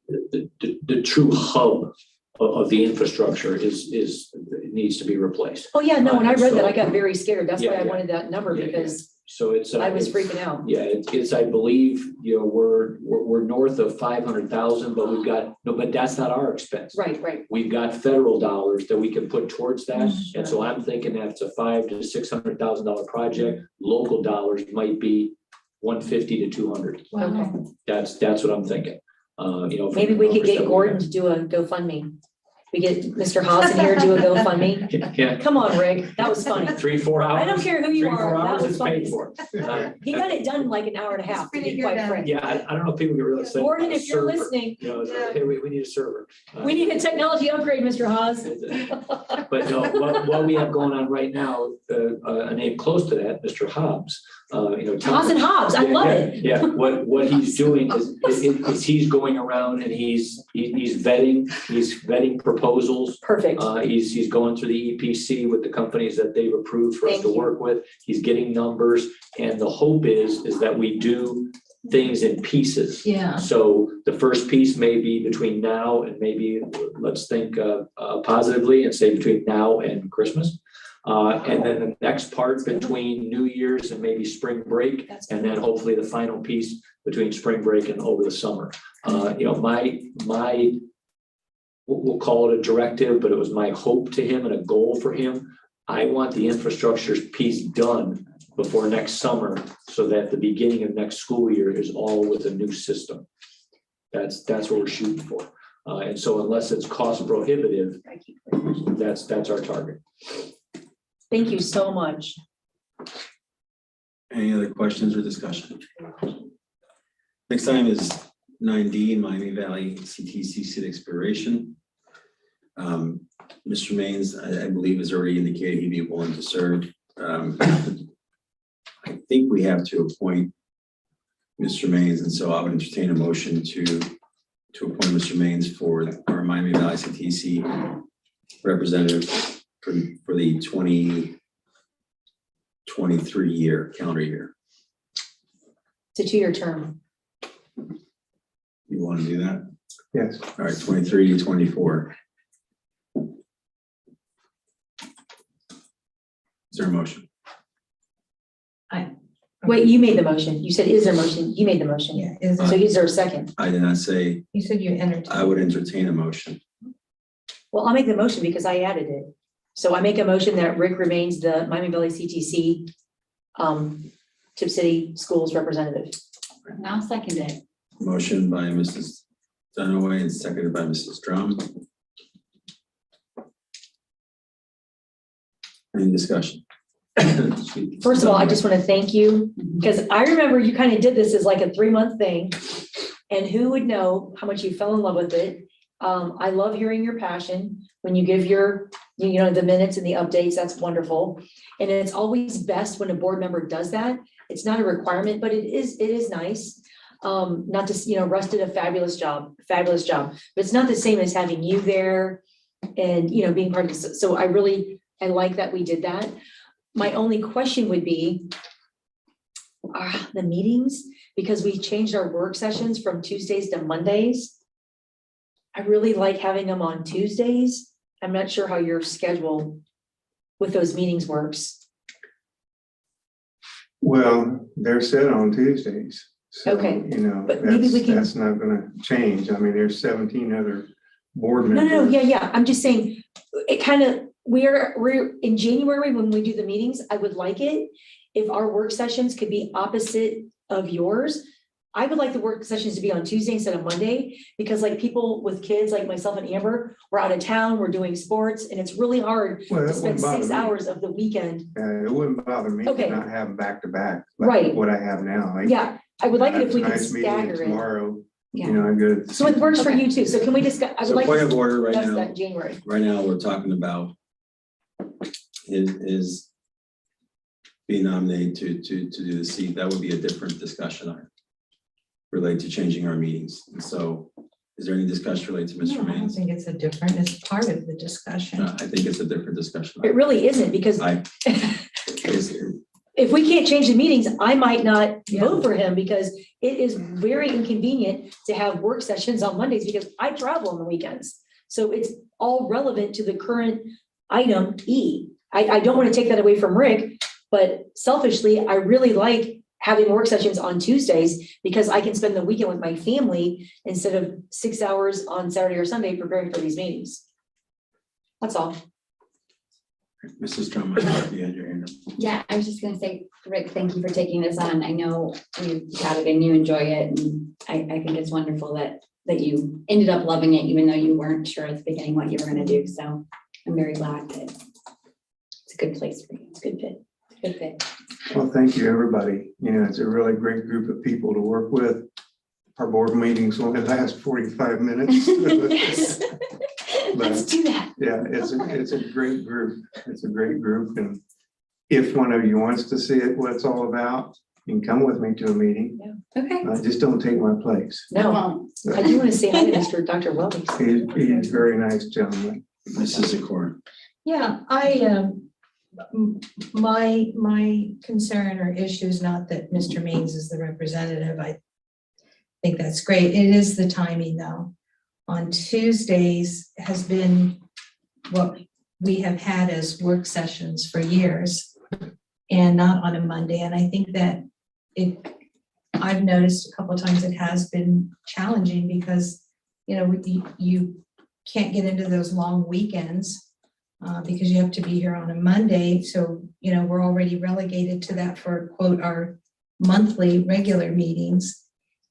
the true hub of the infrastructure needs to be replaced. Oh, yeah, no, when I read that, I So- got very scared. That's why Yeah, I yeah. wanted that number Yeah, yeah. because So it's. I was it's- freaking out. Yeah, it's, I believe, we're north of 500,000, but we've got, no, but that's not our expense. Right, right. We've got federal dollars that we can put towards that. Mm-hmm. And so I'm thinking that it's a $500,000 to $600,000 project. Local dollars might be 150 to 200. Okay. That's what I'm thinking. From Maybe the we could numbers that get Gordon to do a GoFundMe. We get Mr. Haas in here to do a GoFundMe. have. Yeah, Come on, Rick. That was funny. 3-4 hours. I don't care who you 3-4 are. That hours, was it's paid funny. for. He got it done in like an hour and a half, to be Pretty quite good, frank. Yeah, I don't know if people get really excited. Gordon, about a if you're server. listening, Hey, we need a server. we need a technology upgrade, Mr. Haas. But no, what we have going on right now, a name close to that, Mr. Hobbs, Haas and Hobbs, I love it. Yeah, what he's doing is he's going around and he's vetting proposals. Perfect. He's going through the EPC with the companies that they've approved for us Thank to you. work with. He's getting numbers, and the hope is that we do things in pieces. Yeah. So the first piece may be between now and maybe, let's think positively and say between now and Christmas. And then the next part between New Year's and maybe spring break, That's and then hopefully the final piece between spring break and over the summer. My we'll call it a directive, but it was my hope to him and a goal for him. I want the infrastructure piece done before next summer, so that the beginning of next school year is all with a new system. That's what we're shooting for. And so unless it's cost prohibitive, that's our target. Thank you so much. Any other questions or discussion? Next item is 9D, Miami Valley CTC seat expiration. Mr. Maines, I believe, has already indicated he'd be willing to serve. I think we have to appoint Mr. Maines, and so I would entertain a motion to appoint Mr. Maines for our Miami Valley CTC representative for the 2023 calendar year. It's a 2-year term. You want to do that? Yes. All right, 23 to 24. Is there a motion? Wait, you made the motion. You said, is there a motion? You made the motion. Yeah, is So it, is there a second? I did not say, you said you entered. I would entertain a motion. Well, I'll make the motion because I added it. So I make a motion that Rick remains the Miami Valley CTC Tipp City Schools representative. I'll second it. Motion by Mrs. Dunaway and seconded by Mrs. Drum. Any discussion? First of all, I just want to thank you because I remember you kind of did this as like a 3-month thing. And who would know how much you fell in love with it? I love hearing your passion when you give your, the minutes and the updates. That's wonderful. And it's always best when a board member does that. It's not a requirement, but it is nice. Not to, Russ did a fabulous job. But it's not the same as having you there and, being part of this. So I like that we did that. My only question would be the meetings, because we changed our work sessions from Tuesdays to Mondays. I really like having them on Tuesdays. I'm not sure how your schedule with those meetings works. Well, they're set on Tuesdays. So, Okay, but maybe we can- that's not gonna change. I mean, there's 17 other board members. No, yeah. I'm just saying, it kind of, we're in January when we do the meetings, I would like it if our work sessions could be opposite of yours. I would like the work sessions to be on Tuesday instead of Monday, because like people with kids, like myself and Amber, we're out of town, we're doing sports, and it's really hard Well, to that spend wouldn't bother 6 me. hours of the weekend. It wouldn't bother me Okay. to not have them back to back. Right. What I have now. Like, Yeah, I would like it if we could nice meeting stagger it. tomorrow, Yeah. you know, I go. to So it works for Okay. you too. So can we discuss, I would So like point to of order right discuss now. that in January. Right now, we're talking about is being nominated to do the seat. That would be a different discussion item related to changing our meetings. And so is there any discussion related to Mr. No, I don't Maines? think it's a different, it's part of the discussion. I think it's a different discussion. It really isn't, because It's- if we can't change the meetings, I might not Yeah. vote for him, because it is very inconvenient to have work sessions on Mondays because I travel on the weekends. So it's all relevant to the current item E. I don't want to take that away from Rick, but selfishly, I really like having work sessions on Tuesdays because I can spend the weekend with my family instead of 6 hours on Saturday or Sunday preparing for these meetings. That's all. Mrs. Drummond, you had your hand up. Yeah, I was just gonna say, Rick, thank you for taking this on. I know you got it and you enjoy it, and I think it's wonderful that you ended up loving it, even though you weren't sure at the beginning what you were gonna do. So I'm very glad that it's a good place for you. It's a good fit. Good fit. Well, thank you, everybody. You know, it's a really great group of people to work with. Our board meetings only last 45 minutes. Yes. Let's do that. Yeah, it's a great group. It's a great group. And if one of you wants to see it, what it's all about, you can come with me to a meeting. Okay. Just don't take my place. No, I do want to say hi to Mr. Dr. Welby. He's a very nice gentleman. Mrs. Zakor. Yeah, my concern or issue is not that Mr. Maines is the representative. I think that's great. It is the timing though. On Tuesdays has been what we have had as work sessions for years and not on a Monday. And I think that I've noticed a couple of times it has been challenging because, you know, you can't get into those long weekends because you have to be here on a Monday. So, you know, we're already relegated to that for quote, our monthly regular meetings.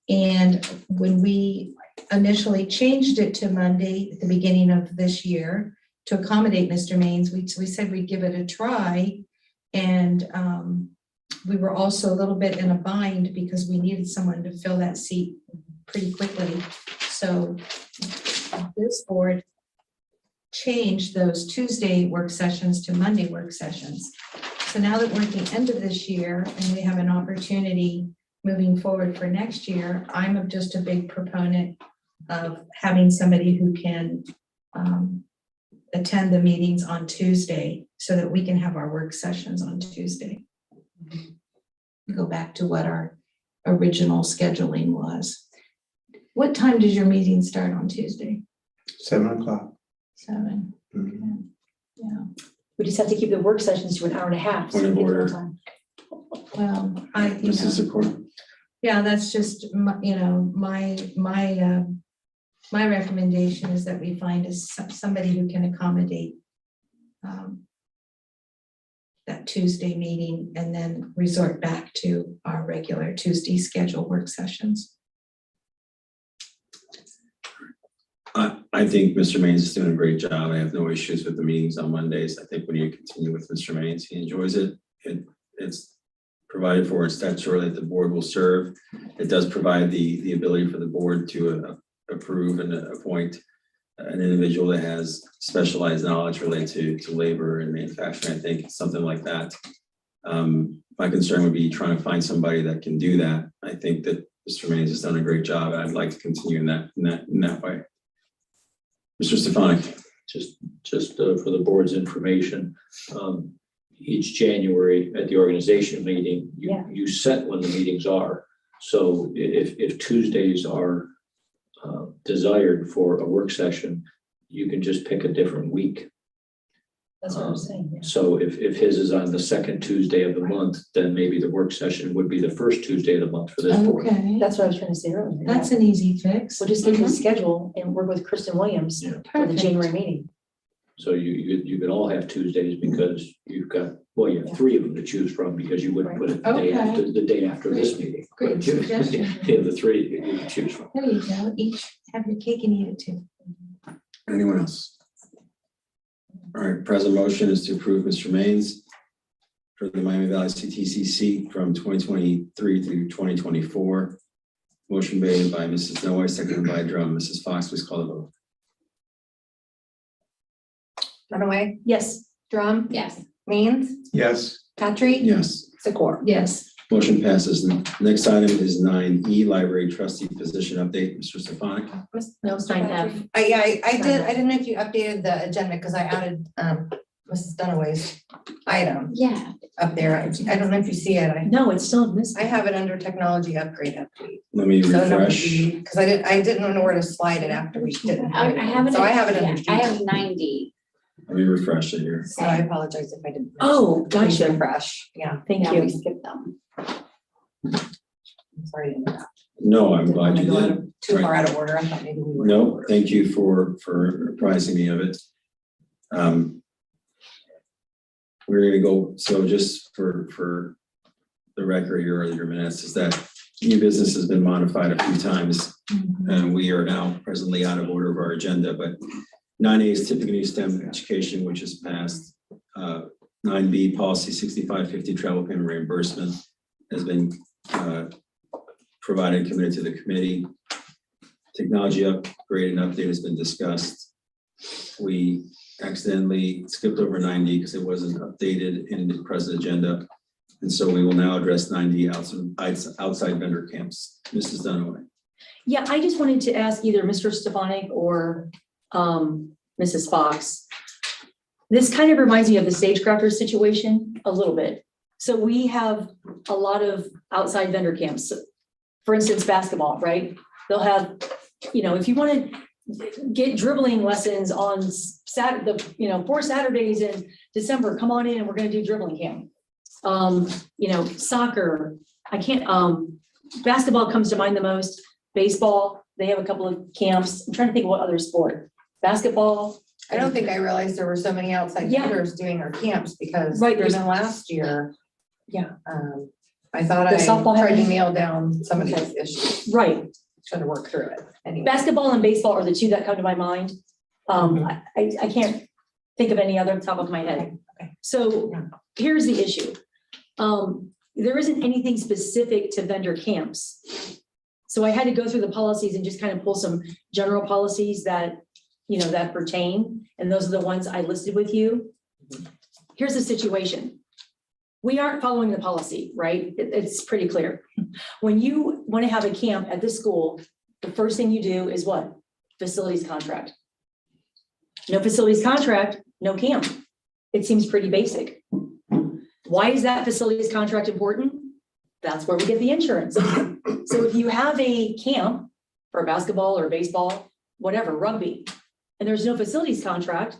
And when we initially changed it to Monday at the beginning of this year to accommodate Mr. Maines, we said we'd give it a try. And we were also a little bit in a bind because we needed someone to fill that seat pretty quickly. So this board changed those Tuesday work sessions to Monday work sessions. So now that we're at the end of this year and we have an opportunity moving forward for next year, I'm just a big proponent of having somebody who can attend the meetings on Tuesday so that we can have our work sessions on Tuesday. Go back to what our original scheduling was. What time does your meeting start on Tuesday? 7 o'clock. 7. Mhm. Yeah. We just have to keep the work sessions to an hour and a half. so Point of we get the whole order. time. Well, Mrs. Zakor. yeah, that's just, my recommendation is that we find somebody who can accommodate that Tuesday meeting and then resort back to our regular Tuesday scheduled work sessions. I think Mr. Maines is doing a great job. I have no issues with the meetings on Mondays. I think we need to continue with Mr. Maines. He enjoys it. It's provided for in statute that the board will serve. It does provide the ability for the board to approve and appoint an individual that has specialized knowledge related to labor and manufacturing. I think something like that. My concern would be trying to find somebody that can do that. I think that Mr. Maines has done a great job. I'd like to continue in that way. Mr. Stefanik. Just for the board's information, each January at the organization meeting, Yeah. you set when the meetings are. So if Tuesdays are desired for a work session, you can just pick a different week. That's what I'm saying. Yeah. So if his is on the second Tuesday of the month, then maybe the work session would be the first Tuesday of the month for this board. Okay, That's what I was trying to say earlier. that's an easy fix. We'll just get his schedule and work with Kristen Williams Yeah. for the Perfect. January meeting. So you could all have Tuesdays because you've got, well, you have 3 of them to choose from because you wouldn't put it the day after this meeting. Great But you suggestion. have the 3 that you can choose from. There you go. Each have your cake and eat it too. Anyone else? All right, present motion is to approve Mr. Maines for the Miami Valley CTCC from 2023 through 2024. Motion made by Mrs. Noe, seconded by Drum. Mrs. Fox, please call the vote. Dunaway, Yes. Drum, Yes. Means, Yes, Patry. Yes. Secor. Yes. Motion passes. Next item is 9E, Library Trustee Position Update. Mr. Stefanik. No, it's 9F. I didn't know if you updated the agenda because I added Mrs. Dunaway's item Yeah. up there. I don't know if you see it. No, it's still missing. I have it under technology upgrade update. Let me refresh. Because I didn't know where to slide it after we did. I have it. So I have it yeah, under. I have 90. Let me refresh it here. So I apologize if I didn't. Oh, gotcha. Refresh, yeah, Thank Yeah, you. we skipped them. I'm sorry. No, I'm glad you Didn't wanna did. go too far out of order. I thought maybe we were. No, thank you for apprising me of it. We're gonna go, so just for the record here, or your minutes, is that new business has been modified a few times. And we are now presently out of order of our agenda, but 9A is typically STEM education, which is passed. 9B, policy 6550, travel payment reimbursement has been provided, committed to the committee. Technology upgrade and update has been discussed. We accidentally skipped over 9D because it wasn't updated in the present agenda. And so we will now address 9D outside vendor camps. Mrs. Dunaway. Yeah, I just wanted to ask either Mr. Stefanik or Mrs. Fox. This kind of reminds me of the Stagecrafters situation a little bit. So we have a lot of outside vendor camps. For instance, basketball, right? They'll have, if you want to get dribbling lessons on Saturday, 4 Saturdays in December, come on in and we're going to do dribbling camp. Soccer, basketball comes to mind the most. Baseball, they have a couple of camps. I'm trying to think of what other sport. Basketball. I don't think I realized there were so many outside Yeah. vendors doing our camps because Right, there's- even last year. Yeah. I thought The I softball tried to having- nail down some of these issues, Right. trying to work through it. Anyway, Basketball and baseball are the 2 that come to my mind. I can't think of any other on top of my head. Okay. So here's the issue. There isn't anything specific to vendor camps. So I had to go through the policies and just kind of pull some general policies that, that pertain. And those are the ones I listed with you. Here's the situation. We aren't following the policy, right? It's pretty clear. When you want to have a camp at the school, the first thing you do is what? Facilities contract. No facilities contract, no camp. It seems pretty basic. Why is that facilities contract important? That's where we get the insurance. So if you have a camp for basketball or baseball, whatever, rugby, and there's no facilities contract,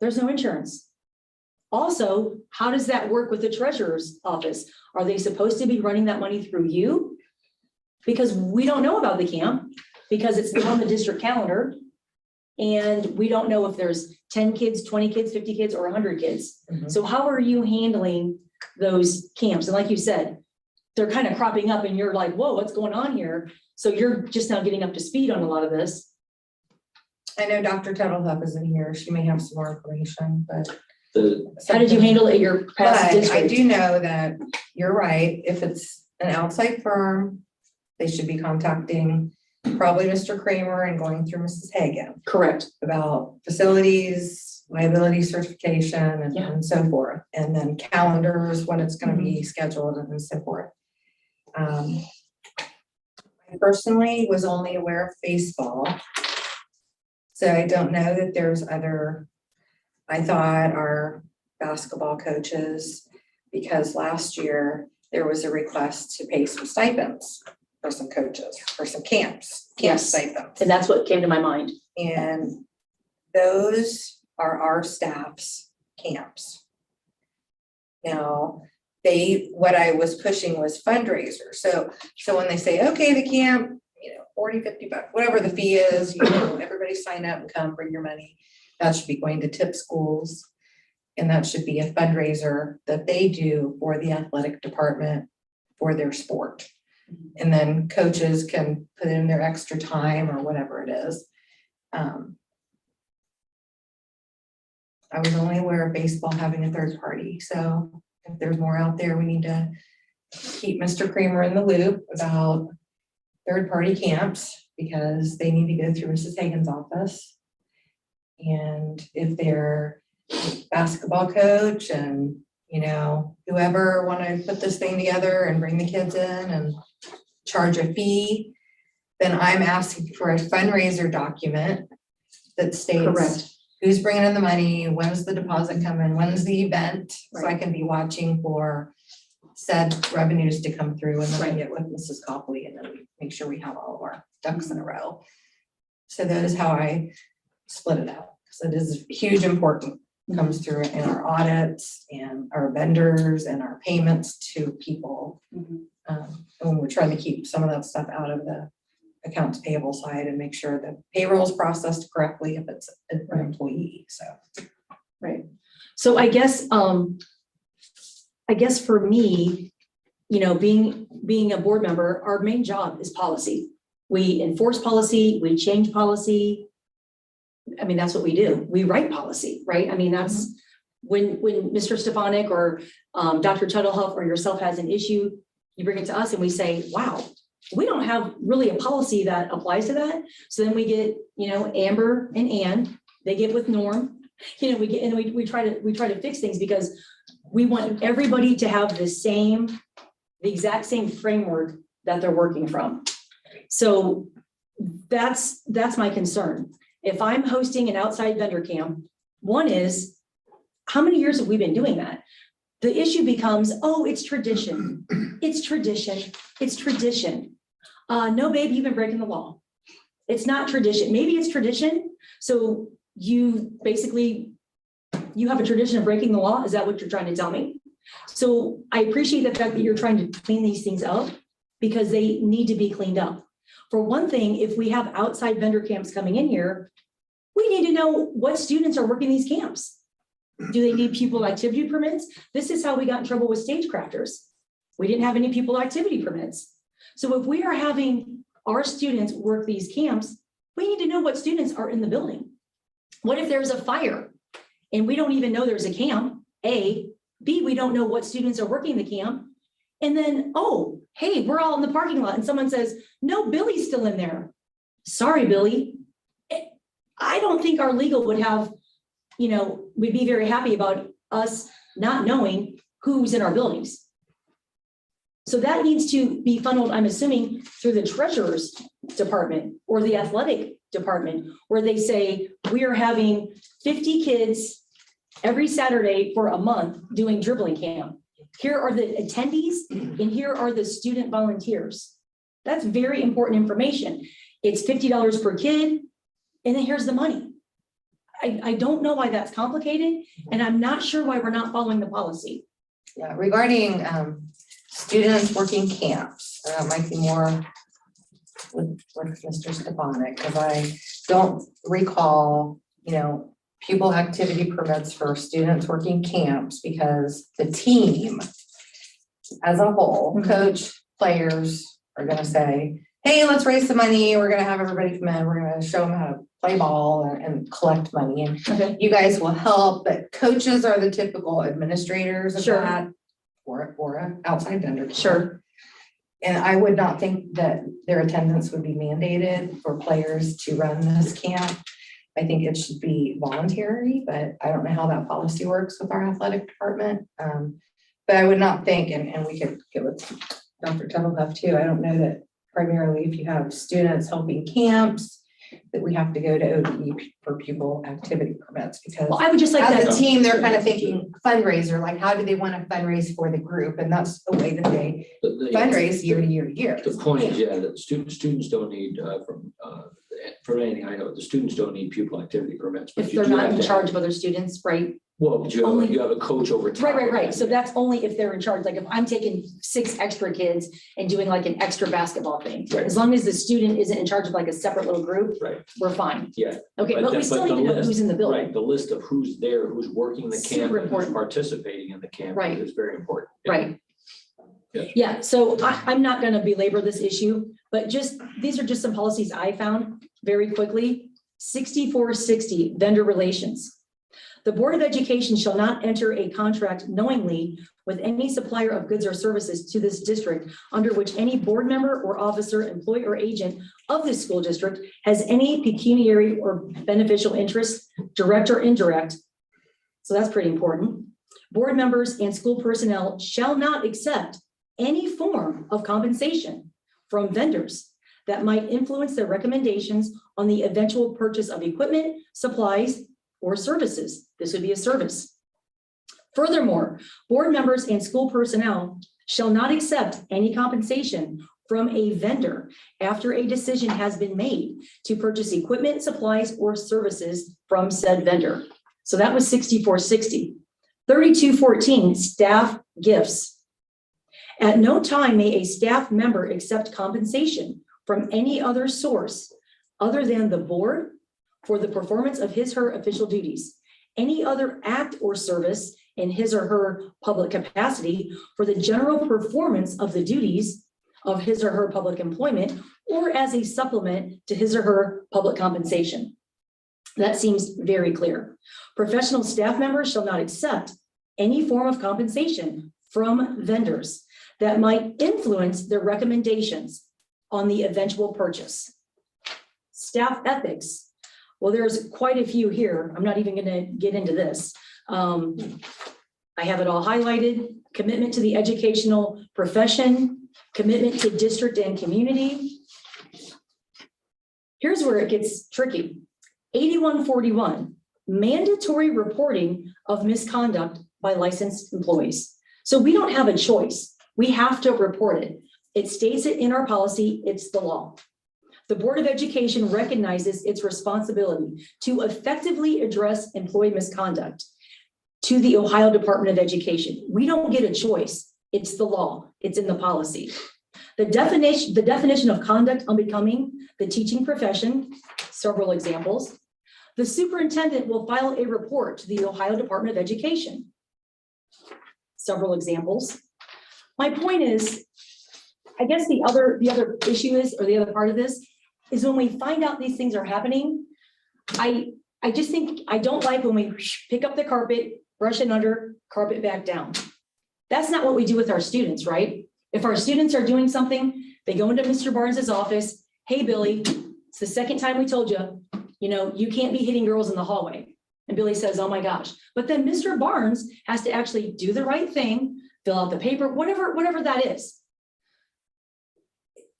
there's no insurance. Also, how does that work with the treasurer's office? Are they supposed to be running that money through you? Because we don't know about the camp because it's not on the district calendar. And we don't know if there's 10 kids, 20 kids, 50 kids, or 100 kids. Mhm. So how are you handling those camps? And like you said, they're kind of cropping up and you're like, whoa, what's going on here? So you're just now getting up to speed on a lot of this. I know Dr. Tuttlehuff isn't here. She may have some more information, but. How did you handle it at your past But I district? do know that you're right. If it's an outside firm, they should be contacting probably Mr. Kramer and going through Mrs. Hagan Correct. about facilities, liability certification Yeah. and so forth. And then calendars, when it's gonna be scheduled and so forth. I personally was only aware of baseball. So I don't know that there's other, I thought our basketball coaches, because last year there was a request to pay some stipends for some coaches, for some camp Yes. stipends. And that's what came to my mind. And those are our staff's camps. Now, what I was pushing was fundraisers. So when they say, okay, the camp, $40, $50, whatever the fee is, everybody sign up and come, bring your money. that should be going to Tipp schools. And that should be a fundraiser that they do for the athletic department for their sport. And then coaches can put in their extra time or whatever it is. I was only aware of baseball having a third party, so if there's more out there, we need to keep Mr. Kramer in the loop about third-party camps, because they need to go through Mrs. Hagan's office. And if they're basketball coach and, you know, whoever want to put this thing together and bring the kids in and charge a fee, then I'm asking for a fundraiser document that states Correct. who's bringing in the money, when's the deposit coming, when's the event, so I can be watching for said revenues to come through, and then I get with Mrs. Copley and then we make sure we have all of our ducks in a row. So that is how I split it out, because it is huge important, comes through in our audits and our vendors and our payments to people. And we're trying to keep some of that stuff out of the accounts payable side and make sure that payroll is processed correctly if it's an employee, so. Right. So I guess for me, you know, being a board member, our main job is policy. We enforce policy, we change policy. I mean, that's what we do. We write policy, right? I mean, that's when Mr. Stefanik or Dr. Tuttlehoff or yourself has an issue, you bring it to us and we say, wow, we don't have really a policy that applies to that. So then we get, you know, Amber and Ann, they get with Norm, you know, we try to fix things, because we want everybody to have the exact same framework that they're working from. So that's my concern. If I'm hosting an outside vendor camp, one is, how many years have we been doing that? The issue becomes, oh, it's tradition. It's tradition. It's tradition. No, babe, you've been breaking the law. It's not tradition. Maybe it's tradition. So you have a tradition of breaking the law. Is that what you're trying to tell me? So I appreciate the fact that you're trying to clean these things up, because they need to be cleaned up. For one thing, if we have outside vendor camps coming in here, we need to know what students are working these camps. Do they need pupil activity permits? This is how we got in trouble with Stagecrafters. We didn't have any pupil activity permits. So if we are having our students work these camps, we need to know what students are in the building. What if there's a fire and we don't even know there's a camp? A. B, we don't know what students are working the camp. And then, oh, hey, we're all in the parking lot and someone says, no, Billy's still in there. Sorry, Billy. I don't think our legal would have, you know, we'd be very happy about us not knowing who's in our buildings. So that needs to be funneled, I'm assuming, through the treasurer's department or the athletic department, where they say, we are having 50 kids every Saturday for a month doing dribbling camp. Here are the attendees and here are the student volunteers. That's very important information. It's $50 per kid, and then here's the money. I don't know why that's complicated, and I'm not sure why we're not following the policy. Yeah, regarding students working camps, might be more with Mr. Stefanik, because I don't recall, you know, pupil activity permits for students working camps, because the team as a whole, coach, players are gonna say, hey, let's raise some money. We're gonna have everybody come in. We're gonna show them how to play ball and collect money. And you guys will help, but coaches are the typical administrators of Sure. that, or an outside vendor. Sure. And I would not think that their attendance would be mandated for players to run this camp. I think it should be voluntary, but I don't know how that policy works with our athletic department. But I would not think, and we could get with Dr. Tuttlehoff too, I don't know that primarily if you have students helping camps, that we have to go to ODE for pupil activity permits, because Well, I would just like as that. a team, they're kind of thinking fundraiser, like how do they want to fundraise for the group? And that's the way that they fundraise year to year to year. The point is, yeah, that students don't need, from anything I know, the students don't need pupil activity permits. But If you they're do not have in to charge of other students, right? Well, Only- you have a coach over top. Right. So that's only if they're in charge. Like if I'm taking 6 extra kids and doing like an extra basketball thing. Right. As long as the student isn't in charge of like a separate little group, Right. we're fine. Yeah. Okay, but we that- still the need to know list- who's in the building. Right, the list of who's there, who's working the Super camp, and who's important. participating in the camp Right. is very important. Yeah. Right. Yeah. Yeah, so I'm not gonna belabor this issue, but these are just some policies I found very quickly. 6460, vendor relations. The Board of Education shall not enter a contract knowingly with any supplier of goods or services to this district under which any board member or officer, employee, or agent of this school district has any pecuniary or beneficial interest, direct or indirect. So that's pretty important. Board members and school personnel shall not accept any form of compensation from vendors that might influence their recommendations on the eventual purchase of equipment, supplies, or services. This would be a service. Furthermore, board members and school personnel shall not accept any compensation from a vendor after a decision has been made to purchase equipment, supplies, or services from said vendor. So that was 6460. 3214, staff gifts. At no time may a staff member accept compensation from any other source other than the board for the performance of his or her official duties, any other act or service in his or her public capacity for the general performance of the duties of his or her public employment, or as a supplement to his or her public compensation. That seems very clear. Professional staff members shall not accept any form of compensation from vendors that might influence their recommendations on the eventual purchase. Staff ethics. Well, there's quite a few here. I'm not even going to get into this. I have it all highlighted. Commitment to the educational profession, commitment to district and community. Here's where it gets tricky. 8141, mandatory reporting of misconduct by licensed employees. So we don't have a choice. We have to report it. It states it in our policy. It's the law. The Board of Education recognizes its responsibility to effectively address employee misconduct to the Ohio Department of Education. We don't get a choice. It's the law. It's in the policy. The definition of conduct unbecoming the teaching profession, several examples. The superintendent will file a report to the Ohio Department of Education. Several examples. My point is, I guess the other issue is, or the other part of this, is when we find out these things are happening, I just think, I don't like when we pick up the carpet, brush it under, carpet back down. That's not what we do with our students, right? If our students are doing something, they go into Mr. Barnes's office, hey, Billy, it's the second time we told you, you can't be hitting girls in the hallway. And Billy says, oh my gosh. But then Mr. Barnes has to actually do the right thing, fill out the paper, whatever that is.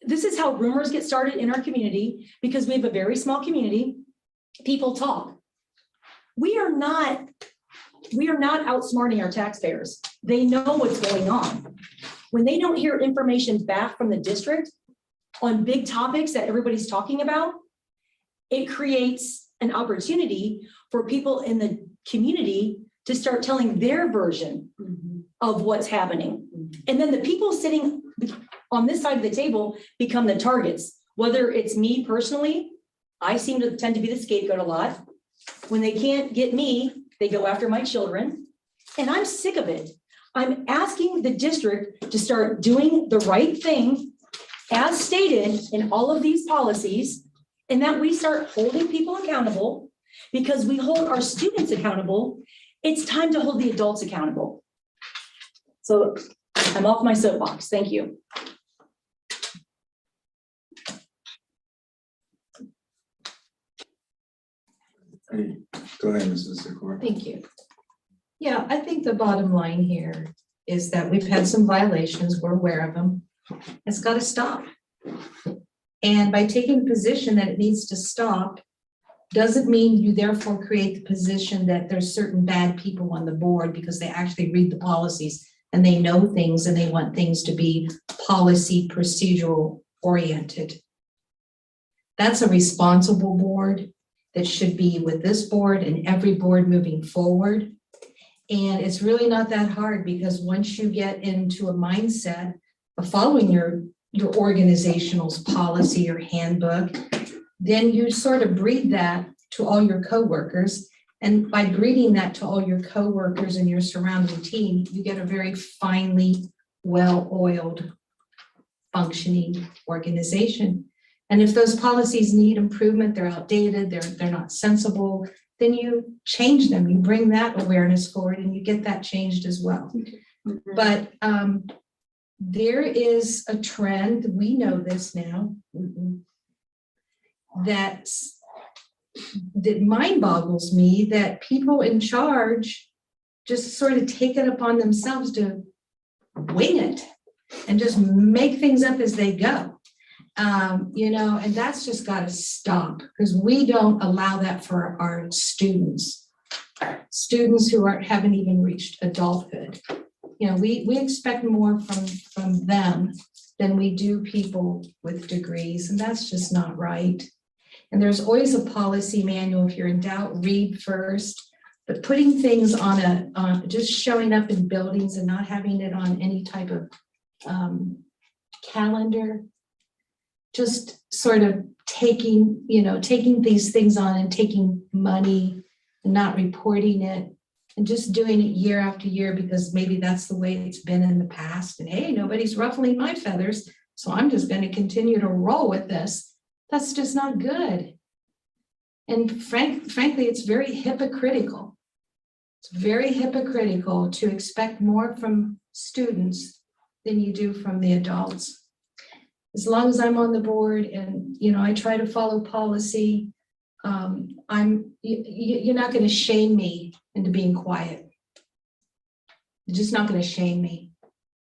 This is how rumors get started in our community because we have a very small community. People talk. We are not outsmarting our taxpayers. They know what's going on. When they don't hear information back from the district on big topics that everybody's talking about, it creates an opportunity for people in the community to start telling their version of what's happening. And then the people sitting on this side of the table become the targets. Whether it's me personally, I seem to tend to be the scapegoat a lot. When they can't get me, they go after my children. And I'm sick of it. I'm asking the district to start doing the right thing as stated in all of these policies, and that we start holding people accountable because we hold our students accountable. It's time to hold the adults accountable. So I'm off my soapbox. Thank you. Hey, go ahead, Mrs. Secor. Thank you. Yeah, I think the bottom line here is that we've had some violations. We're aware of them. It's got to stop. And by taking the position that it needs to stop, doesn't mean you therefore create the position that there's certain bad people on the board because they actually read the policies and they know things and they want things to be policy procedural oriented. That's a responsible board that should be with this board and every board moving forward. And it's really not that hard, because once you get into a mindset of following your organizational policy or handbook, then you sort of breed that to all your coworkers. And by breeding that to all your coworkers and your surrounding team, you get a very finely, well-oiled, functioning organization. And if those policies need improvement, they're outdated, they're not sensible, then you change them. You bring that awareness forward and you get that changed as well. But there is a trend, we know this now, that mind boggles me, that people in charge just sort of take it upon themselves to wing it and just make things up as they go. And that's just got to stop, because we don't allow that for our students who haven't even reached adulthood. We expect more from them than we do people with degrees, and that's just not right. And there's always a policy manual. If you're in doubt, read first. But putting things on just showing up in buildings and not having it on any type of calendar, just sort of taking these things on and taking money and not reporting it and just doing it year after year because maybe that's the way it's been in the past. And hey, nobody's ruffling my feathers, so I'm just going to continue to roll with this. That's just not good. And frankly, it's very hypocritical. It's very hypocritical to expect more from students than you do from the adults. As long as I'm on the board and, I try to follow policy, you're not going to shame me into being quiet. You're just not going to shame me.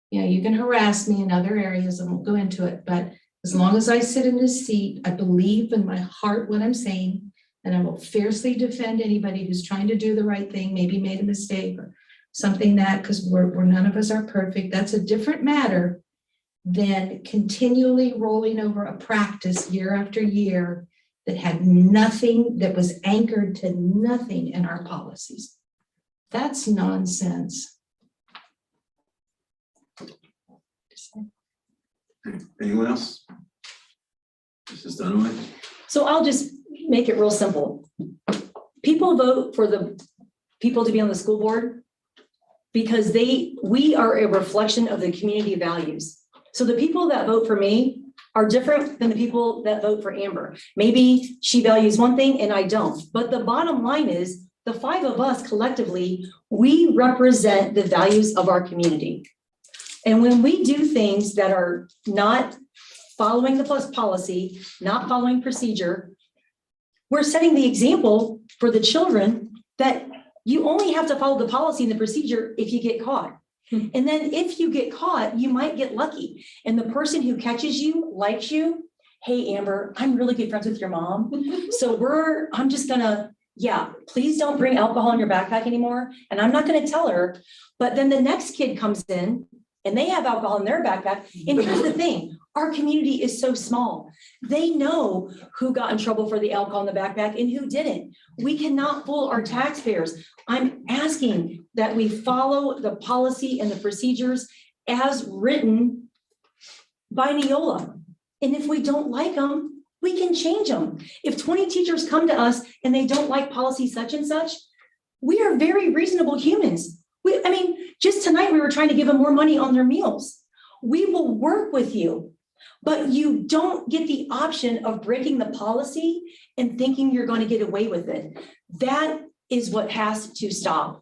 You can harass me in other areas. I won't go into it, but as long as I sit in this seat, I believe in my heart what I'm saying, and I will fiercely defend anybody who's trying to do the right thing, maybe made a mistake or something because we're none of us are perfect. That's a different matter than continually rolling over a practice year after year that had nothing, that was anchored to nothing in our policies. That's nonsense. Anyone else? Mrs. Dunaway? So I'll just make it real simple. People vote for the people to be on the school board because we are a reflection of the community values. So the people that vote for me are different than the people that vote for Amber. Maybe she values one thing and I don't. But the bottom line is the five of us collectively, we represent the values of our community. And when we do things that are not following the plus policy, not following procedure, we're setting the example for the children that you only have to follow the policy and the procedure if you get caught. And then if you get caught, you might get lucky. And the person who catches you likes you. Hey, Amber, I'm really good friends with your mom. So I'm just gonna, please don't bring alcohol in your backpack anymore. And I'm not gonna tell her. But then the next kid comes in and they have alcohol in their backpack. And here's the thing, our community is so small. They know who got in trouble for the alcohol in the backpack and who didn't. We cannot fool our taxpayers. I'm asking that we follow the policy and the procedures as written by Neola. And if we don't like them, we can change them. If 20 teachers come to us and they don't like policy such and such, we are very reasonable humans. Just tonight we were trying to give them more money on their meals. We will work with you, but you don't get the option of breaking the policy and thinking you're going to get away with it. That is what has to stop.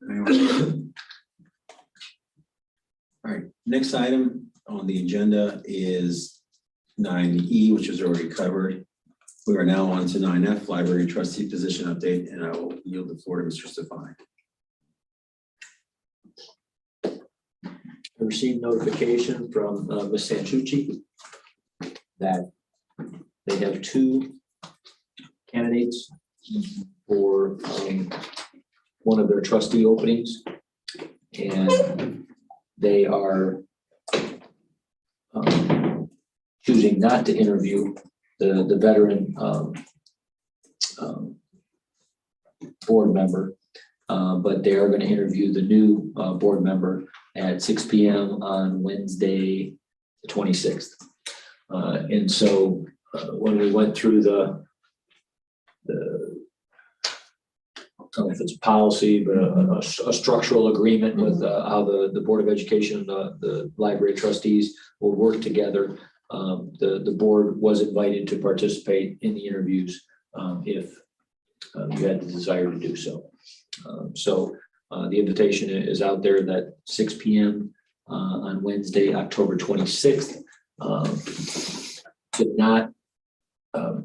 Anyone? All right, next item on the agenda is 9E, which is already covered. We are now on to 9F, library trustee position update, and I will yield the floor to Mr. Stefani. I received notification from Ms. Santucci that they have two candidates for one of their trustee openings, and they are choosing not to interview the veteran board member. But they are going to interview the new board member at 6 p.m. on Wednesday, the 26th. And so when we went through the I don't know if it's a policy, but a structural agreement with how the Board of Education and the library trustees will work together. The board was invited to participate in the interviews if you had the desire to do so. So the invitation is out there that 6 p.m. On Wednesday, October 26th. Did not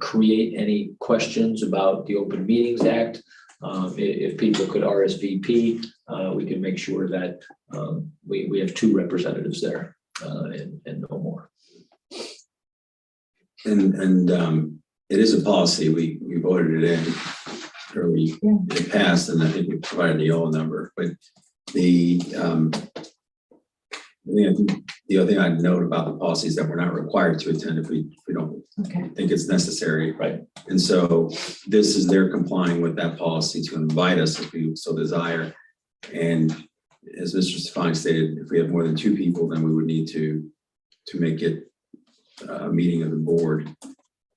create any questions about the Open Meetings Act. If people could RSVP, we can make sure that we have 2 representatives there and no more. And it is a policy. We voted it in, or it passed, and I think we provided the yellow number. But the other thing I'd note about the policy is that we're not required to attend if we don't think it's necessary. Right. And so this is their complying with that policy to invite us if we so desire. And as Mr. Stefani stated, if we have more than 2 people, then we would need to make it a meeting of the board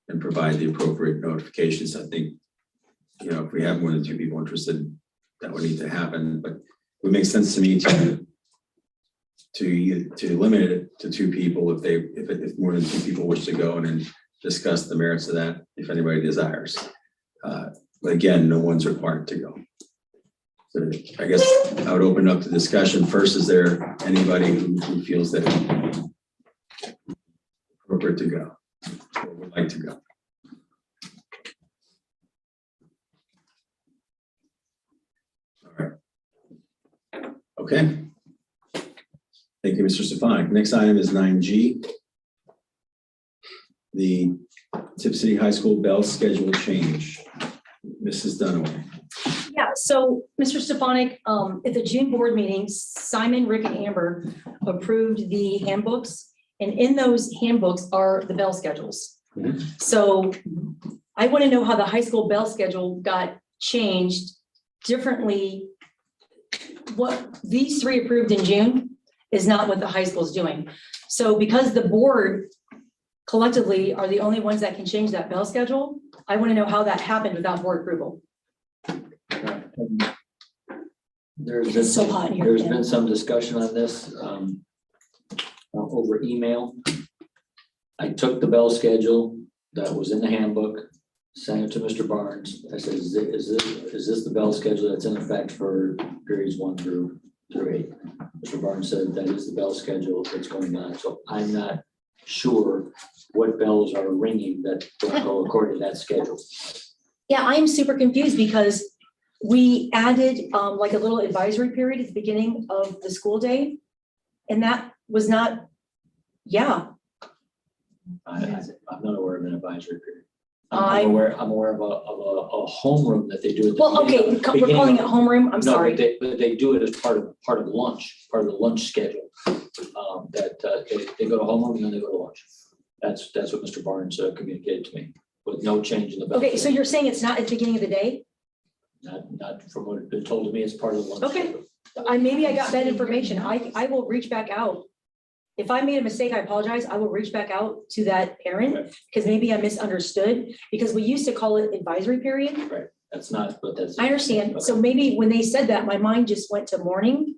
and provide the appropriate notifications. I think, if we have more than 2 people interested, that would need to happen. But it would make sense to me to limit it to 2 people if more than 2 people wish to go and then discuss the merits of that if anybody desires. But again, no one's required to go. So I guess I would open up the discussion. First, is there anybody who feels that it's appropriate to go or would like to go? All right. Okay. Thank you, Mr. Stefani. Next item is 9G. The Tipp City High School bell schedule change. Mrs. Dunaway. Yeah, so Mr. Stefanik, at the June board meeting, Simon, Rick, and Amber approved the handbooks, and in those handbooks are the bell schedules. So I want to know how the high school bell schedule got changed differently. What these 3 approved in June is not what the high school is doing. So because the board collectively are the only ones that can change that bell schedule, I want to know how that happened without board approval. There's so hot here, There's Ken. been some discussion on this over email. I took the bell schedule that was in the handbook, sent it to Mr. Barnes. I said, is this the bell schedule that's in effect for periods 1 through 8? Mr. Barnes said that is the bell schedule that's going on. So I'm not sure what bells are ringing that don't go according to that schedule. Yeah, I'm super confused because we added like a little advisory period at the beginning of the school day. And that was not, I'm not aware of an advisory period. I'm- I'm aware of a homeroom that they do. At the well, okay, beginning we're calling it of- homeroom, I'm No, sorry. but they do it as part of lunch, part of the lunch schedule. They go to homeroom and then they go to lunch. That's what Mr. Barnes communicated to me, with no change in the. bell Okay, so schedule. you're saying it's not at the beginning of the day? Not from what had been told to me, it's part of the lunch. Okay. schedule. Maybe I got that information. I will reach back out. If I made a mistake, I apologize. I will reach back out to that parent because maybe I misunderstood because we used to call it advisory period. Right, that's not, but that's. I understand. So maybe when they said that, my mind just went to morning.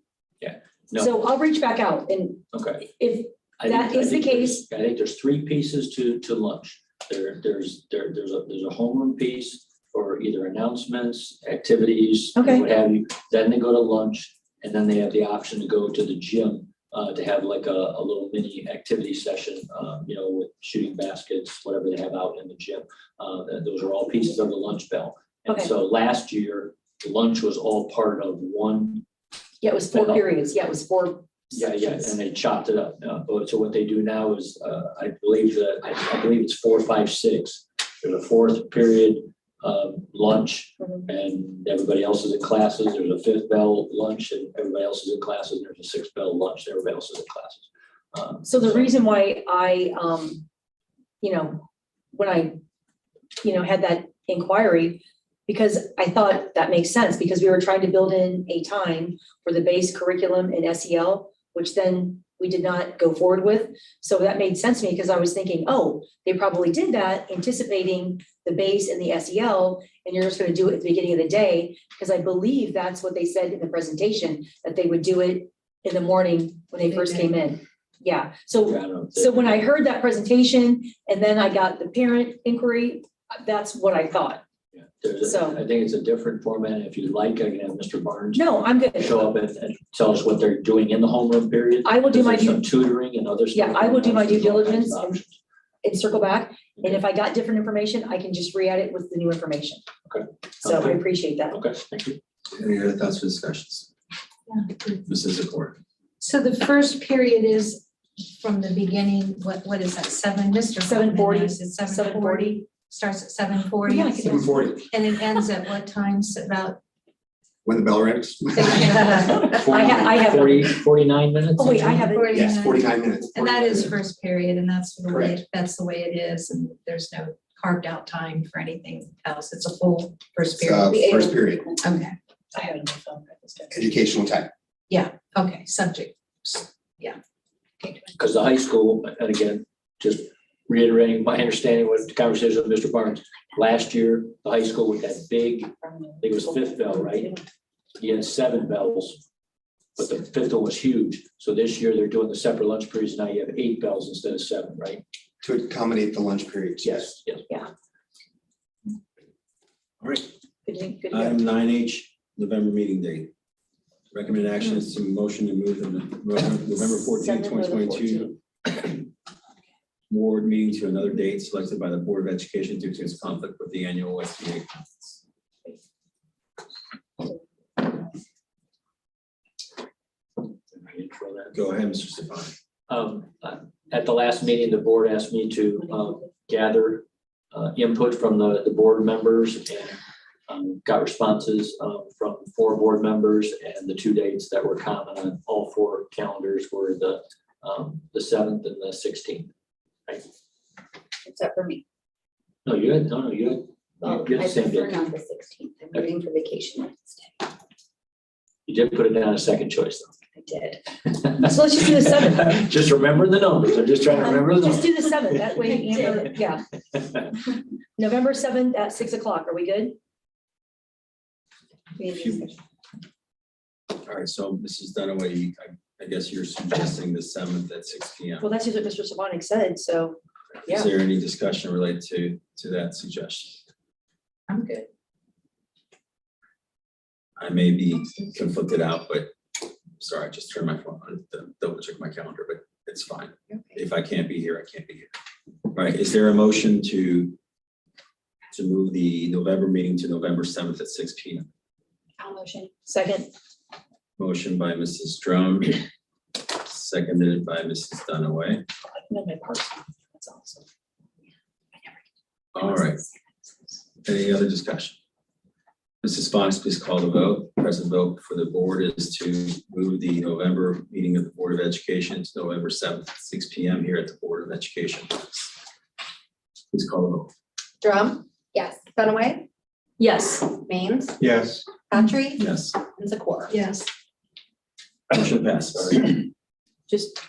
No. So I'll reach back out and Okay. if I that think- is the case. I think there's 3 pieces to lunch. There's a homeroom piece for either announcements, activities, Okay. what have you. Then they go to lunch, and then they have the option to go to the gym to have like a little mini activity session, with shooting baskets, whatever they have out in the gym. Those are all pieces of the lunch bell. And Okay. so last year, lunch was all part of one. Yeah, it was 4 periods. Yeah, it was 4. Yeah, and they chopped it up. So what they do now is, I believe it's 4, 5, 6. There's a 4th period lunch, and everybody else is in classes. There's a 5th bell lunch, and everybody else is in classes. There's a 6th bell lunch, and everybody else is in classes. So the reason why I, when I, had that inquiry because I thought that makes sense, because we were trying to build in a time for the base curriculum in SEL, which then we did not go forward with. So that made sense to me, because I was thinking, oh, they probably did that anticipating the base and the SEL, and you're just gonna do it at the beginning of the day, because I believe that's what they said in the presentation, that they would do it in the morning when they first came in. Yeah, so Yeah, I don't know. so when I heard that presentation and then I got the parent inquiry, that's what I thought. Yeah. So- I think it's a different format. If you like, I can have Mr. Barnes No, I'm good. show up and tell us what they're doing in the homeroom period. I will do my There's some tutoring and other stuff. Yeah, I will do my due There's all kinds of diligence options. and circle back. And if I got different information, I can just re-add it with the new information. Okay. So I Okay. appreciate that. Okay, thank you. Any other thoughts or discussions? Mrs. Zakor. So the first period is from the beginning, what is that, Mr. 7:40. It's 7:40, starts at 7:40. Yeah, I can- 7:40, And it ends at what times, about? when the bell rings. I have. 49 minutes? Oh, wait, I have it. Yes, 49 minutes. And that is first period, and that's the way, Correct. that's the way it is, and there's no carved out time for anything else. It's a full first It's, period. first period, Okay, I have it on my phone. educational time. okay, subject, yeah. Okay. Because the high school, and again, just reiterating my understanding with the conversation with Mr. Barnes, last year, the high school with that big, I think it was fifth bell, right? You had 7 bells, but the fifth one was huge. So this year, they're doing the separate lunch periods. Now you have 8 bells instead of 7, right? To accommodate the lunch periods, yes. Yes. All right. Good to go. Item 9H, November meeting date. Recommended action is to motion to move the November 14, 2022 board meeting to another date selected by the Board of Education due to its conflict with the annual SBA conference. Go ahead, Mr. Stefani. At the last meeting, the board asked me to gather input from the board members and got responses from 4 board members, and the 2 dates that were common on all 4 calendars were the 7th and the 16th. Right? Except for me. No, you had, no, you had. Well, you had I the same prefer date. not the 16th. I'm waiting for vacation Wednesday. You did put it down as second choice I did. though. So let's just do the 7th. Just remember the numbers. I'm just trying to remember the Just numbers. do the 7th. That way, Amber, yeah. November 7th at 6 o'clock. Are we good? All right, so Mrs. Dunaway, I guess you're suggesting the 7th at 6 p.m. Well, that's just what Mr. Savonic said, so, Is yeah. there any discussion related to that suggestion? I'm good. I may be conflicted out, but sorry, I just turned my phone on to double check my calendar, but it's fine. If I can't be here, I can't be here. All right, is there a motion to move the November meeting to November 7th at 6 p.m.? I'll motion. Second, Motion by Mrs. Drum, seconded by Mrs. Dunaway. no, my parts. That's awesome. All right, any other discussion? Mrs. Fox, please call the vote. Present vote for the board is to move the November meeting of the Board of Education to November 7th, at 6 p.m. here at the Board of Education. Please call the vote. Drum, Yes. Dunaway, Yes, Maines, Yes, Patry, Yes, and Zakor. Yes, motion passes. just,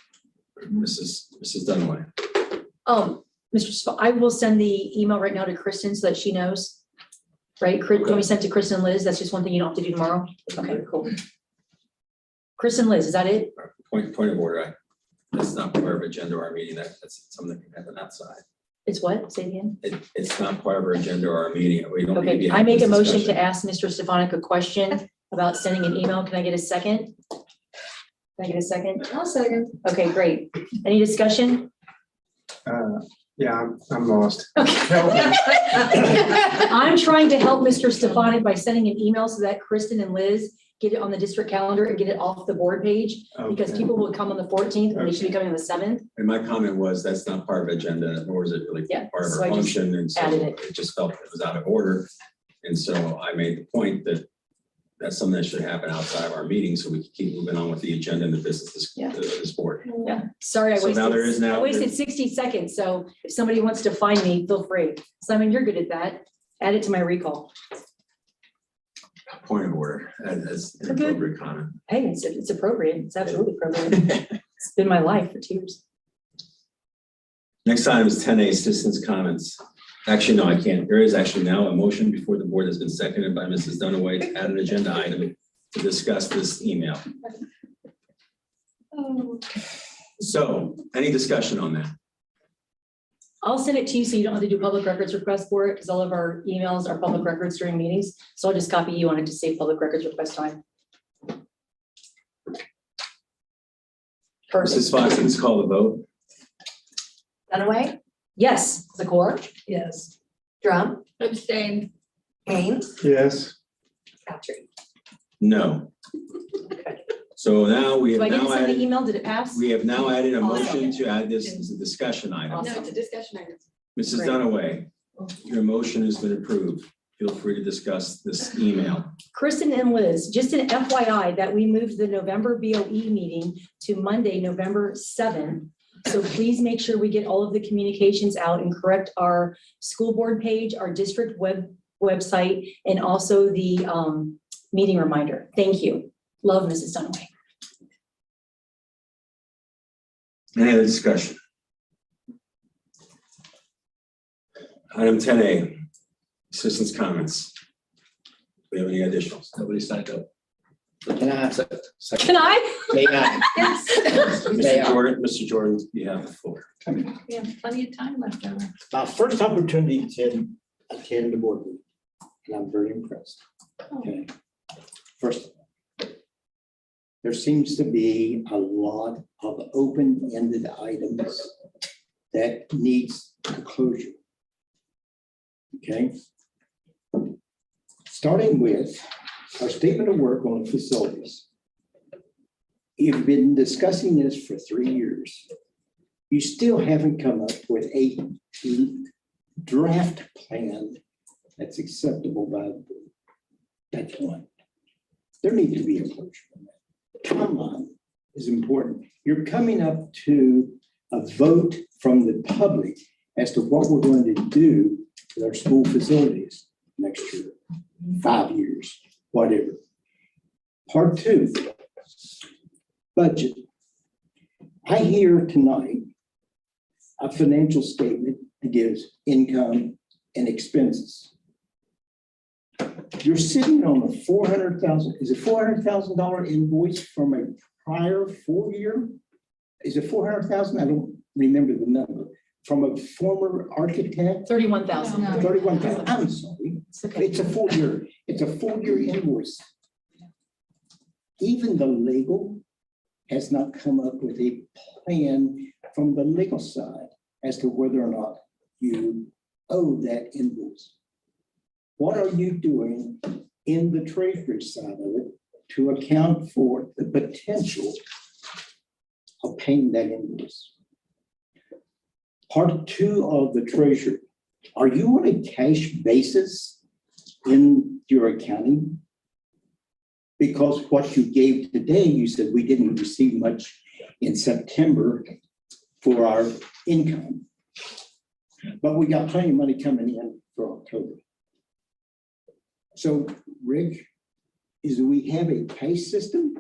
Mrs. Dunaway. Mr. I will send the email right now to Kristen so that she knows. Right, when we sent to Kristen and Liz, that's just one thing you don't have to do tomorrow. Okay, cool. Kristen, Liz, is that it? Point of order. That's not part of agenda or our meeting. That's something that can happen outside. It's what? Say it again. It's not part of our agenda or our meeting. We don't. need to Okay, be I having make a this motion discussion. to ask Mr. Stefanik a question about sending an email. Can I get a second? Can I get a second? I'll second. Okay, great. Any discussion? yeah, I'm lost. I'm trying to help Mr. Stefanik by sending an email so that Kristen and Liz get it on the district calendar and get it off the board page. Because Okay. people will come on the 14th and they should be coming on the 7th. And my comment was, that's not part of agenda, nor is it really Yeah, part of so our I just function, and so added it. it just felt it was out of order. And so I made the point that that's something that should happen outside of our meeting, so we can keep moving on with the agenda and the business Yeah. of this board. Yeah, sorry, So now there is I wasted 60 seconds, so if somebody wants to find me, feel free. Simon, you're good at that. Add it to my recall. Point of order, that's an Okay. appropriate comment. Hey, it's appropriate. It's absolutely appropriate. It's been my life for 2 years. Next item is 10A, citizens' comments. Actually, no, I can't. There is actually now a motion before the board has been seconded by Mrs. Dunaway to add an agenda item to discuss this email. So, any discussion on that? I'll send it to you so you don't have to do public records request for it, because all of our emails are public records during meetings. So I'll just copy you on it to save public records request time. Perfect. Mrs. Fox, please call the vote. Dunaway, Yes. Zakor, Yes. Drum, Abstain. Haynes, Yes, Patrick. No. So now we Do I have get to now send the added, email? Did it pass? we have now added a Awesome. motion to add this as a discussion item. Awesome. No, it's a discussion item. Mrs. Great. Dunaway, your motion has been approved. Feel free to discuss this email. Kristen and Liz, just an FYI that we moved the November BOE meeting to Monday, November 7th. So please make sure we get all of the communications out and correct our school board page, our district website, and also the meeting reminder. Thank you. Love Mrs. Dunaway. Any other discussion? Item 10A, citizens' comments. Do we have any additionals? Nobody signed up. Can I, Can I? may I? Mr. Jordan, you have the floor. We have plenty of time left over. My first opportunity to attend the board meeting, and I'm very impressed. Okay. First, there seems to be a lot of open-ended items that needs conclusion. Okay? Starting with our statement of work on facilities. You've been discussing this for 3 years. You still haven't come up with a draft plan that's acceptable by the board. That's one. There needs to be a closure on that. Timeline is important. You're coming up to a vote from the public as to what we're going to do with our school facilities next year, 5 years, whatever. Part 2, budget. I hear tonight a financial statement that gives income and expenses. You're sitting on a $400,000, is it $400,000 invoice from a prior 4 year? Is it 400,000? I don't remember the number. From a former architect, 31,000. No. 31,000, I'm sorry. It's okay. It's a 4 year, it's a 4 year invoice. Even the legal has not come up with a plan from the legal side as to whether or not you owe that invoice. What are you doing in the treasury side of it to account for the potential of paying that invoice? Part 2 of the treasury, are you on a cash basis in your accounting? Because what you gave today, you said we didn't receive much in September for our income. But we got plenty of money coming in for October. So, Rick, do we have a cash system?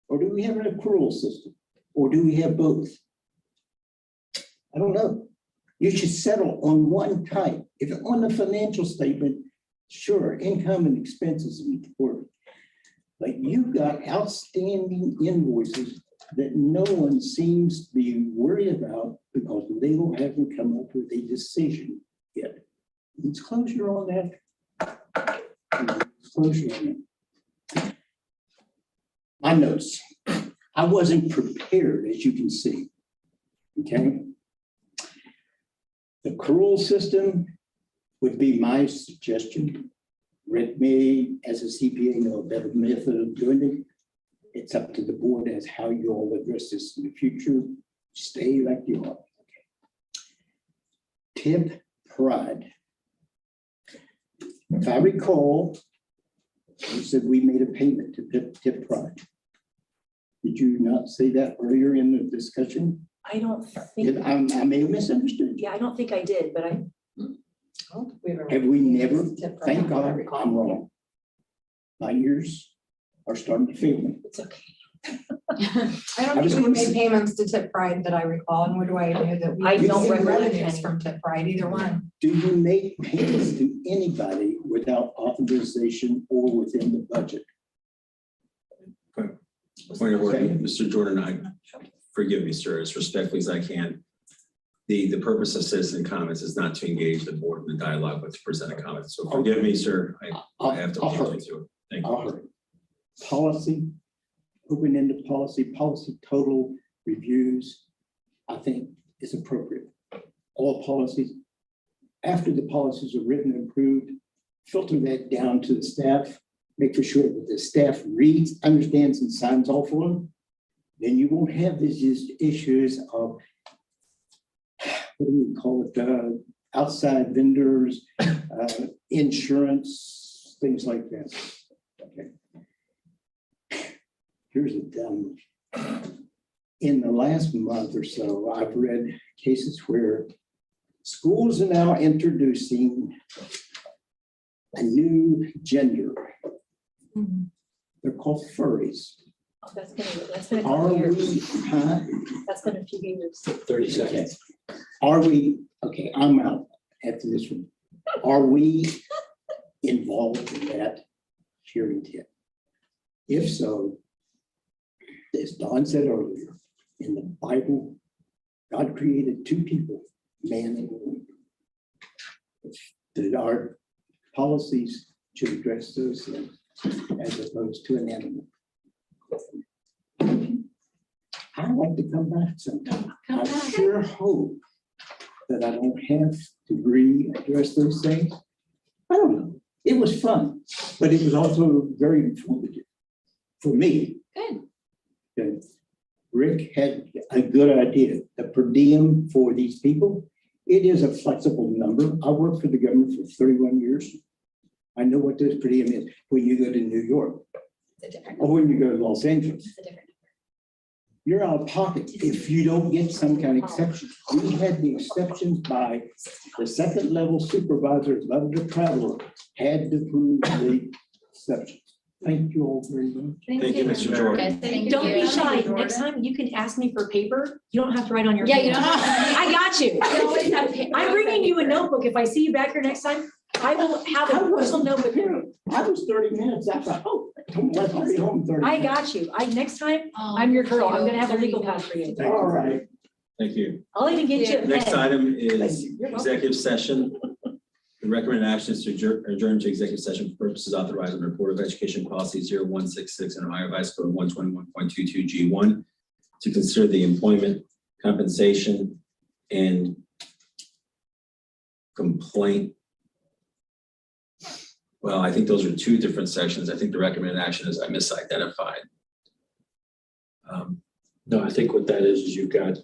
Or do we have an accrual system? Or do we have both? I don't know. You should settle on one type. If on the financial statement, sure, income and expenses is important. But you've got outstanding invoices that no one seems to be worried about because legal haven't come up with a decision yet. Let's closure on that. Closure on that. My notes. I wasn't prepared, as you can see. Okay. The accrual system would be my suggestion. Rick may, as a CPA, know a better method of doing it. It's up to the board as how you all address this in the future. Stay like you are. Tip pride. If I recall, you said we made a payment to Tip pride. Did you not say that earlier in the discussion? I don't think, I may have misunderstood. yeah, I don't think I did, but I, Have we never? Thank God I'm wrong. My ears are starting to fail me. It's okay. I don't think we made payments to Tip Pride that I recall, and what do I know that we? I don't received recollect revenues any. from Tip Pride, either one. Do you make payments to anybody without authorization or within the budget? Point of order, Mr. Jordan, forgive me, sir, as respectfully as I can. The purpose of citizen comments is not to engage the board in the dialogue, but to present a comment. So forgive me, sir. I have to I'll hold hurry. you to it. Thank you. I'll hurry. Policy, open-ended policy total reviews, I think is appropriate. All policies, after the policies are written and approved, filter that down to the staff, make for sure that the staff reads, understands, and signs off on them. Then you won't have these issues of, what do we call it, outside vendors, insurance, things like that. Okay. Here's a dumb. In the last month or so, I've read cases where schools are now introducing a new gender. They're called furries. That's been a Are couple years. we, huh? That's been a few years. 30 seconds. Are we, okay, I'm out after this one. Are we involved in that hearing tip? If so, as Don said earlier, in the Bible, God created two people, man and woman. That our policies should address those things as opposed to an animal. I'd like to come back sometime. I sure hope that I don't have to readdress those things. I don't know. It was fun, but it was also very informative for me. Good. Okay. Rick had a good idea. The per diem for these people, it is a flexible number. I worked for the government for 31 years. I know what this per diem is when you go to New York It's a different, or when you go to Los Angeles. it's a different. You're out of pocket if you don't get some kind of exception. We had the exceptions by the second level supervisor, level of traveler, had to prove the exceptions. Thank you all very much. Thank you, Mr. Jordan. Yes, thank Don't be you. shy. Next time you can ask me for paper. You don't have to write on your. Yeah, you paper. don't have to- I got you. You always have paper. I'm bringing you a notebook. If I see you back here next time, I will have a personal notebook. I was 30 minutes. I thought, oh, I'll be home in 30 I minutes. got you. Next time, Oh, I'm your girl. I'm cute. gonna have a There you legal go. pad for you. All right. Thank you. I'll even get you a Next pen. item is You're welcome. executive session. The recommended action is to adjourn to executive session for purposes authorized under Board of Education Policy 0166 and Ohio Vice Code 121.22 G1 to consider the employment, compensation, and complaint. Well, I think those are two different sections. I think the recommended action is I misidentified. No, I think what that is you've got.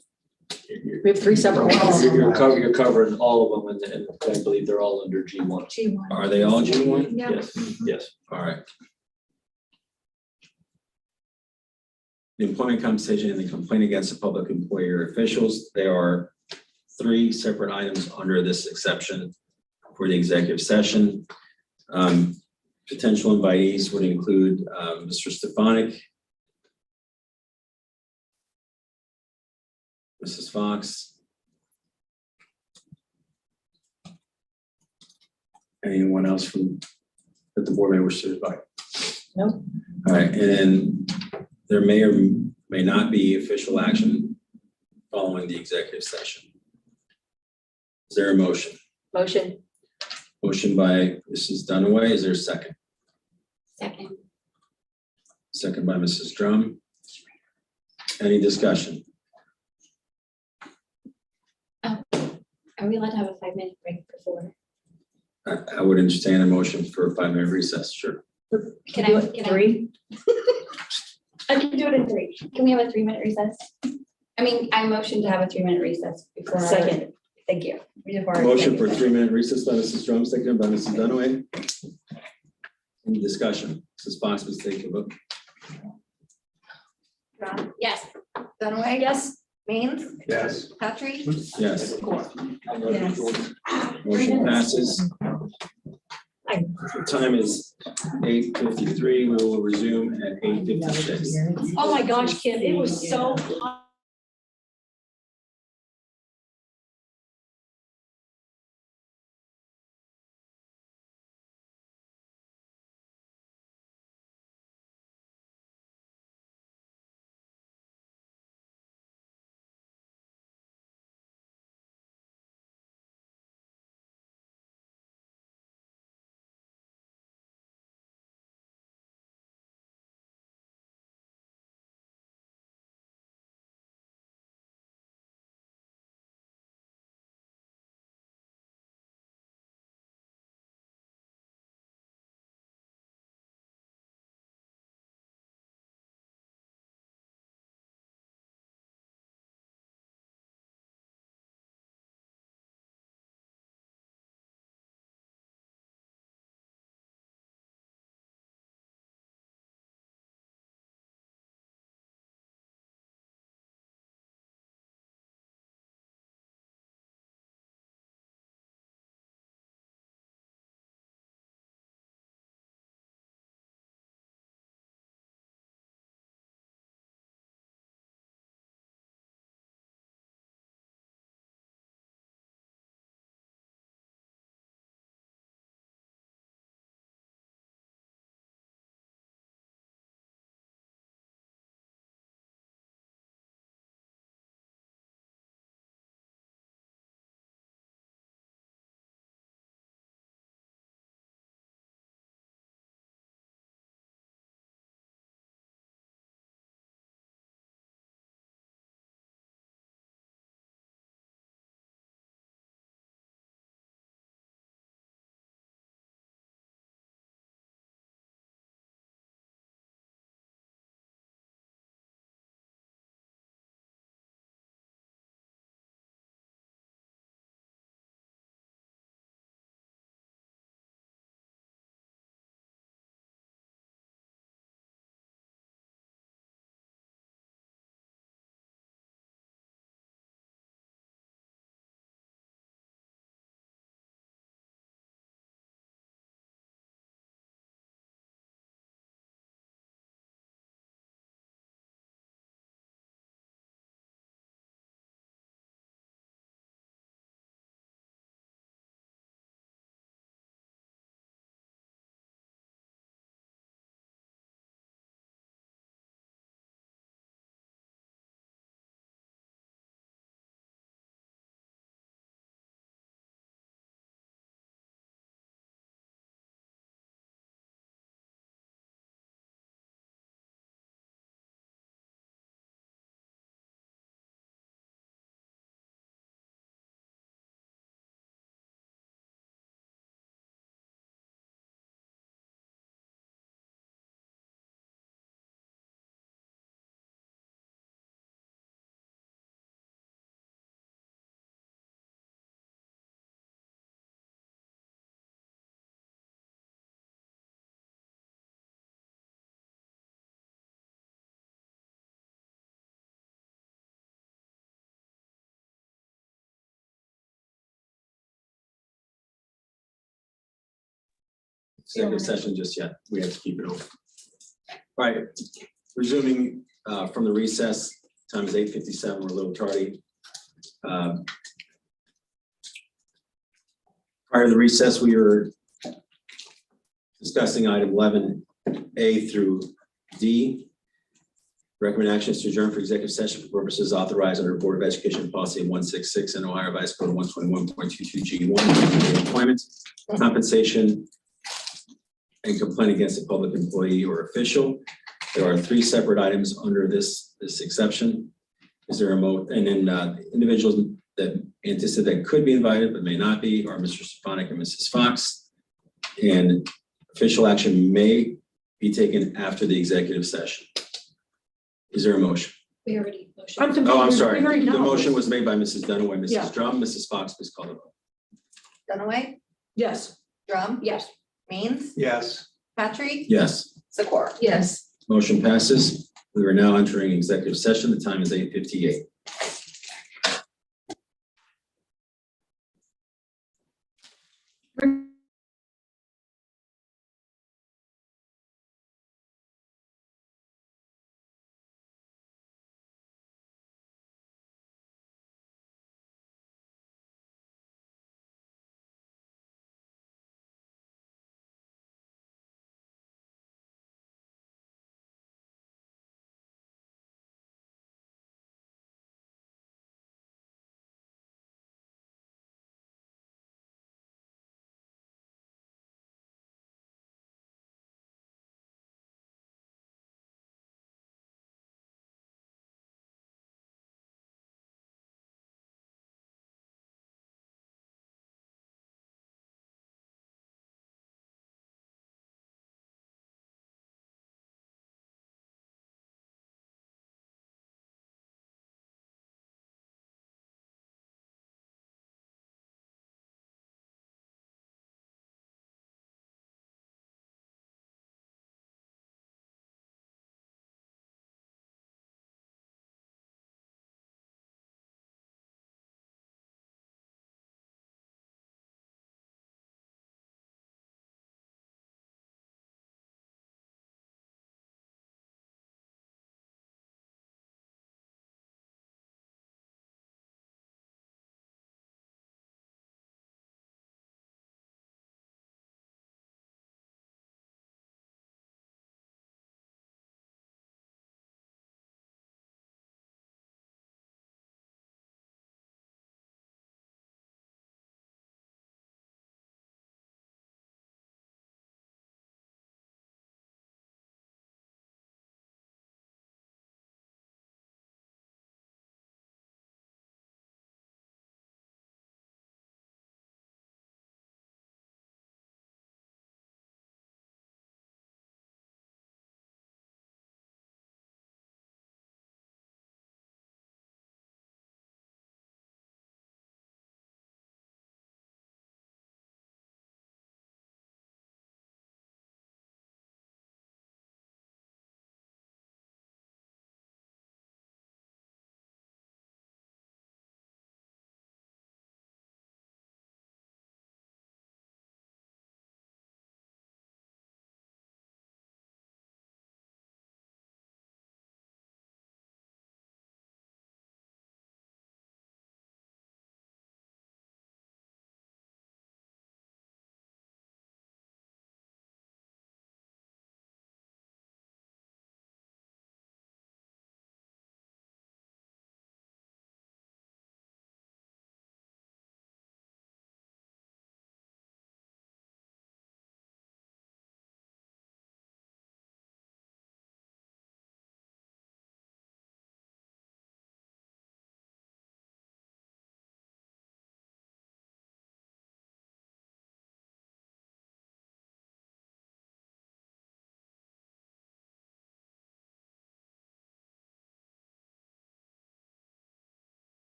We have three separate ones. You're covering all of them and I believe they're all under G1. G1. Are they all G1? Yeah. Yes, yes. All right. The employment compensation and the complaint against the public employee or officials. There are three separate items under this exception for the executive session. Potential invitees would include Mr. Stefanik, Mrs. Fox. Anyone else from that the board may wish to invite? No. All right, and then there may or may not be official action following the executive session. Is there a motion? Motion. Motion by Mrs. Dunaway. Is there a second? Second. Second by Mrs. Drum. Any discussion? Are we allowed to have a 5-minute break before? I would entertain a motion for a 5-minute recess. Sure. Can Do I, it can I, three? I can do it in 3. Can we have a 3-minute recess? I mean, I motion to have a 3-minute recess before. Second. Thank you. Before our Motion for a executive 3-minute recess by Mrs. Drum, seconded by Mrs. Dunaway. Any discussion? Mrs. Fox, please take a vote. session. Yes. Dunaway? Yes. Means? Yes. Patrick? Yes. Yes. Motion passes. I The time is 8:53. We will resume at 8:56. Oh my gosh, Kim, it was so hot. Executive session just yet. We have to keep it open. All right, resuming from the recess. Time is 8:57. We're a little tardy. Prior to the recess, we were discussing item 11A through D. Recommend actions to adjourn for executive session for purposes authorized under Board of Education Policy 166 and Ohio Vice Code 121.22G1, employment, compensation, and complaint against a public employee or official. There are 3 separate items under this exception. Is there a and then individuals that anticipate that could be invited but may not be are Mr. Stefanik and Mrs. Fox. And official action may be taken after the executive session. Is there a motion? We already motioned. I'm Oh, I'm sorry. We already The know. motion was made by Mrs. Dunaway, Yeah. Mrs. Drum, Mrs. Fox, please call the vote. Dunaway, Yes. Drum, Yes. Means, Yes. Patrick, Yes, Zakor. Yes. motion passes. We are now entering executive session. The time is 8:58.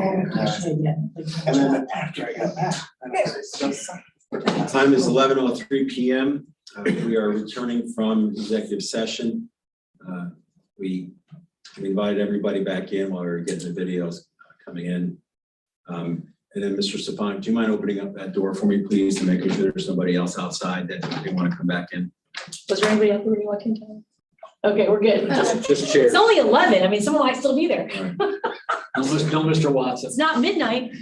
And then after I got back. Time is 11:03 PM. We are returning from executive session. We invited everybody back in while we were getting the videos coming in. And then Mr. Sapon, do you mind opening up that door for me, please, and making sure there's nobody else outside that they want to come back in? Was there anybody else who really walking to? Okay, we're good. Just chair. It's only 11. I mean, someone might still be there. No, Mr. Watson. It's not midnight.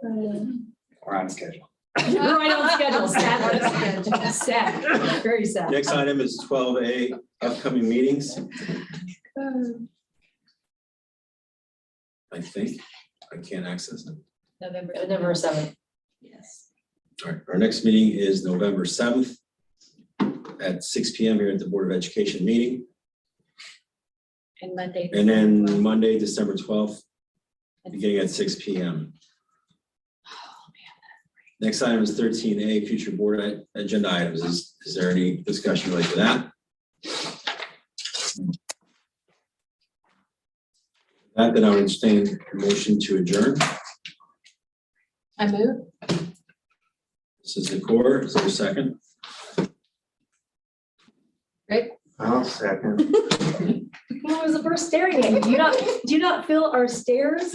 We're on schedule. We're right on schedule. Sad. Sad. Very sad. Next item is 12A, upcoming meetings. I think I can't access it. November 7th. Yes. All right, our next meeting is November 7th at 6 PM here at the Board of Education meeting. And Monday. And then Monday, December 12th, beginning at 6 PM. Next item is 13A, future board agenda items. Is there any discussion related to that? That, then I would entertain a motion to adjourn. I move. This is the core. Is there a second? I'll second. Who was the first staring at you? Do you not feel our stares?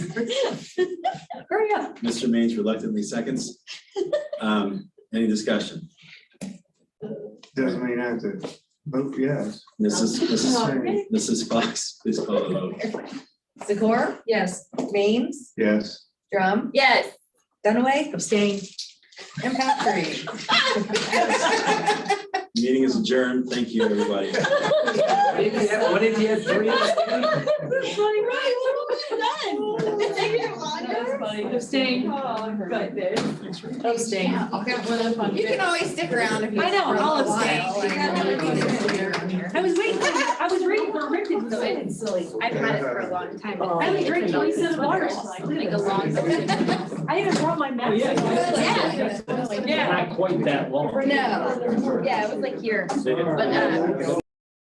Hurry up. Mr. Maines reluctantly seconds. Any discussion? Doesn't mean I have to vote yes. Mrs. Fox, please call the vote. Zakor? Yes. Maines? Yes. Drum? Yes. Dunaway? Abstain. And Patrick? Meeting is adjourned. Thank you, everybody. What if you had three? Abstain. Abstain. You can always stick around if you. I know, I'll abstain. I was waiting for Rick to say it silly. I've had it for a long time. Oh. I only drink 27 waters. Like a long. I even brought my mask. Yeah. Yeah. Not quite that long. No, yeah, it was like here, but